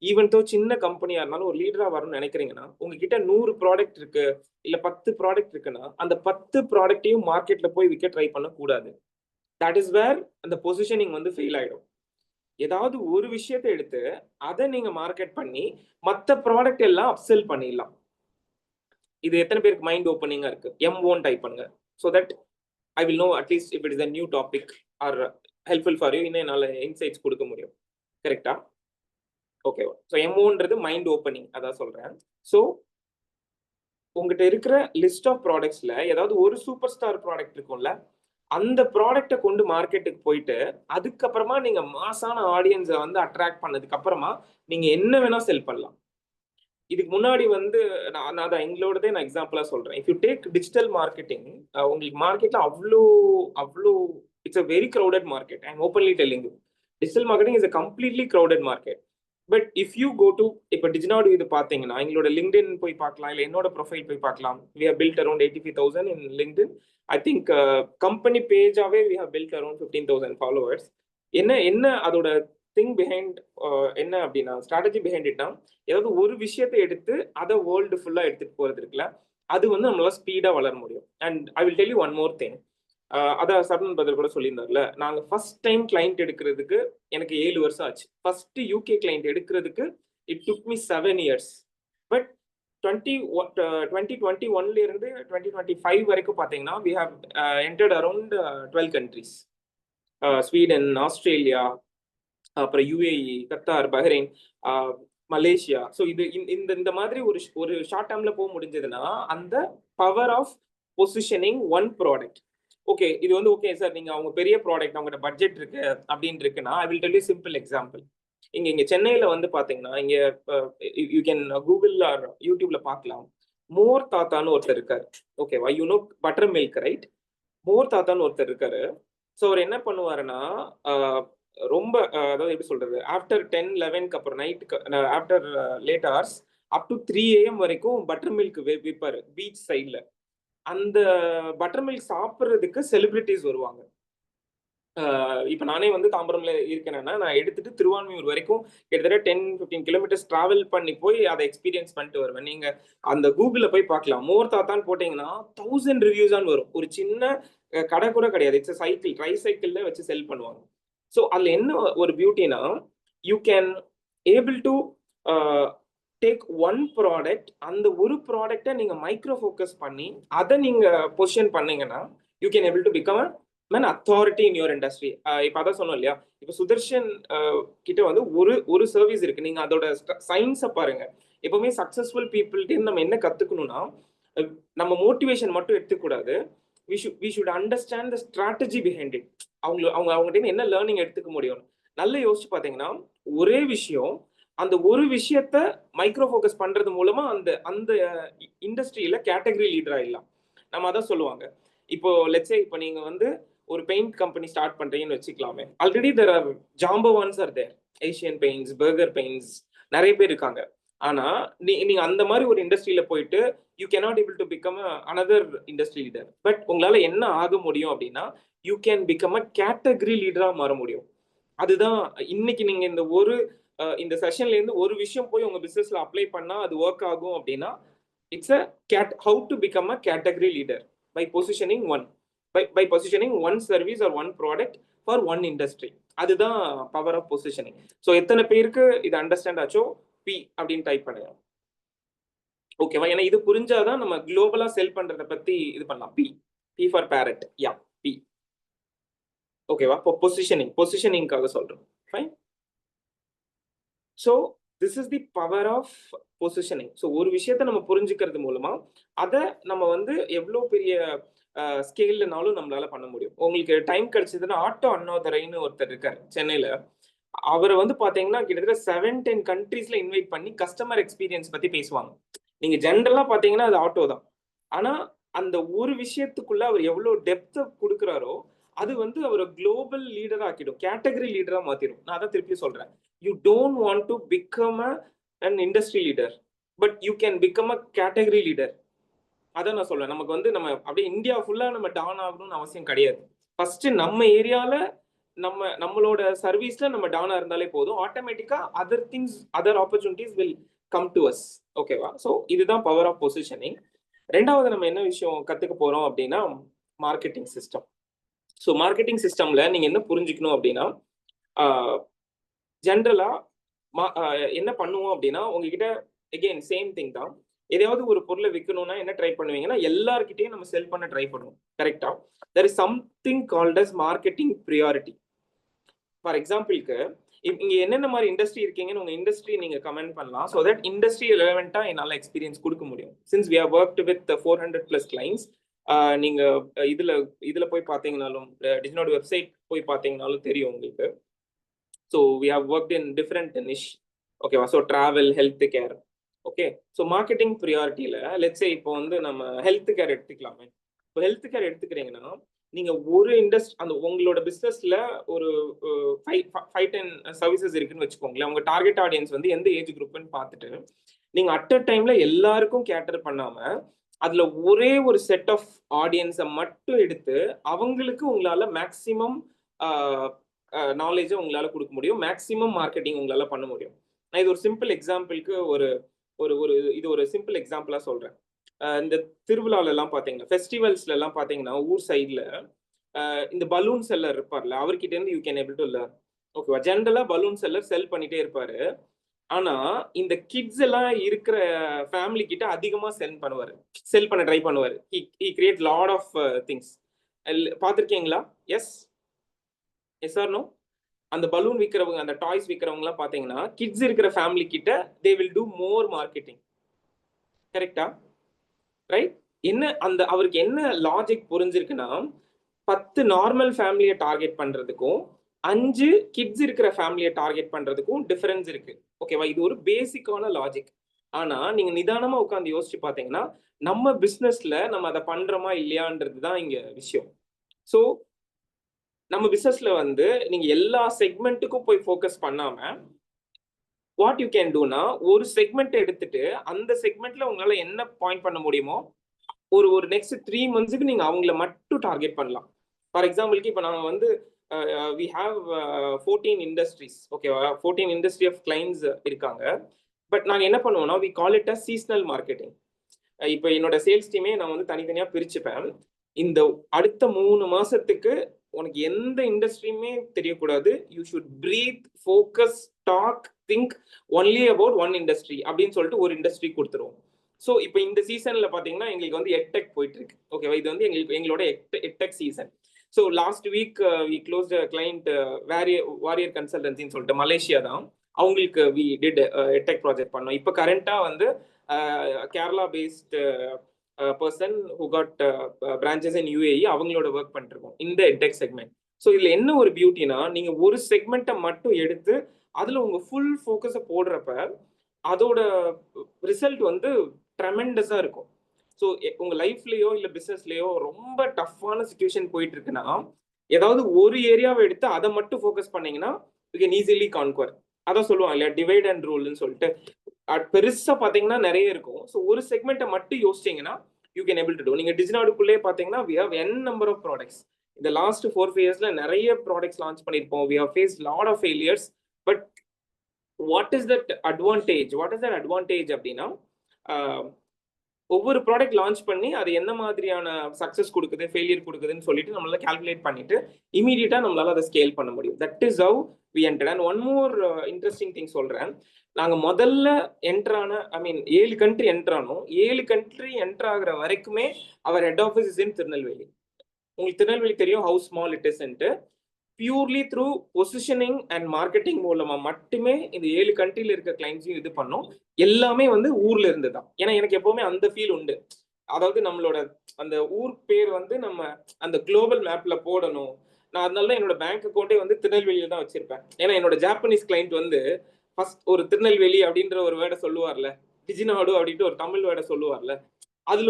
ஈவன் தோ சின்ன கம்பெனியா இருந்தாலும் ஒரு லீடரா வரணும்னு நினைக்கிறீங்கன்னா, உங்ககிட்ட 100 ப்ராடக்ட் இருக்கு இல்ல 10 ப்ராடக்ட் இருக்குன்னா அந்த 10 ப்ராடக்டையும் மார்க்கெட்ல போய் விற்க ட்ரை பண்ணக்கூடாது. தட் இஸ் வேர் அந்த பொசிஷனிங் வந்து ஃபெயில் ஆயிடும். ஏதாவது ஒரு விஷயத்தை எடுத்து அதை நீங்க மார்க்கெட் பண்ணி மற்ற ப்ராடக்ட் எல்லாம் அப்செல் பண்ணிடலாம். இது எத்தனை பேருக்கு மைண்ட் ஓப்பனிங்கா இருக்கு? M1 டைப் பண்ணுங்க, so that I will know at least if it is a new topic or helpful for you. இன்னும் என்னால இன்சைட்ஸ் கொடுக்க முடியும். கரெக்டா? ஓகேவா? ஸோ M1ன்றது மைண்ட் ஓப்பனிங், அதான் சொல்றேன். ஸோ உங்ககிட்ட இருக்கிற லிஸ்ட் ஆஃப் ப்ராடக்ட்ஸ்ல ஏதாவது ஒரு சூப்பர் ஸ்டார் ப்ராடக்ட் இருக்கும்ல, அந்த ப்ராடக்டை கொண்டு மார்க்கெட்டுக்கு போயிட்டு அதுக்கப்புறமா நீங்க மாசான ஆடியன்ஸை வந்து அட்ராக்ட் பண்ணதுக்கு அப்புறமா நீங்க என்ன வேணா செல் பண்ணலாம். இதுக்கு முன்னாடி வந்து நான் அதை எங்களோடதே நான் எக்ஸாம்பிளா சொல்றேன். If you take digital marketing, உங்களுக்கு மார்க்கெட்ல அவ்வளோ it's a very crowded market. I am openly telling you, digital marketing is a completely crowded market. But if you go to இப்போ டிஜினாடு இது பார்த்தீங்கன்னா, எங்களோட லிங்க்டின் போய் பார்க்கலாம், இல்லை என்னோட ப்ரொஃபைல் போய் பார்க்கலாம். We have built around 85,000 in LinkedIn. I think company பேஜாவே we have built around 15,000 followers. என்ன அதோட திங் பிஹைண்ட் என்ன அப்படின்னா, ஸ்ட்ராட்டஜி பிஹைண்ட் இட்னா, ஏதாவது ஒரு விஷயத்தை எடுத்து அதை வேர்ல்டு ஃபுல்லா எடுத்துட்டு போறது இருக்குல்ல, அது வந்து நம்மளால ஸ்பீடா வளர முடியும். And I will tell you one more thing. அதான் சரவணன் பதில் கூட சொல்லியிருந்தார்ல, நாங்க ஃபர்ஸ்ட் டைம் கிளைண்ட் எடுக்கிறதுக்கு எனக்கு 7 வருஷம் ஆச்சு. ஃபர்ஸ்ட் யூகே கிளைண்ட் எடுக்கிறதுக்கு it took me 7 years. But 2021ல இருந்து 2025 வரைக்கும் பாத்தீங்கன்னா we have entered around 12 countries. Sweden, Australia, அப்புறம் UAE, Qatar, Bahrain, Malaysia. So இந்த மாதிரி ஒரு ஷார்ட் டேர்ம்ல போக முடிஞ்சதுன்னா அந்த power of positioning one product. Okay, இது வந்து ஓகே சார், நீங்க அவங்க பெரிய ப்ராடக்ட், அவங்களோட பட்ஜெட் இருக்கு அப்படின்னு இருக்குன்னா, ஐ will tell you simple example. இங்க சென்னையில வந்து பாத்தீங்கன்னா, இங்க யூ கேன் கூகுள் ஆர் யூடியூப்ல பார்க்கலாம். மோர் தாத்தான்னு ஒருத்தர் இருக்காரு. ஓகேவா? You know butter milk, right? மோர் தாத்தான்னு ஒருத்தர் இருக்காரு. ஸோ அவர் என்ன பண்ணுவாருன்னா, ரொம்ப அதாவது எப்படி சொல்றது, ஆஃப்டர் 10-11க்கு அப்புறம் நைட்டுக்கு after late hours up to 3 AM வரைக்கும் பட்டர் மில்க் விற்பாரு பீச் சைட்ல. அந்த பட்டர் மில்க் சாப்பிட்றதுக்கு செலிபிரிட்டிஸ் வருவாங்க. இப்ப நானே வந்து தாம்பரம்ல இருக்கேன்னா, நான் எடுத்துட்டு திருவான்மியூர் வரைக்கும் கிட்டத்தட்ட 10-15 கிலோமீட்டர்ஸ் டிராவல் பண்ணி போய் அதை எக்ஸ்பீரியன்ஸ் பண்ணிட்டு வருவேன். நீங்க அந்த கூகுள்ல போய் பார்க்கலாம். மோர் தாத்தான்னு போட்டீங்கன்னா 1000 ரிவ்யூஸ் தான் வரும். ஒரு சின்ன கடை கூட கிடையாது. இட்ஸ் சைக்கிள், ட்ரை சைக்கிள்ல வச்சு செல் பண்ணுவாங்க. ஸோ அதுல என்ன ஒரு பியூட்டினா, you can able to take one product, அந்த ஒரு ப்ராடக்டை நீங்க மைக்ரோ ஃபோக்கஸ் பண்ணி அதை நீங்க பொசிஷன் பண்ணீங்கன்னா you can able to become a man authority in your industry. இப்போ அதான் சொன்னோம் இல்லையா, இப்போ சுதர்ஷன் கிட்ட வந்து ஒரு சர்வீஸ் இருக்கு. நீங்க அதோட சயின்ஸை பாருங்க. எப்பவுமே சக்சஸ்ஃபுல் பீப்புள்கிட்ட நம்ம என்ன கத்துக்கணும்னா, நம்ம மோட்டிவேஷன் மட்டும் எடுத்துக்கூடாது. we should understand the strategy behind it. அவங்ககிட்ட என்ன லேர்னிங் எடுத்துக்க முடியும். நல்லா யோசிச்சு பார்த்தீங்கன்னா, ஒரே விஷயம், அந்த ஒரு விஷயத்த மைக்ரோ ஃபோக்கஸ் பண்றது மூலமா அந்த அந்த இண்டஸ்ட்ரியில கேட்டகரி லீடர் ஆயிடலாம். நம்ம அதான் சொல்லுவாங்க. இப்போ லெட்ஸே இப்போ நீங்க வந்து ஒரு பெயிண்ட் கம்பெனி ஸ்டார்ட் பண்றீங்கன்னு வச்சுக்கலாமே. ஆல்ரெடி தேர் ஆர் ஜாம்பவான்ஸ் are there. Asian Paints, Berger Paints, நிறைய பேர் இருக்காங்க. ஆனா நீங்க அந்த மாதிரி ஒரு இண்டஸ்ட்ரியில போயிட்டு you cannot able to become another industry leader. But உங்களால என்ன ஆக முடியும் அப்படின்னா, you can become a category லீடரா மாற முடியும். அதுதான் இன்னைக்கு நீங்க இந்த செஷன்ல இருந்து ஒரு விஷயம் போய் உங்க பிசினஸ்ல அப்ளை பண்ணா அது ஒர்க் ஆகும் அப்படின்னா, it's how to become a category leader by positioning one service or one product for one industry. அதுதான் பவர் ஆஃப் பொசிஷனிங். ஸோ எத்தனை பேருக்கு இது அண்டர்ஸ்டாண்ட் ஆச்சோ, பி அப்படின்னு டைப் பண்ணுங்க. ஓகேவா? ஏன்னா இது புரிஞ்சாதான் நம்ம குளோபலா செல் பண்றதை பத்தி இது பண்ணலாம். B for parrot. Yeah, B. ஓகேவா? இப்போ பொசிஷனிங்காக சொல்றோம். Fine. So this is the power of positioning. So ஒரு விஷயத்த நம்ம புரிஞ்சுக்கிறது மூலமா அதை நம்ம வந்து எவ்வளோ பெரிய ஸ்கேல்லனாலும் நம்மளால பண்ண முடியும். உங்களுக்கு டைம் கிடைச்சதுன்னா, ஆட்டோ அண்ணாதுரைன்னு ஒருத்தர் இருக்காரு சென்னையில. அவரை வந்து பாத்தீங்கன்னா கிட்டத்தட்ட 7-10 கண்ட்ரீஸ்ல இன்வைட் பண்ணி கஸ்டமர் எக்ஸ்பீரியன்ஸ் பத்தி பேசுவாங்க. நீங்க ஜென்ரலா பாத்தீங்கன்னா அது ஆட்டோ தான். ஆனா அந்த ஒரு விஷயத்துக்குள்ள அவர் எவ்வளவு டெப்த் கொடுக்குறாரோ அது வந்து அவர் குளோபல் லீடரா ஆக்கிடும், கேட்டகரி லீடரா மாத்திடும். நான் அதான் திருப்பி சொல்றேன். You don't want to become an industry leader, but you can become a category leader. அதான் நான் சொல்றேன். நமக்கு வந்து நம்ம அப்படியே இந்தியா ஃபுல்லா நம்ம டான் ஆகணும்னு அவசியம் கிடையாது. ஃபர்ஸ்ட் நம்ம ஏரியால நம்மளோட சர்வீஸ்ல நம்ம டானா இருந்தாலே போதும். ஆட்டோமேட்டிக்கா other opportunities will come to us. ஓகேவா? ஸோ இதுதான் பவர் ஆஃப் பொசிஷனிங். ரெண்டாவது நம்ம என்ன விஷயம் கத்துக்க போறோம் அப்படின்னா, மார்க்கெட்டிங் சிஸ்டம். ஸோ மார்க்கெட்டிங் சிஸ்டம்ல நீங்க என்ன புரிஞ்சுக்கணும் அப்படின்னா, ஜென்ரலா என்ன பண்ணுவோம் அப்படின்னா, உங்ககிட்ட அகெயின் சேம் திங் தான். எதையாவது ஒரு பொருளை விற்கணும்னா என்ன ட்ரை பண்ணுவீங்கன்னா, எல்லார்கிட்டையும் நம்ம செல் பண்ண ட்ரை பண்ணுவோம். கரெக்டா? there is something called as marketing priority. For எக்ஸாம்பிளுக்கு இங்க என்னென்ன மாதிரி இண்டஸ்ட்ரி இருக்கீங்கன்னு உங்க இண்டஸ்ட்ரி நீங்க கமெண்ட் பண்ணலாம். ஸோ தட் இண்டஸ்ட்ரி ரெலவெண்டா என்னால எக்ஸ்பீரியன்ஸ் கொடுக்க முடியும். Since we have worked with 400+ clients. நீங்க இதுல போய் பார்த்தீங்கன்னாலும், டிஜினோட வெப்சைட் போய் பார்த்தீங்கன்னாலும் தெரியும் உங்களுக்கு. So we have worked in different niche. ஓகேவா? So travel, health care. Okay. So marketing ப்ரியாரிட்டியில லெட்ஸே இப்போ வந்து நம்ம ஹெல்த் கேர் எடுத்துக்கலாமே. இப்போ ஹெல்த் கேர் எடுத்துக்கிறீங்கன்னா, நீங்க ஒரு அந்த உங்களோட பிசினஸ்ல ஒரு 5-10 சர்வீசஸ் இருக்குன்னு வச்சுக்கோங்களேன். உங்க டார்கெட் ஆடியன்ஸ் வந்து எந்த ஏஜ் குரூப்னு பார்த்துட்டு நீங்க அட் அ டைம்ல எல்லாருக்கும் கேட்டர் பண்ணாம அதுல ஒரே ஒரு செட் ஆஃப் ஆடியன்ஸை மட்டும் எடுத்து அவங்களுக்கு உங்களால மேக்சிமம் நாலேஜை உங்களால கொடுக்க முடியும், மேக்சிமம் மார்க்கெட்டிங் உங்களால பண்ண முடியும். நான் இது ஒரு சிம்பிள் எக்ஸாம்பிளுக்கு இது ஒரு சிம்பிள் எக்ஸாம்பிளா சொல்றேன். இந்த திருவிழால எல்லாம் பாத்தீங்கன்னா, ஃபெஸ்டிவல்ஸ்ல எல்லாம் பாத்தீங்கன்னா, ஊர் சைட்ல இந்த பலூன் செல்லர் இருப்பார்ல, அவர்கிட்ட இருந்து you can able to learn. ஓகேவா? ஜென்ரலா பலூன் செல்லர் செல் பண்ணிட்டே இருப்பாரு. ஆனா இந்த கிட்ஸ் எல்லாம் இருக்கிற ஃபேமிலி கிட்ட அதிகமா செல் பண்ண ட்ரை பண்ணுவாரு. he create lot of things. பாத்திருக்கீங்களா? Yes or no? அந்த பலூன் விற்கிறவங்க, அந்த டாய்ஸ் விற்கிறவங்க எல்லாம் பாத்தீங்கன்னா, கிட்ஸ் இருக்கிற ஃபேமிலி கிட்ட they will do more marketing. கரெக்டா? ரைட்? அவருக்கு என்ன லாஜிக் புரிஞ்சிருக்குன்னா, 10 நார்மல் ஃபேமிலியை டார்கெட் பண்றதுக்கும் 5 கிட்ஸ் இருக்கிற ஃபேமிலியை டார்கெட் பண்றதுக்கும் டிஃபரன்ஸ் இருக்கு. ஓகேவா? இது ஒரு பேசிக்கான லாஜிக். ஆனா நீங்க நிதானமா உட்காந்து யோசிச்சு பாத்தீங்கன்னா, நம்ம பிசினஸ்ல நம்ம அதை பண்றோமா இல்லையான்றது தான் இங்க விஷயம். ஸோ நம்ம பிசினஸ்ல வந்து நீங்க எல்லா செக்மெண்ட்டுக்கும் போய் ஃபோக்கஸ் பண்ணாம, வாட் யூ கேன் டூனா, ஒரு செக்மெண்ட் எடுத்துட்டு அந்த செக்மெண்ட்ல உங்களால என்ன பாயிண்ட் பண்ண முடியுமோ ஒரு நெக்ஸ்ட் 3 மந்த்ஸ்க்கு நீங்க அவங்கள மட்டும் டார்கெட் பண்ணலாம். ஃபார் எக்ஸாம்பிளுக்கு இப்போ நாங்க வந்து we have 14 industries. ஓகேவா? 14 industry of clients இருக்காங்க. பட் நாங்க என்ன பண்ணுவோம்னா, we call it as seasonal marketing. இப்போ என்னோட சேல்ஸ் டீமே நான் வந்து தனித்தனியா பிரிச்சுப்பேன். இந்த அடுத்த 3 மாசத்துக்கு உனக்கு எந்த இண்டஸ்ட்ரியுமே தெரியக்கூடாது. You should breathe, focus, talk, think only about one industry அப்படின்னு சொல்லிட்டு ஒரு இண்டஸ்ட்ரி கொடுத்துருவோம். ஸோ இப்போ இந்த சீசன்ல பாத்தீங்கன்னா எங்களுக்கு வந்து எட்டெக் போயிட்டு இருக்கு. ஓகேவா? இது வந்து எங்களோட edtech season. So last week we close client warrior கன்சல்டன்சின்னு சொல்லிட்டு மலேசியா தான். அவங்களுக்கு வி டிட் எட்டெக் ப்ராஜெக்ட் பண்ணோம். இப்போ கரண்டாக வந்து Kerala based person who got branches in UAE அவங்களோட ஒர்க் பண்ணிருக்கோம் இந்த எட்டெக் செக்மெண்ட். ஸோ இதில் என்ன ஒரு பியூட்டினா, நீங்கள் ஒரு செக்மெண்ட்டை மட்டும் எடுத்து அதில் உங்கள் ஃபுல் ஃபோக்கஸை போடுறப்ப அதோட ரிசல்ட் வந்து ட்ரெமெண்டஸாக இருக்கும். ஸோ உங்கள் லைஃப்லேயோ இல்லை பிஸ்னஸ்லேயோ ரொம்ப டஃப்பான சுச்சுவேஷன் போயிட்டு இருக்குன்னா, ஏதாவது ஒரு ஏரியாவை எடுத்து அதை மட்டும் ஃபோக்கஸ் பண்ணீங்கன்னா யூ கேன் ஈஸிலி கான்குவர். அதான் சொல்லுவாங்க இல்லையா, டிவைட் அண்ட் ரூல்னு சொல்லிட்டு. பெருசாக பார்த்தீங்கன்னா நிறைய இருக்கும். ஸோ ஒரு செக்மெண்ட்டை மட்டும் யோசிச்சிங்கன்னா you can able to do. நீங்கள் டிஜினாடுக்குள்ளே பார்த்தீங்கன்னா we have n number of products. இந்த லாஸ்ட் 4-5 இயர்ஸ்ல நிறைய ப்ராடக்ட்ஸ் லான்ச் பண்ணியிருப்போம். We have face lot of failures. But what is that advantage அப்படின்னா, ஒவ்வொரு ப்ராடக்ட் லான்ச் பண்ணி அது என்ன மாதிரியான சக்ஸஸ் கொடுக்குது, ஃபெயிலியர் கொடுக்குதுன்னு சொல்லிட்டு நம்மளால கால்குலேட் பண்ணிட்டு இமீடியட்டா நம்மளால அதை ஸ்கேல் பண்ண முடியும். That is how we enter. And one more interesting thing சொல்றேன். நாங்கள் முதல்ல என்ட்ரான 7 கண்ட்ரி என்ட்ரானோம். 7 கண்ட்ரி என்டர் ஆகுற வரைக்குமே அவர் head office is in Tirunelveli. உங்களுக்கு திருநெல்வேலி தெரியும் how small it isn't. Purely through positioning and marketing மூலமா மட்டுமே இந்த 7 கண்ட்ரில இருக்க கிளைண்ட்ஸையும் இது பண்ணோம். எல்லாமே வந்து ஊர்ல இருந்து தான். ஏன்னா எனக்கு எப்பவுமே அந்த ஃபீல் உண்டு. அதாவது நம்மளோட அந்த ஊர் பேர் வந்து நம்ம அந்த குளோபல் மேப்ல போடணும். நான் அதனால என்னோட பேங்க் அக்கௌண்ட்டே வந்து திருநெல்வேலியில தான் வச்சிருப்பேன். ஏன்னா என்னோட ஜாப்பனீஸ் கிளைண்ட் வந்து ஃபர்ஸ்ட் ஒரு திருநெல்வேலி அப்படின்ற ஒரு வேர்டை சொல்லுவார்ல, டிஜினாடு அப்படின்ட்டு ஒரு தமிழ் வேர்டை சொல்லுவார்ல, அதுல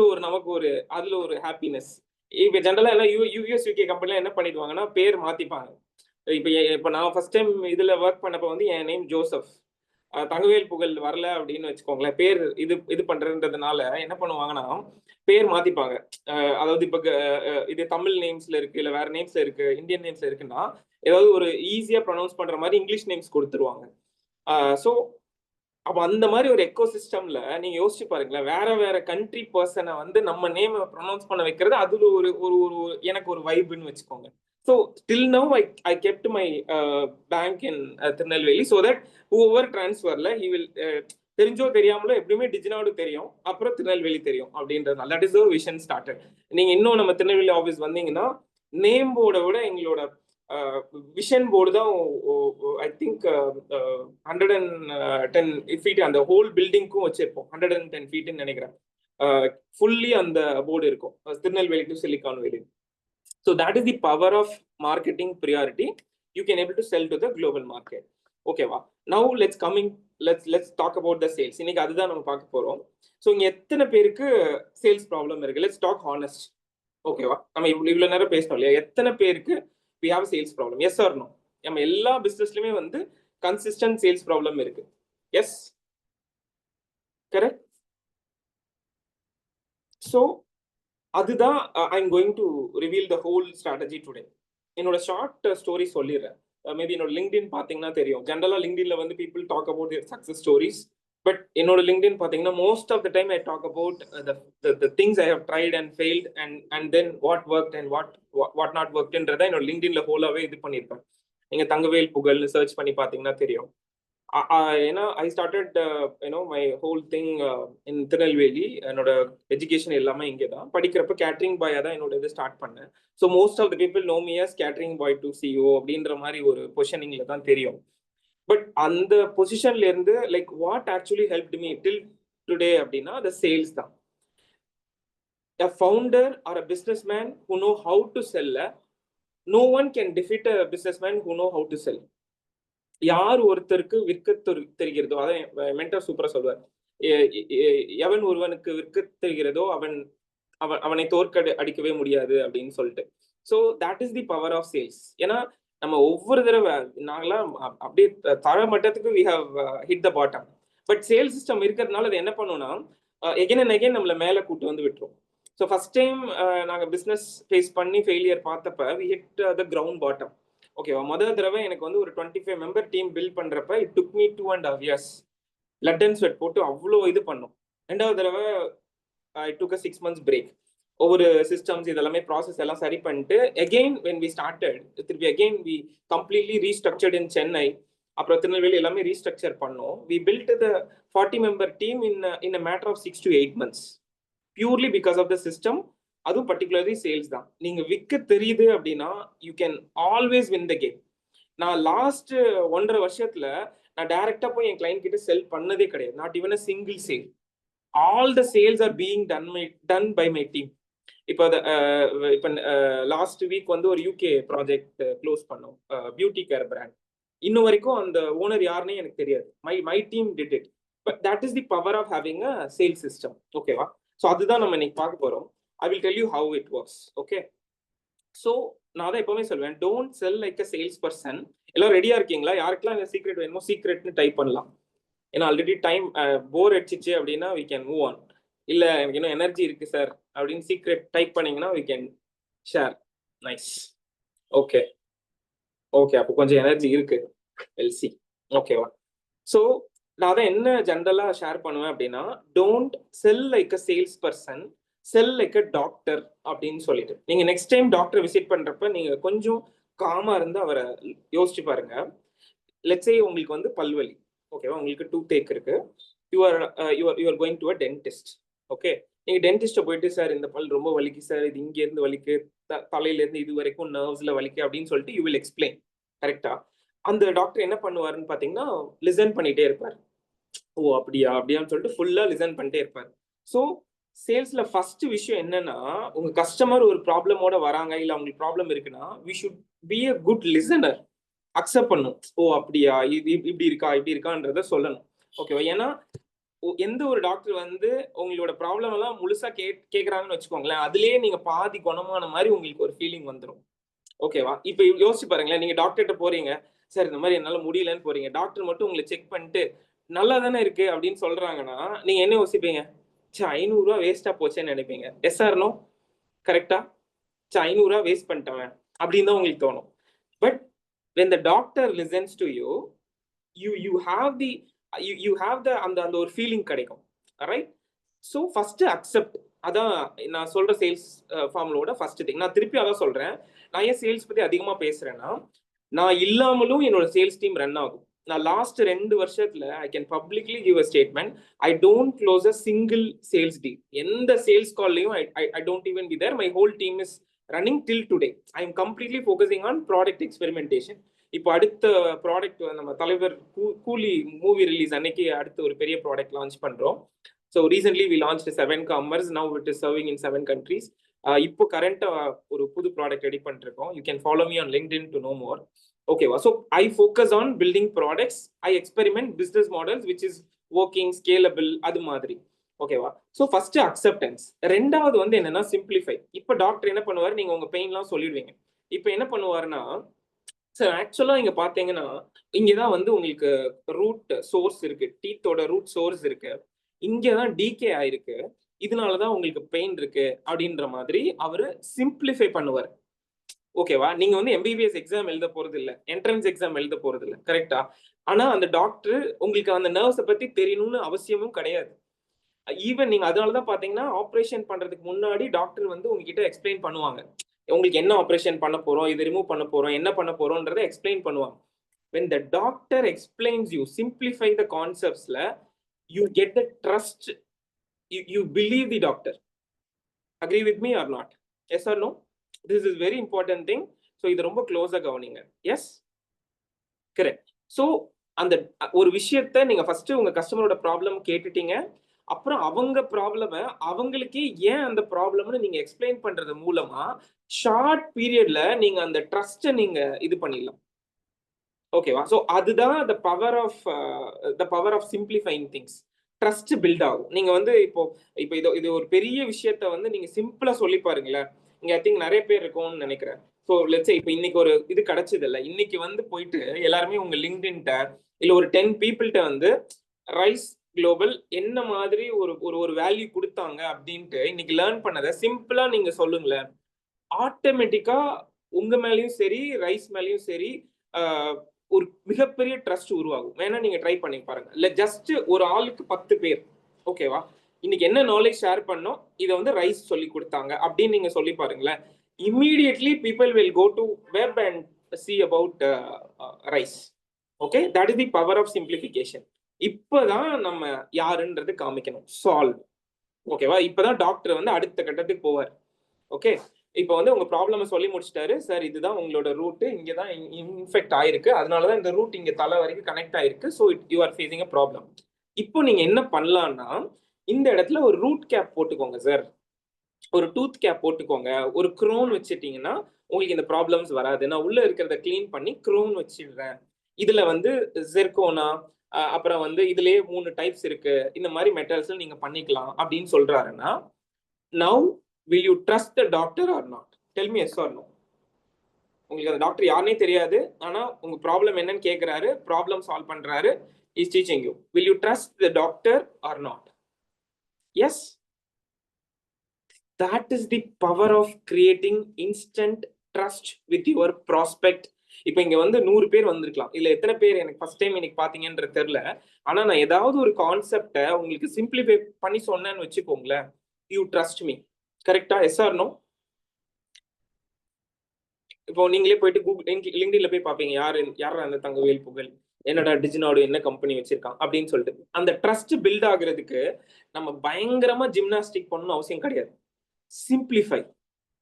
ஒரு ஹாப்பினஸ். இப்போ ஜென்ரலா எல்லாம் US UK கம்பெனில என்ன பண்ணிடுவாங்கன்னா பேர் மாத்திப்பாங்க. இப்போ நான் ஃபர்ஸ்ட் டைம் இதுல ஒர்க் பண்ணப்போ வந்து என் நேம் ஜோசப், தங்கவேல் புகழ் வரல அப்படின்னு வச்சுக்கோங்களேன். பேர் இது பண்றதுனால என்ன பண்ணுவாங்கன்னா பேர் மாத்திப்பாங்க. அதாவது இப்போ இது தமிழ் நேம்ஸ்ல இருக்கு, இல்ல வேற நேம்ஸ்ல இருக்கு, இந்தியன் நேம்ஸ்ல இருக்குன்னா ஏதாவது ஒரு ஈஸியா ப்ரொனவுன்ஸ் பண்ற மாதிரி இங்கிலீஷ் நேம்ஸ் கொடுத்துருவாங்க. ஸோ அப்போ அந்த மாதிரி ஒரு எக்கோ சிஸ்டம்ல நீங்க யோசிச்சு பாருங்களேன், வேற கண்ட்ரி பர்சனை வந்து நம்ம நேம் ப்ரொனவுன்ஸ் பண்ண வைக்கிறது அதுல ஒரு ஒரு எனக்கு ஒரு வைப்னு வச்சுக்கோங்க. So till now I kept my bank in Tirunelveli so that whoever டிரான்ஸ்ஃபர்ல ஹி வில் தெரிஞ்சோ தெரியாமலோ எப்படியுமே டிஜினாடு தெரியும், அப்புறம் திருநெல்வேலி தெரியும் அப்படின்றதுனால தட் இஸ் விஷன் ஸ்டார்டட். நீங்க இன்னும் நம்ம திருநெல்வேலி ஆஃபீஸ் வந்தீங்கன்னா நேம் போர்டை விட எங்களோட விஷன் போர்டு தான் ஐ திங்க் 110 feet அந்த ஹோல் பில்டிங்க்கும் வச்சிருப்போம். 110 feet நினைக்கிறேன். ஃபுல்லி அந்த போர்டு இருக்கும் Tirunelveli to Silicon Valley. So that is the power of marketing priority. You can able to sell to the global market. Okay? Now let's talk about the sales. இன்னைக்கு அதுதான் நம்ம பார்க்க போறோம். ஸோ இங்க எத்தனை பேருக்கு சேல்ஸ் ப்ராப்ளம் இருக்கு? Let's talk honest. ஓகேவா? நம்ம இவ்வளவு நேரம் பேசணும் இல்லையா? எத்தனை பேருக்கு we have sales problem? Yes or no? நம்ம எல்லா பிசினஸ்லயுமே வந்து கன்சிஸ்டன்ட் சேல்ஸ் ப்ராப்ளம் இருக்கு. Yes, correct. ஸோ அதுதான் I'm going to reveal the whole strategy today. என்னோட ஷார்ட் ஸ்டோரி சொல்லிடுறேன். மேபி என்னோட லிங்க்டின் பார்த்தீங்கன்னா தெரியும். ஜென்ரலா லிங்க்டின்ல வந்து people talk about their success stories. But என்னோட லிங்க்டின் பார்த்தீங்கன்னா most of the time I talk about the things I have tried and failed and then what worked and what not workedன்றதை என்னோட லிங்க்டின்ல ஹோலாவே இது பண்ணியிருப்பேன். நீங்க தங்கவேல் புகழ்னு சர்ச் பண்ணி பார்த்தீங்கன்னா தெரியும். ஏன்னா I started my whole thing in Tirunelveli. என்னோட எஜுகேஷன் எல்லாமே இங்கே தான். படிக்கிறப்ப கேட்டரிங் பாயா தான் என்னோட இது ஸ்டார்ட் பண்ணேன். So most of the people know me as catering boy to CEO அப்படின்ற மாதிரி ஒரு பொசிஷனிங்ல தான் தெரியும். பட் அந்த பொசிஷன்ல இருந்து like what actually helped me till today அப்படின்னா the சேல்ஸ் தான். A founder or a businessman who know how to sell, no one can defeat a businessman who know how to sell. யார் ஒருத்தருக்கு விற்க தெரிகிறதோ, அதை mentor சூப்பரா சொல்வார், எவன் ஒருவனுக்கு விற்க தெரிகிறதோ அவனை தோற்க அடிக்கவே முடியாது அப்படின்னு சொல்லிட்டு. So that is the power of sales. ஏன்னா நம்ம ஒவ்வொரு தடவை நாங்களாம் அப்படியே தர மட்டத்துக்கு we have hit the bottom. But sales system இருக்கிறதுனால அது என்ன பண்ணுவோம்னா எகைன் அண்ட் எகைன் நம்மளை மேலே கூட்டு வந்து விட்டுரும். ஸோ ஃபர்ஸ்ட் டைம் நாங்கள் பிஸ்னஸ் ஃபேஸ் பண்ணி ஃபெயிலியர் பார்த்தப்ப we hit the ground bottom. ஓகேவா? முதல் தடவை எனக்கு வந்து ஒரு 25 மெம்பர் டீம் பில்ட் பண்றப்ப it took me 2.5 years blood and sweat போட்டு அவ்வளோ இது பண்ணோம். ரெண்டாவது தடவை I took a 6 months break. ஒவ்வொரு சிஸ்டம்ஸ் இதெல்லாமே ப்ராசஸ் எல்லாம் சரி பண்ணிட்டு அகெயின் when we started திருப்பி again we completely restructured in Chennai. அப்புறம் திருநெல்வேலி எல்லாமே ரீஸ்ட்ரக்சர் பண்ணோம். we built the 40 member team in a matter of 6 to 8 months purely because of the system அதுவும் பர்டிகுலர்லி சேல்ஸ் தான். நீங்க விற்க தெரியுது அப்படின்னா you can always win the game. நான் லாஸ்ட் 1.5 வருஷத்துல நான் டைரக்டா போய் என் கிளைண்ட் கிட்ட செல் பண்ணதே கிடையாது. Not even a single sale. All the sales are being done by my team. இப்போ லாஸ்ட் வீக் வந்து ஒரு யூகே ப்ராஜெக்ட் க்ளோஸ் பண்ணோம், பியூட்டி கேர் பிராண்ட். இன்னும் வரைக்கும் அந்த ஓனர் யாருன்னே எனக்கு தெரியாது. My team did it. But that is the power of having a sales system. ஓகேவா? ஸோ அதுதான் நம்ம இன்னைக்கு பார்க்க போறோம். I will tell you how it works. Okay, so நான் தான் எப்பவுமே சொல்வேன், don't sell like a sales person. எல்லாரும் ரெடியா இருக்கீங்களா? யாருக்கெல்லாம் இந்த சீக்ரெட் வேணுமோ சீக்ரெட்னு டைப் பண்ணலாம். ஏன்னா ஆல்ரெடி டைம் போர் அடிச்சிச்சு அப்படின்னா we can move on. இல்ல எனக்கு இன்னும் எனர்ஜி இருக்கு சார் அப்படின்னு சீக்ரெட் டைப் பண்ணீங்கன்னா we can share. Nice. Okay okay, அப்போ கொஞ்சம் எனர்ஜி இருக்கு. we'll see. ஓகேவா? ஸோ நான் அதை என்ன ஜென்ரலா ஷேர் பண்ணுவேன் அப்படின்னா, don't sell like a sales person, sell like a doctor அப்படின்னு சொல்லிட்டு. நீங்க நெக்ஸ்ட் டைம் டாக்டர் விசிட் பண்றப்ப நீங்க கொஞ்சம் காமா இருந்து அவரை யோசிச்சு பாருங்க. லெட்ஸ் சே உங்களுக்கு வந்து பல்வலி, ஓகேவா? உங்களுக்கு டூத் ஏக் இருக்கு. You are going to a dentist. Okay, நீங்க டென்டிஸ்ட போயிட்டு, சார் இந்த பல் ரொம்ப வலிக்கு சார், இது இங்க இருந்து வலிக்கு, தலையில இருந்து இது வரைக்கும் நர்வ்ஸ்ல வலிக்கு அப்படின்னு சொல்லிட்டு யூ வில் எக்ஸ்பிளைன். கரெக்டா? அந்த டாக்டர் என்ன பண்ணுவாருன்னு பாத்தீங்கன்னா, லிசன் பண்ணிட்டே இருப்பார். ஓ அப்படியா அப்படியான்னு சொல்லிட்டு ஃபுல்லா லிசன் பண்ணிட்டே இருப்பார். ஸோ சேல்ஸ்ல ஃபர்ஸ்ட் விஷயம் என்னன்னா, உங்க கஸ்டமர் ஒரு ப்ராப்ளமோட வராங்க, இல்ல அவங்களுக்கு ப்ராப்ளம் இருக்குன்னா, we should be a good listener. Accept பண்ணும். ஓ அப்படியா, இது இப்படி இருக்கா இப்படி இருக்கான்றத சொல்லணும். ஓகேவா? ஏன்னா எந்த ஒரு டாக்டர் வந்து உங்களோட ப்ராப்ளம் எல்லாம் முழுசா கேட்கறாங்கன்னு வச்சுக்கோங்களேன், அதுலயே நீங்க பாதி குணமான மாதிரி உங்களுக்கு ஒரு ஃபீலிங் வந்துடும். ஓகேவா? இப்ப யோசிச்சு பாருங்களேன், நீங்க டாக்டர்கிட்ட போறீங்க, சார் இந்த மாதிரி என்னால முடியலன்னு போறீங்க. டாக்டர் மட்டும் உங்களை செக் பண்ணிட்டு நல்லா தானே இருக்கு அப்படின்னு சொல்றாங்கன்னா, நீங்க என்ன யோசிப்பீங்க? 500 ரூபா வேஸ்டா போச்சேன்னு நினைப்பீங்க. Yes or no? கரெக்டா? 500 ரூபா வேஸ்ட் பண்ணிட்டவன் அப்படின்னு தான் உங்களுக்கு தோணும். But when the doctor listens to you, you have the you have the அந்த ஒரு ஃபீலிங் கிடைக்கும். ரைட்? So first accept. அதான் நான் சொல்ற சேல்ஸ் ஃபார்முலோட ஃபர்ஸ்ட் திங். நான் திருப்பி அதான் சொல்றேன். நான் ஏன் சேல்ஸ் பத்தி அதிகமா பேசுறேன்னா, நான் இல்லாமலும் என்னோட சேல்ஸ் டீம் ரன் ஆகும். நான் லாஸ்ட் 2 வருஷத்துல I can publicly give a statement, I don't close a single sales deal. எந்த சேல்ஸ் கால்லையும் I don't even be there. My whole team is running till today. I am completely focusing on product experimentation. இப்போ அடுத்த product நம்ம தலைவர் கூலி movie release அன்னைக்கு அடுத்த ஒரு பெரிய ப்ராடக்ட் லான்ச் பண்றோம். So recently we launch 7 commerce. Now it is serving in 7 countries. இப்போ கரண்டா ஒரு புது ப்ராடக்ட் ரெடி பண்ணிருக்கோம். You can follow me on LinkedIn to know more. Okay? So I focus on building products. I experiment business models which is working, scalable, அது மாதிரி. Okay? So first acceptance. ரெண்டாவது வந்து என்னன்னா சிம்பிளிஃபை. இப்போ doctor என்ன பண்ணுவார், நீங்க உங்க பெயின்லாம் சொல்லிடுவீங்க. இப்போ என்ன பண்ணுவாருன்னா, சார் ஆக்சுவலா இங்க பாத்தீங்கன்னா இங்கதான் வந்து உங்களுக்கு ரூட் சோர்ஸ் இருக்கு, டீத்தோட ரூட் சோர்ஸ் இருக்கு, இங்கதான் டிகே ஆயிருக்கு, இதனாலதான் உங்களுக்கு பெயின் இருக்கு அப்படின்ற மாதிரி அவரு சிம்பிளிஃபை பண்ணுவார். ஓகேவா? நீங்க வந்து MBBS எக்ஸாம் எழுத போறது இல்ல, என்ட்ரன்ஸ் எக்ஸாம் எழுத போறது இல்ல. கரெக்டா? ஆனா அந்த டாக்டர் உங்களுக்கு அந்த நர்வ்ஸை பத்தி தெரியணும்னு அவசியமும் கிடையாது. ஈவன் நீங்க அதனாலதான் பாத்தீங்கன்னா ஆப்ரேஷன் பண்றதுக்கு முன்னாடி டாக்டர் வந்து உங்ககிட்ட எக்ஸ்பிளைன் பண்ணுவாங்க, உங்களுக்கு என்ன ஆப்ரேஷன் பண்ண போறோம், இது ரிமூவ் பண்ண போறோம், என்ன பண்ண போறோம்ன்றதை எக்ஸ்பிளைன் பண்ணுவாங்க. when the doctor explains you, simplify the concepts la, you get the trust, you believe the doctor. Agree with me or not? Yes or no? This is very important thing. So இது ரொம்ப க்ளோஸா கவனிங்க. S, correct. So அந்த ஒரு விஷயத்த நீங்க first உங்க கஸ்டமரோட ப்ராப்ளம் கேட்டுட்டீங்க, அப்புறம் அவங்க ப்ராப்ளம அவங்களுக்கே ஏன் அந்த ப்ராப்ளம்னு நீங்க எக்ஸ்பிளைன் பண்றது மூலமா ஷார்ட் பீரியட்ல நீங்க அந்த ட்ரஸ்ட்டை நீங்க இது பண்ணிடலாம். ஓகேவா? ஸோ அதுதான் the power of simplifying things. Trust build ஆகும். நீங்க வந்து இப்போ இது ஒரு பெரிய விஷயத்த வந்து நீங்க சிம்பிளா சொல்லி பாருங்களேன். இங்க ஐ திங்க் நிறைய பேர் இருக்கும்னு நினைக்கிறேன். ஸோ லெட்ஸ் சே இப்போ இன்னைக்கு ஒரு இது கிடைச்சது இல்லை, இன்னைக்கு வந்து போயிட்டு எல்லாருமே உங்க லிங்க்டின்ட்ட இல்ல ஒரு 10 பீப்புள்கிட்ட வந்து ரைஸ் குளோபல் என்ன மாதிரி ஒரு வேல்யூ கொடுத்தாங்க அப்படின்ட்டு இன்னைக்கு லேர்ன் பண்ணதை சிம்பிளா நீங்க சொல்லுங்களேன். ஆட்டோமேட்டிக்கா உங்க மேலயும் சரி, ரைஸ் மேலயும் சரி ஒரு மிகப்பெரிய ட்ரஸ்ட் உருவாகும். வேணா நீங்க ட்ரை பண்ணி பாருங்க. இல்ல ஜஸ்ட் ஒரு ஆளுக்கு 10 பேர், ஓகேவா, இன்னைக்கு என்ன நாலேஜ் ஷேர் பண்ணோம், இதை வந்து ரைஸ் சொல்லி கொடுத்தாங்க அப்படின்னு நீங்க சொல்லி பாருங்களேன். Immediately people will go to web and see about rice. Okay, that is the power of simplification. இப்பதான் நம்ம யாருன்றது காமிக்கணும். சால்வ். ஓகேவா? இப்பதான் டாக்டர் வந்து அடுத்த கட்டத்துக்கு போவார். ஓகே, இப்போ வந்து உங்க ப்ராப்ளம் சொல்லி முடிச்சிட்டாரு சார், இதுதான் உங்களோட ரூட், இங்க தான் இன்ஃபெக்ட் ஆயிருக்கு, அதனால தான் இந்த ரூட் இங்க தலை வரைக்கும் கனெக்ட் ஆயிருக்கு, so you are facing a problem. இப்போ நீங்க என்ன பண்ணலாம்னா, இந்த இடத்துல ஒரு ரூட் கேப் போட்டுக்கோங்க சார், ஒரு டூத் கேப் போட்டுக்கோங்க, ஒரு க்ரோன் வச்சுட்டீங்கன்னா உங்களுக்கு இந்த ப்ராப்ளம்ஸ் வராது. நான் உள்ள இருக்கிறத கிளீன் பண்ணி க்ரோன் வச்சிடுறேன். இதுல வந்து ஜெர்கோனா, அப்புறம் வந்து இதுலயே 3 டைப்ஸ் இருக்கு, இந்த மாதிரி மெட்டல்ஸ் நீங்க பண்ணிக்கலாம் அப்படின்னு சொல்றாருன்னா, now will you trust the doctor or not? Tell me yes or no. உங்களுக்கு அந்த டாக்டர் யாருனே தெரியாது, ஆனா உங்க ப்ராப்ளம் என்னன்னு கேக்குறாரு, ப்ராப்ளம் சால்வ் பண்றாரு, is teaching you. Will you trust the doctor or not? Yes. That is the power of creating instant trust with your prospect. இப்போ இங்க வந்து 100 பேர் வந்திருக்கலாம், இல்ல எத்தனை பேர் எனக்கு ஃபர்ஸ்ட் டைம் இன்னைக்கு பாத்தீங்கன்ற தெரியல, ஆனா நான் ஏதாவது ஒரு கான்செப்டை உங்களுக்கு சிம்பிளிஃபை பண்ணி சொன்னேன்னு வச்சுக்கோங்களேன், யூ ட்ரஸ்ட் மீ. கரெக்டா? Yes or no? இப்போ நீங்களே போயிட்டு கூகுள் லிங்க்டின்ல போய் பாப்பீங்க, யாரா அந்த தங்கவேல் புகழ், என்னடா டிஜினாடு என்ன கம்பெனி வச்சிருக்கான் அப்படின்னு சொல்லிட்டு. அந்த ட்ரஸ்ட் பில்ட் ஆகுறதுக்கு நம்ம பயங்கரமா ஜிம்னாஸ்டிக் பண்ணணும் அவசியம் கிடையாது. Simplify,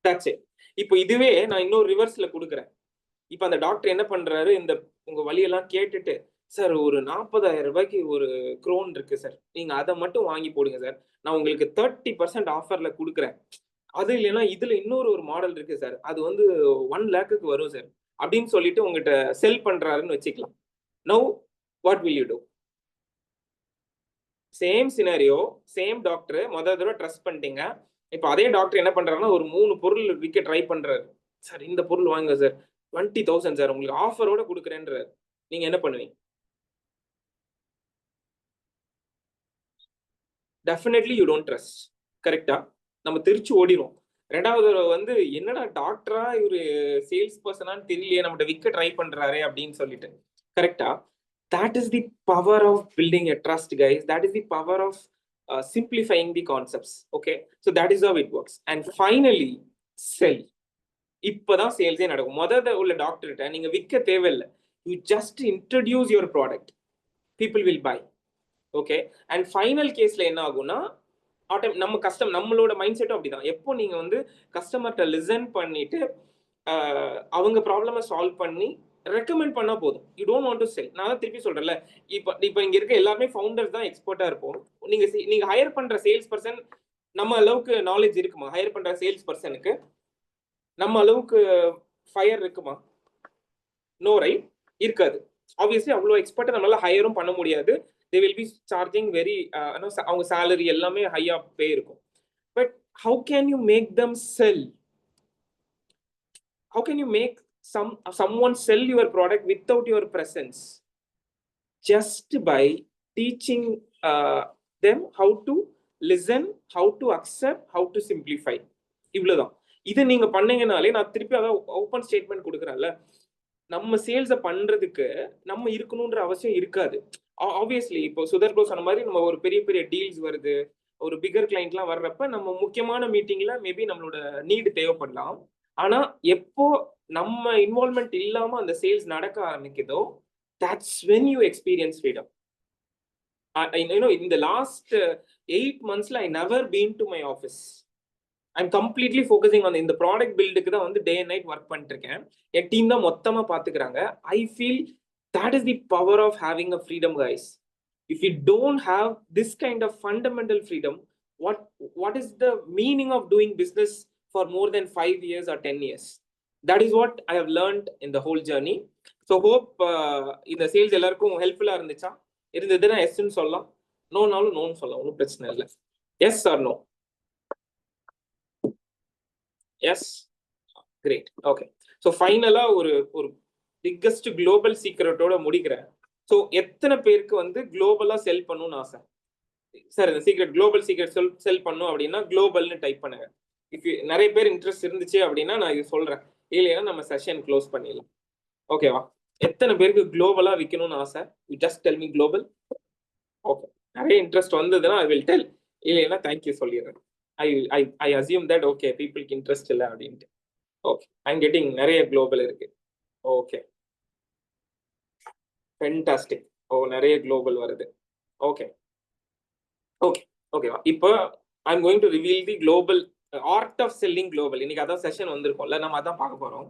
that's it. இப்போ இதுவே நான் இன்னொரு ரிவர்ஸ்ல கொடுக்குறேன். இப்போ அந்த டாக்டர் என்ன பண்றாரு, இந்த உங்க வழியெல்லாம் கேட்டுட்டு, சார் ஒரு 40,000 ரூபாய்க்கு ஒரு க்ரோன் இருக்கு சார், நீங்க அதை மட்டும் வாங்கி போடுங்க சார், நான் உங்களுக்கு 30% ஆஃபர்ல கொடுக்குறேன், அது இல்லைன்னா இதுல இன்னொரு ஒரு மாடல் இருக்கு சார், அது வந்து 1 lakhக்கு வரும் சார் அப்படின்னு சொல்லிட்டு உங்ககிட்ட செல் பண்றாருன்னு வச்சுக்கலாம். Now what will you do? Same scenario, same doctor முதல் தடவை ட்ரஸ்ட் பண்ணிட்டீங்க. இப்போ அதே டாக்டர் என்ன பண்றாருன்னா ஒரு 3 பொருள் விற்க ட்ரை பண்றாரு. சார் இந்த பொருள் வாங்க சார், 20,000 சார், உங்களுக்கு ஆஃபரோட கொடுக்குறேன்றாரு. நீங்க என்ன பண்ணுவீங்க? Definitely you don't trust. கரெக்டா? நம்ம திருச்சி ஓடிடும். ரெண்டாவது வந்து என்னடா டாக்டரா இவரு சேல்ஸ் பர்சனான்னு தெரியலையே, நம்மகிட்ட விற்க ட்ரை பண்றாரு அப்படின்னு சொல்லிட்டு. கரெக்டா? That is the power of building a trust, guys. That is the power of simplifying the concepts. Okay, so that is how it works. And finally, sell. இப்பதான் சேல்ஸே நடக்கும். முதல்ல உள்ள டாக்டர்கிட்ட நீங்க விற்க தேவையில்லை, you just introduce your product, people will buy. Okay, and final கேஸ்ல என்ன ஆகும்னா, நம்ம நம்மளோட மைண்ட் செட்டும் அப்படிதான். எப்போ நீங்க வந்து கஸ்டமர்கிட்ட லிசன் பண்ணிட்டு அவங்க ப்ராப்ளமை சால்வ் பண்ணி ரெக்கமெண்ட் பண்ணா போதும். You don't want to sell. நான் திருப்பி சொல்றேன்ல, இப்போ இங்க இருக்க எல்லாருமே ஃபவுண்டர்ஸ் தான் எக்ஸ்பர்ட்டா இருப்போம். நீங்க ஹையர் பண்ற சேல்ஸ் பர்சன் நம்ம அளவுக்கு நாலேஜ் இருக்குமா? ஹையர் பண்ற சேல்ஸ் பர்சனுக்கு நம்ம அளவுக்கு ஃபயர் இருக்குமா? No, right? இருக்காது. ஆப்வியஸ்லி அவ்வளோ எக்ஸ்பர்ட்டை நம்மளால ஹையரும் பண்ண முடியாது. they will be charging very அவங்க salary எல்லாமே ஹையா பே இருக்கும். but how can you make them sell? How can you make someone sell your product without your presence? Just by teaching them how to listen, how to accept, how to simplify. இவ்வளவுதான். இது நீங்க பண்ணீங்கனாலே, நான் திருப்பி அதான் open statement கொடுக்குறேன்ல, நம்ம சேல்ஸை பண்றதுக்கு நம்ம இருக்கணும்ன்ற அவசியம் இருக்காது. ஆப்வியஸ்லி இப்போ சுதர் ப்ரோ சொன்ன மாதிரி நம்ம ஒரு பெரிய பெரிய டீல்ஸ் வருது, ஒரு பிகர் கிளைண்ட்லாம் வர்றப்ப நம்ம முக்கியமான மீட்டிங்ல மேபி நம்மளோட நீடு தேவைப்படலாம். ஆனா எப்போ நம்ம இன்வால்வ்மெண்ட் இல்லாம அந்த சேல்ஸ் நடக்க ஆரம்பிக்குதோ, that's when you experience freedom. In the last 8 months I never been to my office. I'm completely focusing on இந்த ப்ராடக்ட் பில்டுக்கு தான் வந்து டே அண்ட் நைட் ஒர்க் பண்ணிட்டு இருக்கேன். என் டீம் தான் மொத்தமா பாத்துக்கிறாங்க. I feel that is the power of having a freedom, guys. If you don't have this kind of fundamental freedom, what is the meaning of doing business for more than 5 years or 10 years? That is what I have learned in the whole journey. So hope இந்த sales எல்லாருக்கும் ஹெல்ப்ஃபுல்லா இருந்துச்சா? இருந்ததுன்னா எஸ்ன்னு சொல்லலாம், நோனாலும் நோன்னு சொல்லலாம், ஒன்றும் பிரச்சனை இல்லை. Yes or no? Yes, great. Okay, so ஃபைனலா ஒரு பிக்கஸ்ட் குளோபல் சீக்ரெட்டோட முடிக்கிறேன். ஸோ எத்தனை பேருக்கு வந்து குளோபலா செல் பண்ணணும்னு ஆசை? சார் இந்த சீக்ரெட், குளோபல் சீக்ரெட் செல் பண்ணும் அப்படின்னா குளோபல்னு டைப் பண்ணுங்க. இஃப் நிறைய பேர் இன்ட்ரெஸ்ட் இருந்துச்சு அப்படின்னா நான் இது சொல்றேன், இல்லைன்னா நம்ம செஷன் க்ளோஸ் பண்ணிடலாம். ஓகேவா? எத்தனை பேருக்கு குளோபலா விற்கணும்னு ஆசை? You just tell me global. Okay, நிறைய இன்ட்ரெஸ்ட் வந்ததுன்னா ஐ வில் டெல், இல்லைன்னா தேங்க்யூ சொல்லிடுறேன். I assume that okay, people interest இல்லை அப்படின்ட்டு. ஓகே, I'm getting நிறைய குளோபல் இருக்கு. Okay, fantastic. நிறைய குளோபல் வருது. ஓகே, ஓகேவா? இப்போ I'm going to reveal the global art of selling global. இன்னைக்கு அதான் செஷன் வந்திருக்கோம்ல, நம்ம அதான் பார்க்க போறோம்.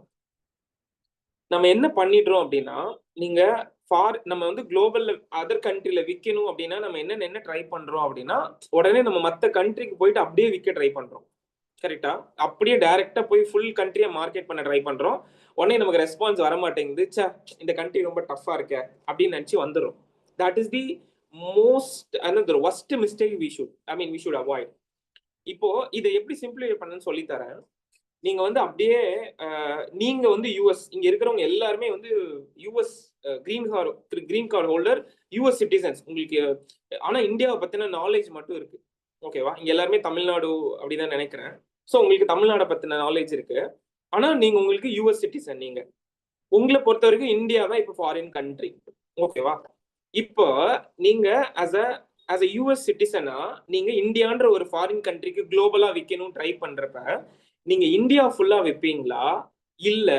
நம்ம என்ன பண்ணிடுறோம் அப்படின்னா, நீங்க நம்ம வந்து குளோபல்ல அதர் கண்ட்ரில விற்கணும் அப்படின்னா நம்ம என்ன ட்ரை பண்றோம் அப்படின்னா, உடனே நம்ம மற்ற கண்ட்ரிக்கு போயிட்டு அப்படியே விற்க ட்ரை பண்றோம். கரெக்டா? அப்படியே டைரக்டா போய் ஃபுல் கண்ட்ரியை மார்க்கெட் பண்ண ட்ரை பண்றோம். உடனே நமக்கு ரெஸ்பான்ஸ் வர மாட்டேங்குது. ச்சே, இந்த கண்ட்ரி ரொம்ப டஃபா இருக்க அப்படின்னு நினைச்சு வந்துடும். That is the most another worst mistake we should avoid. இப்போ இதை எப்படி சிம்பிளிஃபை பண்ணணும்னு சொல்லி தரேன். நீங்க வந்து அப்படியே நீங்க வந்து யூஎஸ் இங்க இருக்கிறவங்க எல்லாருமே வந்து US green card holder, US citizens உங்களுக்கு. ஆனா இந்தியாவை பத்தின நாலேஜ் மட்டும் இருக்கு. ஓகேவா? இங்க எல்லாருமே தமிழ்நாடு அப்படிதான் நினைக்கிறேன். ஸோ உங்களுக்கு தமிழ்நாடை பத்தின நாலேஜ் இருக்கு. ஆனா நீங்க உங்களுக்கு யூஎஸ் சிட்டிசன். நீங்க உங்களை பொறுத்த வரைக்கும் இந்தியா தான் இப்போ ஃபாரின் கண்ட்ரி. ஓகேவா? இப்போ நீங்க as a யூஎஸ் சிட்டிசனா நீங்க இந்தியான்ற ஒரு ஃபாரின் கண்ட்ரிக்கு குளோபலா விற்கணும் ட்ரை பண்றப்ப நீங்க இந்தியா ஃபுல்லா விற்பீங்களா, இல்ல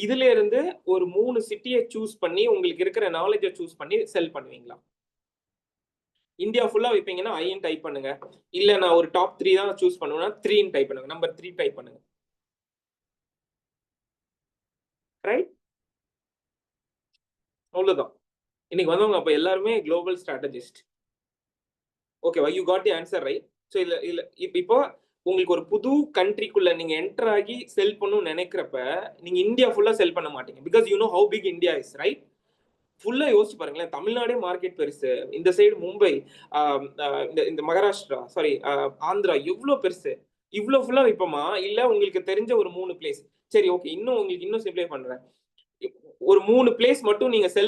இதுல இருந்து ஒரு 3 சிட்டியை சூஸ் பண்ணி உங்களுக்கு இருக்கிற நாலேஜை சூஸ் பண்ணி செல் பண்ணுவீங்களா? இந்தியா ஃபுல்லா விற்பீங்கன்னா ஐன்னு டைப் பண்ணுங்க. இல்ல நான் ஒரு டாப் 3 தான் சூஸ் பண்ணுவேன்னா 3ன்னு டைப் பண்ணுங்க. நம்பர் 3 டைப் பண்ணுங்க. ரைட்? அவ்வளவுதான். இன்னைக்கு வந்தவங்க அப்ப எல்லாருமே குளோபல் ஸ்ட்ராட்டஜிஸ்ட். ஓகேவா? You got the answer right. So இல்ல இப்போ உங்களுக்கு ஒரு புது கண்ட்ரிக்குள்ள நீங்க என்டர் ஆகி செல் பண்ணணும்னு நினைக்கிறப்ப நீங்க இந்தியா ஃபுல்லா செல் பண்ண மாட்டீங்க. Because you know how big India is, right? ஃபுல்லா யோசிச்சு பாருங்களேன். தமிழ்நாடே மார்க்கெட் பெருசு, இந்த சைடு மும்பை, இந்த மகாராஷ்டிரா, சாரி ஆந்திரா எவ்வளவு பெருசு. இவ்வளவு ஃபுல்லா விற்போமா, இல்ல உங்களுக்கு தெரிஞ்ச ஒரு 3 பிளேஸ்? சரி, ஓகே, உங்களுக்கு இன்னும் சிம்பிளை பண்றேன். ஒரு 3 பிளேஸ் மட்டும் நீங்க செல்